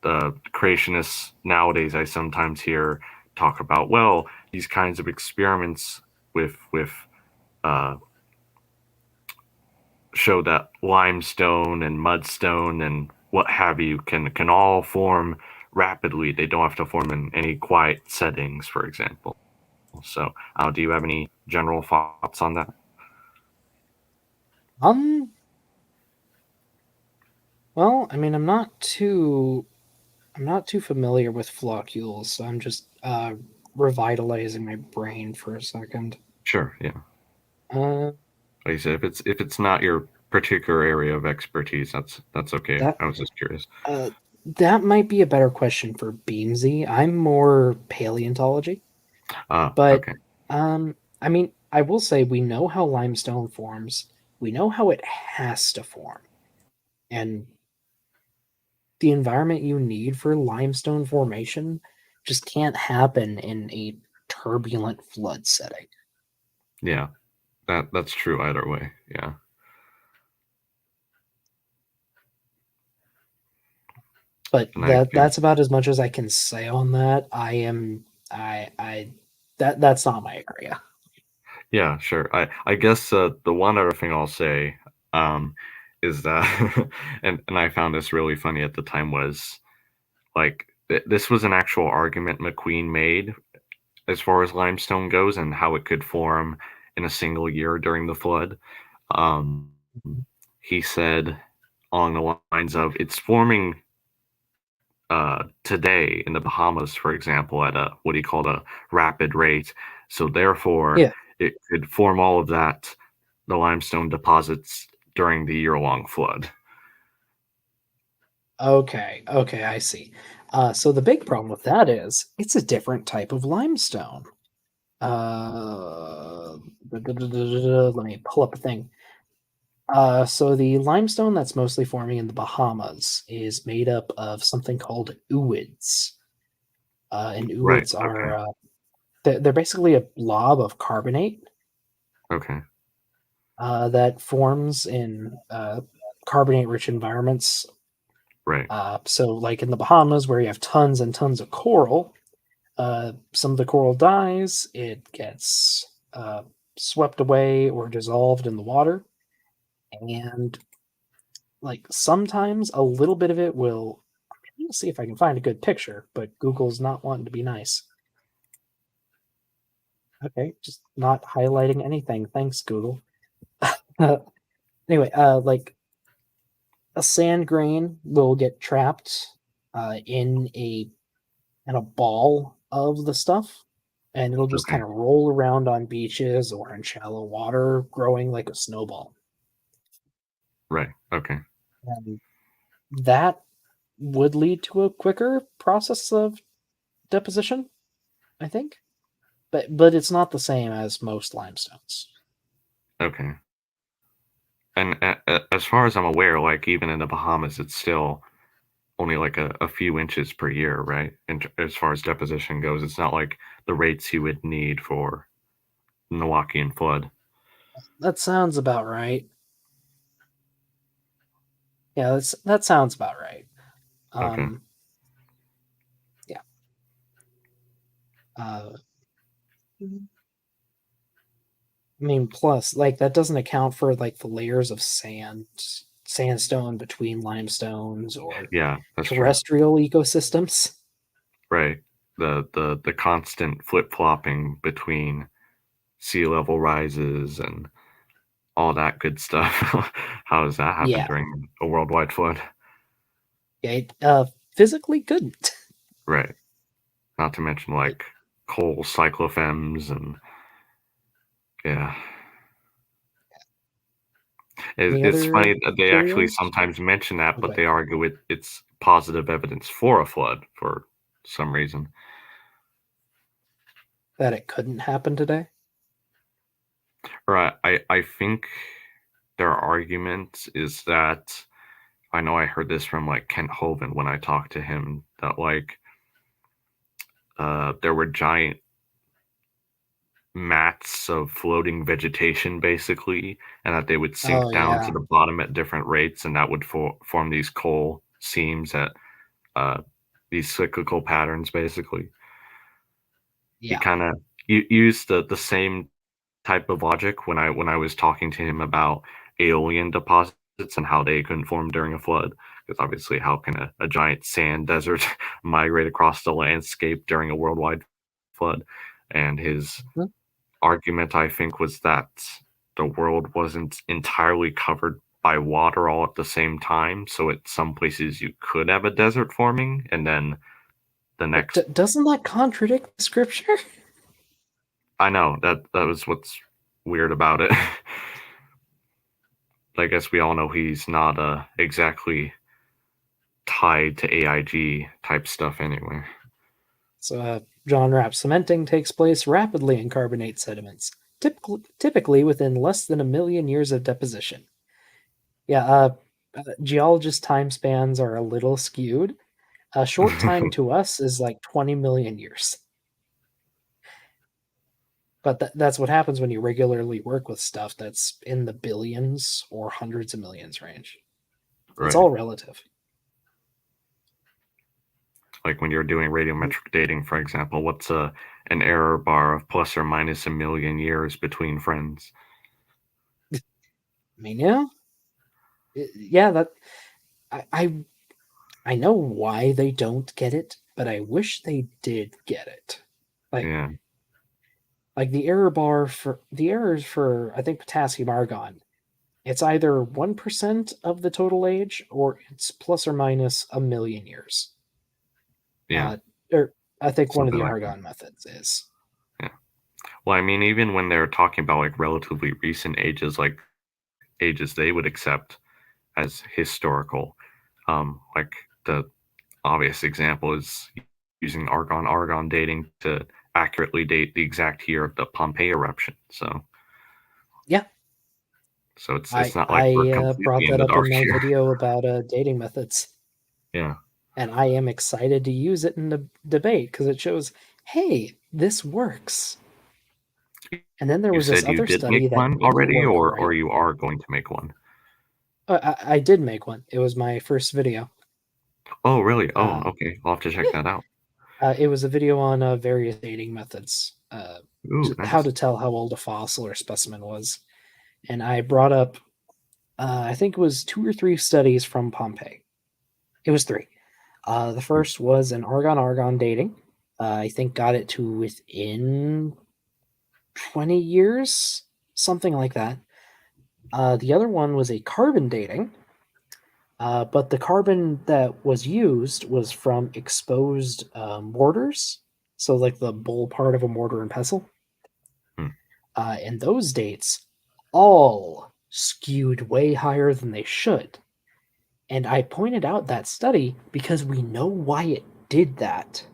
Speaker 5: the creationists nowadays I sometimes hear talk about, well, these kinds of experiments with uh, show that limestone and mudstone and what have you can all form rapidly. They don't have to form in any quiet settings, for example. So, do you have any general thoughts on that?
Speaker 1: Um. Well, I mean, I'm not too familiar with floccules, so I'm just revitalizing my brain for a second.
Speaker 5: Sure. Yeah.
Speaker 1: Uh,
Speaker 5: Like I said, if it's not your particular area of expertise, that's okay.
Speaker 1: that
Speaker 5: I was just curious.
Speaker 1: uh, that might be a better question for Beamsy. I'm more paleontology, but
Speaker 5: Okay.
Speaker 1: I mean, I will say we know how limestone forms. We know how it has to form, and the environment you need for limestone formation just can't happen in a turbulent flood setting.
Speaker 5: Yeah. That's true either way. Yeah.
Speaker 1: But
Speaker 5: And I feel
Speaker 1: that's about as much as I can say on that. I that's not my area.
Speaker 5: Yeah, sure. I guess the one other thing I'll say um, is that, and I found this really funny at the time, was like this was an actual argument McQueen made as far as limestone goes and how it could form in a single year during the flood. Um, he said along the lines of it's forming today in the Bahamas, for example, at a what he called a rapid rate. So therefore,
Speaker 1: Yeah.
Speaker 5: it could form all of that, the limestone deposits during the year-long flood.
Speaker 1: Okay. Okay. I see. So the big problem with that is it's a different type of limestone. Uh, let me pull up a thing. So the limestone that's mostly forming in the Bahamas is made up of something called ooids. And
Speaker 5: Right.
Speaker 1: ooids
Speaker 5: Okay.
Speaker 1: are they're basically a blob of carbonate
Speaker 5: Okay.
Speaker 1: that forms in carbonate-rich environments.
Speaker 5: Right.
Speaker 1: So, like in the Bahamas, where you have tons and tons of coral, some of the coral dies, it gets swept away or dissolved in the water, and like sometimes a little bit of it will. I'm gonna see if I can find a good picture, but Google's not wanting to be nice. Okay, just not highlighting anything. Thanks, Google. Anyway, like a sand grain will get trapped in a ball of the stuff, and it'll just
Speaker 5: Okay.
Speaker 1: kind of roll around on beaches or in shallow water, growing like a snowball.
Speaker 5: Right. Okay.
Speaker 1: And that would lead to a quicker process of deposition, I think. But it's not the same as most limestones.
Speaker 5: Okay. And as far as I'm aware, like even in the Bahamas, it's still only like a few inches per year, right? And as far as deposition goes, it's not like the rates you would need for Milwaukee flood.
Speaker 1: That sounds about right. Yeah, that sounds about right.
Speaker 5: Okay.
Speaker 1: Um, yeah. Uh, I mean, plus, like, that doesn't account for like the layers of sandstone between limestones or
Speaker 5: Yeah, that's true.
Speaker 1: terrestrial ecosystems.
Speaker 5: Right. The constant flip flopping between sea level rises and all that good stuff. How does that happen
Speaker 1: Yeah,
Speaker 5: during a worldwide flood?
Speaker 1: yeah, it, physically couldn't.
Speaker 5: Right. Not to mention like coal cyclothems and yeah.
Speaker 1: Any
Speaker 5: It's
Speaker 1: other
Speaker 5: funny that they actually
Speaker 1: theories?
Speaker 5: sometimes mention that, but
Speaker 1: Okay,
Speaker 5: they argue it's positive evidence for a flood for some reason.
Speaker 1: that it couldn't happen today.
Speaker 5: Right. I think their argument is that I know I heard this from like Kent Hovind when I talked to him that like there were giant mats of floating vegetation basically, and that they would sink
Speaker 1: Oh
Speaker 5: down to
Speaker 1: yeah,
Speaker 5: the bottom at different rates, and that would form these coal seams at uh, these cyclical patterns basically. He
Speaker 1: yeah.
Speaker 5: kind of used the same type of logic when I was talking to him about aeolian deposits and how they couldn't form during a flood. Because obviously, how can a giant sand desert migrate across the landscape during a worldwide flood? And his
Speaker 1: Mhm.
Speaker 5: argument, I think, was that the world wasn't entirely covered by water all at the same time. So at some places you could have a desert forming, and then the next.
Speaker 1: Doesn't that contradict the scripture?
Speaker 5: I know that was what's weird about it. I guess we all know he's not exactly tied to AIG type stuff anyway.
Speaker 1: So, John Rapp cementing takes place rapidly in carbonate sediments, typically within less than 1 million years of deposition. Yeah, geologist time spans are a little skewed. A short time to us is like 20 million years. But that's what happens when you regularly work with stuff that's in the billions or hundreds of millions range. It's
Speaker 5: Right.
Speaker 1: all relative.
Speaker 5: Like when you're doing radiometric dating, for example, what's an error bar of plus or minus 1 million years between friends?
Speaker 1: I mean, yeah, yeah. That I know why they don't get it, but I wish they did get it. Like
Speaker 5: Yeah.
Speaker 1: like the errors for I think potassium argon. It's either 1% of the total age or it's plus or minus 1 million years.
Speaker 5: Yeah.
Speaker 1: Or I think one of
Speaker 5: Something
Speaker 1: the
Speaker 5: like that.
Speaker 1: argon methods is.
Speaker 5: Yeah. Well, I mean, even when they're talking about like relatively recent ages, like ages they would accept as historical, like the obvious example is using argon dating to accurately date the exact year of the Pompeii eruption.
Speaker 1: Yeah,
Speaker 5: So it's
Speaker 1: I
Speaker 5: not like we're
Speaker 1: I
Speaker 5: completely
Speaker 1: brought
Speaker 5: in
Speaker 1: that
Speaker 5: the
Speaker 1: up in
Speaker 5: dark
Speaker 1: my
Speaker 5: here.
Speaker 1: video about dating methods,
Speaker 5: Yeah.
Speaker 1: and I am excited to use it in the debate because it shows, hey, this works. And then there
Speaker 5: You
Speaker 1: was this
Speaker 5: said you
Speaker 1: other
Speaker 5: did make
Speaker 1: study that
Speaker 5: one
Speaker 1: didn't
Speaker 5: already,
Speaker 1: work
Speaker 5: or
Speaker 1: right.
Speaker 5: you are going to make one?
Speaker 1: I did make one. It was my first video.
Speaker 5: Oh, really? Oh,
Speaker 1: Uh,
Speaker 5: okay. I'll have to check
Speaker 1: yeah,
Speaker 5: that out.
Speaker 1: it was a video on various dating methods,
Speaker 5: Ooh,
Speaker 1: how
Speaker 5: nice.
Speaker 1: to tell how old a fossil or specimen was. And I brought up, I think it was 2 or 3 studies from Pompeii. It was 3. The first was an argon-argon dating. I think got it to within 20 years, something like that. The other one was a carbon dating, but the carbon that was used was from exposed mortars, so like the bowl part of a mortar and pestle.
Speaker 5: Hmm.
Speaker 1: And those dates all skewed way higher than they should. And I pointed out that study because we know why it did that.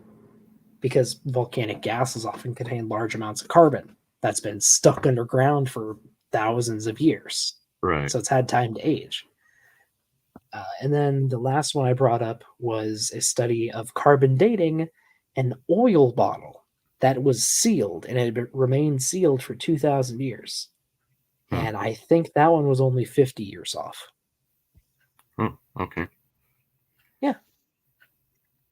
Speaker 1: Because volcanic gases often contain large amounts of carbon that's been stuck underground for thousands of years.
Speaker 5: Right.
Speaker 1: So it's had time to age. And then the last one I brought up was a study of carbon dating an oil bottle that was sealed and it had remained sealed for 2,000 years.
Speaker 5: Hmm.
Speaker 1: And I think that one was only 50 years off.
Speaker 5: Oh, okay.
Speaker 1: Yeah.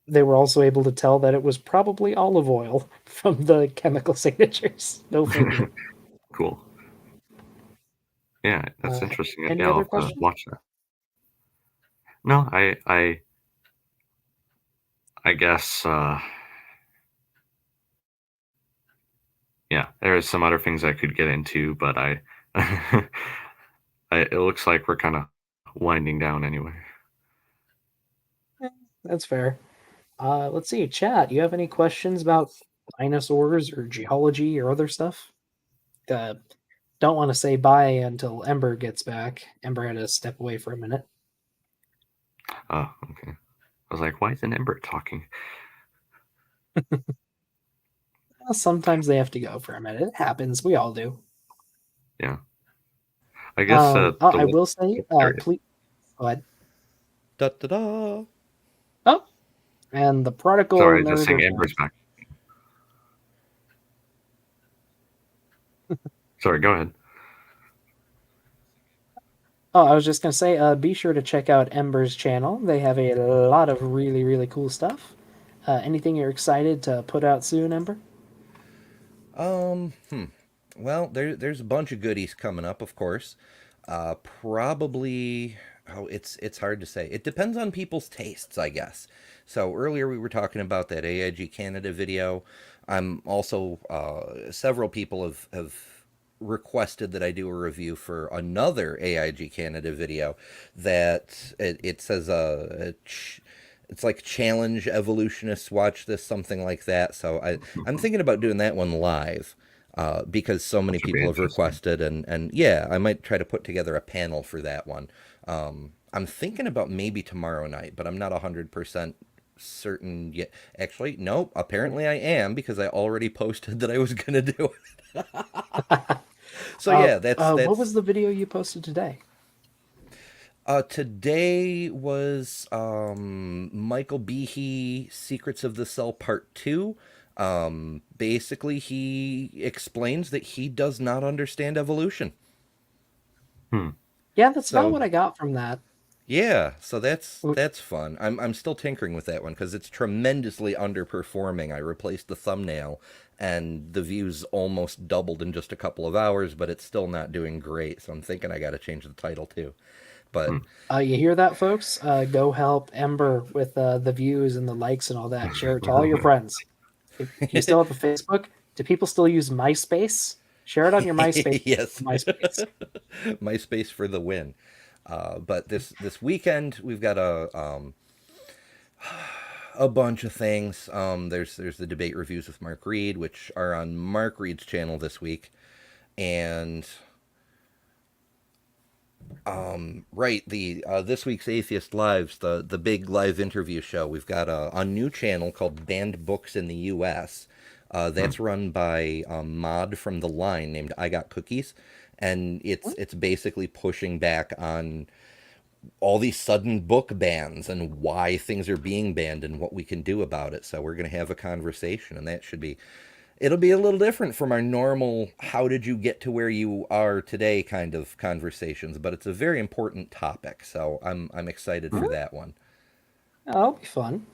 Speaker 1: They were also able to tell that it was probably olive oil from the chemical signatures. No further.
Speaker 5: Cool. Yeah, that's interesting.
Speaker 1: Any
Speaker 5: Yeah, I'll
Speaker 1: other
Speaker 5: have to
Speaker 1: questions?
Speaker 5: watch that. No, I guess yeah, there's some other things I could get into, but it looks like we're kind of winding down anyway.
Speaker 1: That's fair. Let's see, chat. You have any questions about dinosaurs or geology or other stuff? Don't want to say bye until Ember gets back. Ember had to step away for a minute.
Speaker 5: Oh, okay. I was like, why isn't Ember talking?
Speaker 1: Well, sometimes they have to go for a minute. It happens. We all do.
Speaker 5: Yeah. I guess
Speaker 1: I will say,
Speaker 5: there it is.
Speaker 1: please go ahead.
Speaker 2: Da da da.
Speaker 1: Oh, and the prodigal
Speaker 5: Sorry, just
Speaker 1: nerd
Speaker 5: saying Ember's
Speaker 1: returned.
Speaker 5: back. Sorry, go ahead.
Speaker 1: Oh, I was just gonna say, be sure to check out Ember's channel. They have a lot of really, really cool stuff. Anything you're excited to put out soon, Ember?
Speaker 2: Um, hmm. Well, there's a bunch of goodies coming up, of course. Probably, oh, it's hard to say. It depends on people's tastes, I guess. So earlier we were talking about that AIG Canada video. I'm also several people have requested that I do a review for another AIG Canada video that it says it's like challenge evolutionists watch this, something like that. So I'm thinking about doing that one live because so many
Speaker 5: That should be
Speaker 2: people have
Speaker 5: interesting.
Speaker 2: requested, and yeah, I might try to put together a panel for that one. I'm thinking about maybe tomorrow night, but I'm not 100% certain yet. Actually, nope. Apparently, I am because I already posted that I was gonna do it. So yeah,
Speaker 1: What was
Speaker 2: that's
Speaker 1: the video you posted today?
Speaker 2: today was Michael Behe Secrets of the Cell Part 2. Basically, he explains that he does not understand evolution.
Speaker 5: Hmm.
Speaker 1: Yeah, that's about
Speaker 2: So
Speaker 1: what I got from that.
Speaker 2: yeah, so
Speaker 1: W-
Speaker 2: that's fun. I'm still tinkering with that one because it's tremendously underperforming. I replaced the thumbnail, and the views almost doubled in just a couple of hours, but it's still not doing great. So I'm thinking I got to change the title too. But
Speaker 5: Hmm.
Speaker 1: You hear that, folks? Go help Ember with the views and the likes and all that. Share it to all your friends. Do you still have a Facebook? Do people still use MySpace? Share it on your MySpace.
Speaker 2: yes,
Speaker 1: MySpace.
Speaker 2: MySpace for the win. But this weekend we've got a bunch of things. There's the debate reviews with Mark Reed, which are on Mark Reed's channel this week, and right the this week's Atheist Lives, the big live interview show. We've got a new channel called Banned Books in the U.S.
Speaker 5: Hmm.
Speaker 2: That's run by a mod from the line named I Got Cookies, and it's basically pushing back on all these sudden book bans and why things are being banned and what we can do about it. So we're going to have a conversation, and that should be it'll be a little different from our normal how did you get to where you are today kind of conversations, but it's a very important topic. So I'm excited for
Speaker 1: Oh,
Speaker 2: that one.
Speaker 1: that'll be fun.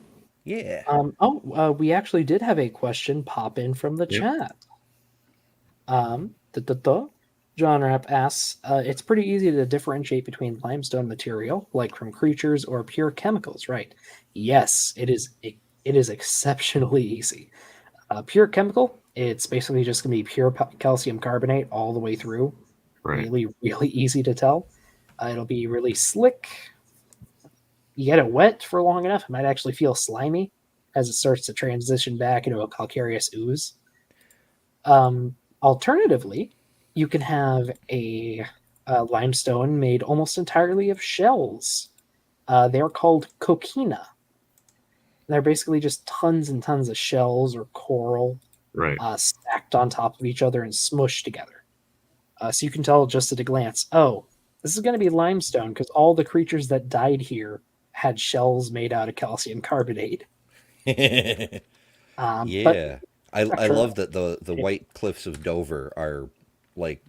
Speaker 2: Yeah.
Speaker 1: We actually did have a question pop in from the
Speaker 5: Yep.
Speaker 1: chat. John Rapp asks, it's pretty easy to differentiate between limestone material, like from creatures, or pure chemicals, right? Yes, it is. It is exceptionally easy. Pure chemical, it's basically just going to be pure calcium carbonate all the way through.
Speaker 5: Right.
Speaker 1: Really, really easy to tell. It'll be really slick. You get it wet for long enough, it might actually feel slimy as it starts to transition back into a calcareous ooze. Alternatively, you can have a limestone made almost entirely of shells. They're called coquina. They're basically just tons and tons of shells or coral
Speaker 5: Right.
Speaker 1: stacked on top of each other and smushed together. So you can tell just at a glance, oh, this is going to be limestone because all the creatures that died here had shells made out of calcium carbonate. But
Speaker 2: Yeah. I
Speaker 1: spectrum,
Speaker 2: love that the white cliffs of Dover are like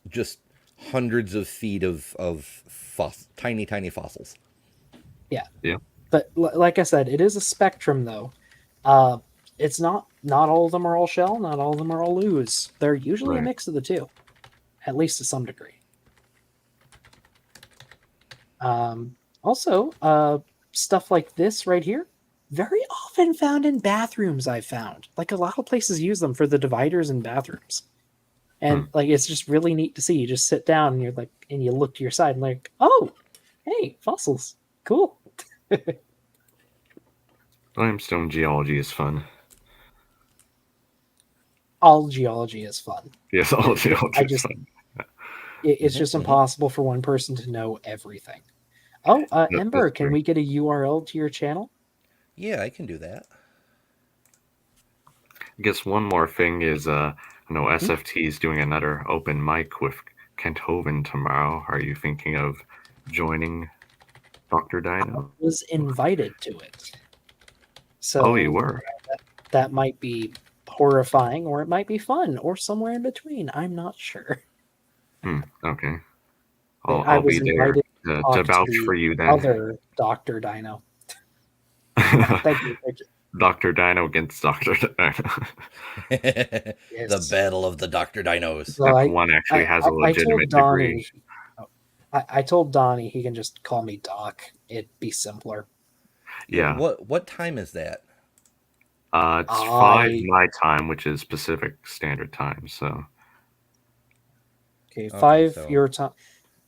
Speaker 2: just hundreds of feet of tiny fossils.
Speaker 1: yeah.
Speaker 5: Yeah.
Speaker 1: But like I said, it is a spectrum though. Uh, it's not all of them are all shell, not all of them are all ooze. They're usually a
Speaker 5: Right.
Speaker 1: mix of the two, at least to some degree. Also, stuff like this right here, very often found in bathrooms. I've found like a lot of places use them for the dividers in bathrooms, and like it's just really neat to see. You just sit down and you're like, and you look to your side and like, oh, hey, fossils, cool.
Speaker 5: Limestone geology is fun.
Speaker 1: All geology is fun.
Speaker 5: Yes, all geology is fun.
Speaker 1: It's just impossible for one person to know everything. Oh, Ember, can we get a URL to your channel?
Speaker 2: Yeah, I can do that.
Speaker 5: I guess one more thing is, I know SFT is doing another open mic with Kent Hovind tomorrow. Are you thinking of joining Dr. Dino?
Speaker 1: I was invited to it. So
Speaker 5: you were?
Speaker 1: That might be horrifying, or it might be fun, or somewhere in between. I'm not sure.
Speaker 5: Okay.
Speaker 1: I
Speaker 5: I'll
Speaker 1: was
Speaker 5: be there
Speaker 1: invited
Speaker 5: to vouch for you then.
Speaker 1: Other Dr. Dino. Thank you.
Speaker 5: Dr. Dino against Dr. Dino.
Speaker 1: Yes.
Speaker 2: The battle of the Dr. Dinos.
Speaker 5: Well, one actually has a legitimate degree.
Speaker 1: I told Donnie he can just call me Doc. It'd be simpler.
Speaker 5: Yeah.
Speaker 2: What time is that?
Speaker 5: It's 5 my time, which is Pacific Standard Time. So.
Speaker 1: Okay, 5 your time.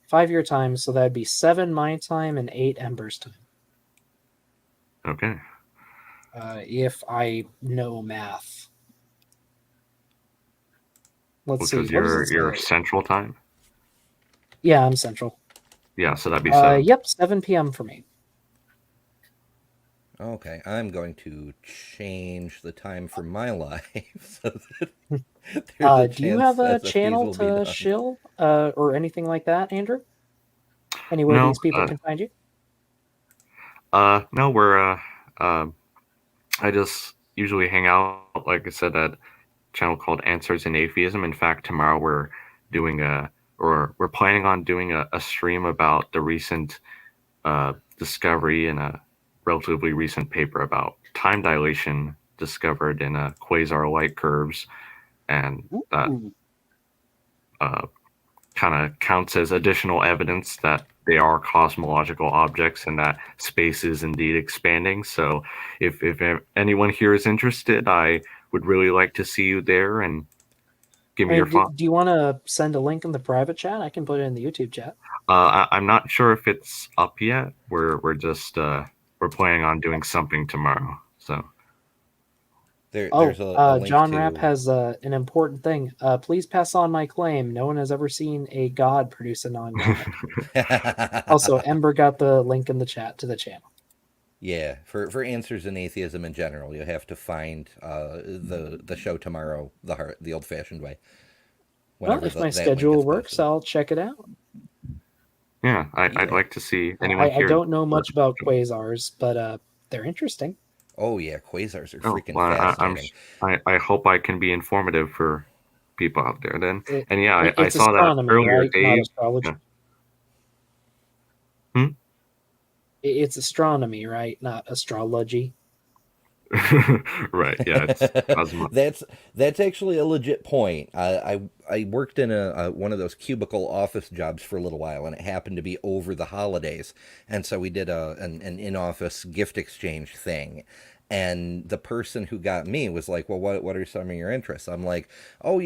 Speaker 1: 5 your time, so that'd be 7 my time and 8 Ember's time.
Speaker 5: Okay.
Speaker 1: If I know math. Let's see.
Speaker 5: Because you're Central Time?
Speaker 1: Yeah, I'm Central.
Speaker 5: Yeah, so that'd be 7.
Speaker 1: Yep, 7 p.m. for me.
Speaker 2: Okay, I'm going to change the time for my life. So
Speaker 1: do you have a channel to shill or anything like that, Andrew? Anywhere these people can find you?
Speaker 5: No, we're I just usually hang out, like I said, at a channel called Answers in Atheism. In fact, tomorrow we're planning on doing a stream about the recent discovery in a relatively recent paper about time dilation discovered in quasar light curves, and that kind of counts as additional evidence that they are cosmological objects and that space is indeed expanding. So if anyone here is interested, I would really like to see you there and give me your thoughts.
Speaker 1: Do you want to send a link in the private chat? I can put it in the YouTube chat.
Speaker 5: I'm not sure if it's up yet. We're just we're planning on doing something tomorrow. So
Speaker 2: there's a link
Speaker 1: John Rapp has an important thing. Please pass on my claim. No one has ever seen a god produce a non-god. Also, Ember got the link in the chat to the channel.
Speaker 2: Yeah, for Answers in Atheism in general, you have to find the show tomorrow the old-fashioned way.
Speaker 1: Well, if my schedule works, I'll check it out.
Speaker 5: Yeah, I'd like to see anyone here.
Speaker 1: I don't know much about quasars, but they're interesting.
Speaker 2: Oh yeah, quasars are freaking fascinating.
Speaker 5: I hope I can be informative for people out there then. And yeah, I saw that earlier,
Speaker 1: right?
Speaker 5: Dave.
Speaker 1: Not astrology.
Speaker 5: Yeah.
Speaker 1: It's astronomy, right? Not astrology.
Speaker 5: Right. Yeah.
Speaker 2: That's actually a legit point. I worked in one of those cubicle office jobs for a little while, and it happened to be over the holidays, and so we did an in-office gift exchange thing. And the person who got me was like, well, what are some of your interests? I'm like, oh,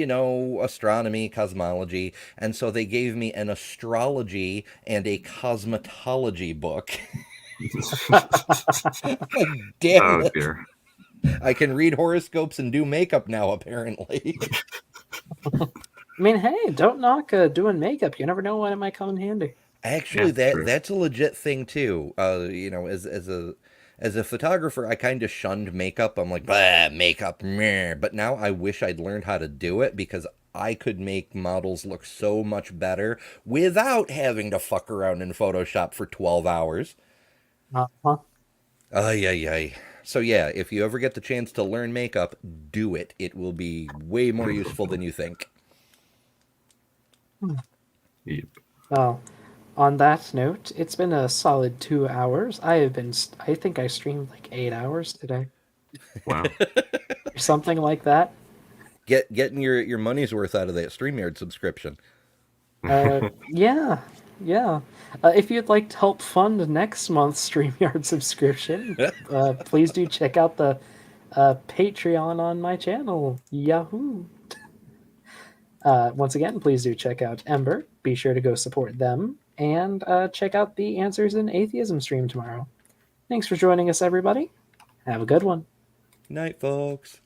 Speaker 2: astronomy, cosmology. And so they gave me an astrology and a cosmetology book. Like, damn it.
Speaker 5: Dear.
Speaker 2: I can read horoscopes and do makeup now, apparently.
Speaker 1: I mean, hey, don't knock doing makeup. You never know when it might come in handy.
Speaker 2: Actually, that's a legit thing too. As a photographer, I kind of shunned makeup. I'm like, bah, makeup, meh. But now I wish I'd learned how to do it, because I could make models look so much better without having to fuck around in Photoshop for 12 hours.
Speaker 1: Uh-huh.
Speaker 2: Yeah. So yeah, if you ever get the chance to learn makeup, do it. It will be way more useful than you think.
Speaker 5: Yep.
Speaker 1: Well, on that note, it's been a solid 2 hours. I think I streamed like 8 hours today.
Speaker 5: Wow.
Speaker 1: Or something like that.
Speaker 2: Getting your money's worth out of that StreamYard subscription.
Speaker 1: Yeah. Yeah. If you'd like to help fund next month's StreamYard subscription, please do check out the Patreon on my channel. Yahoo! Once again, please do check out Ember. Be sure to go support them. And check out the Answers in Atheism stream tomorrow. Thanks for joining us, everybody. Have a good one.
Speaker 2: Night, folks.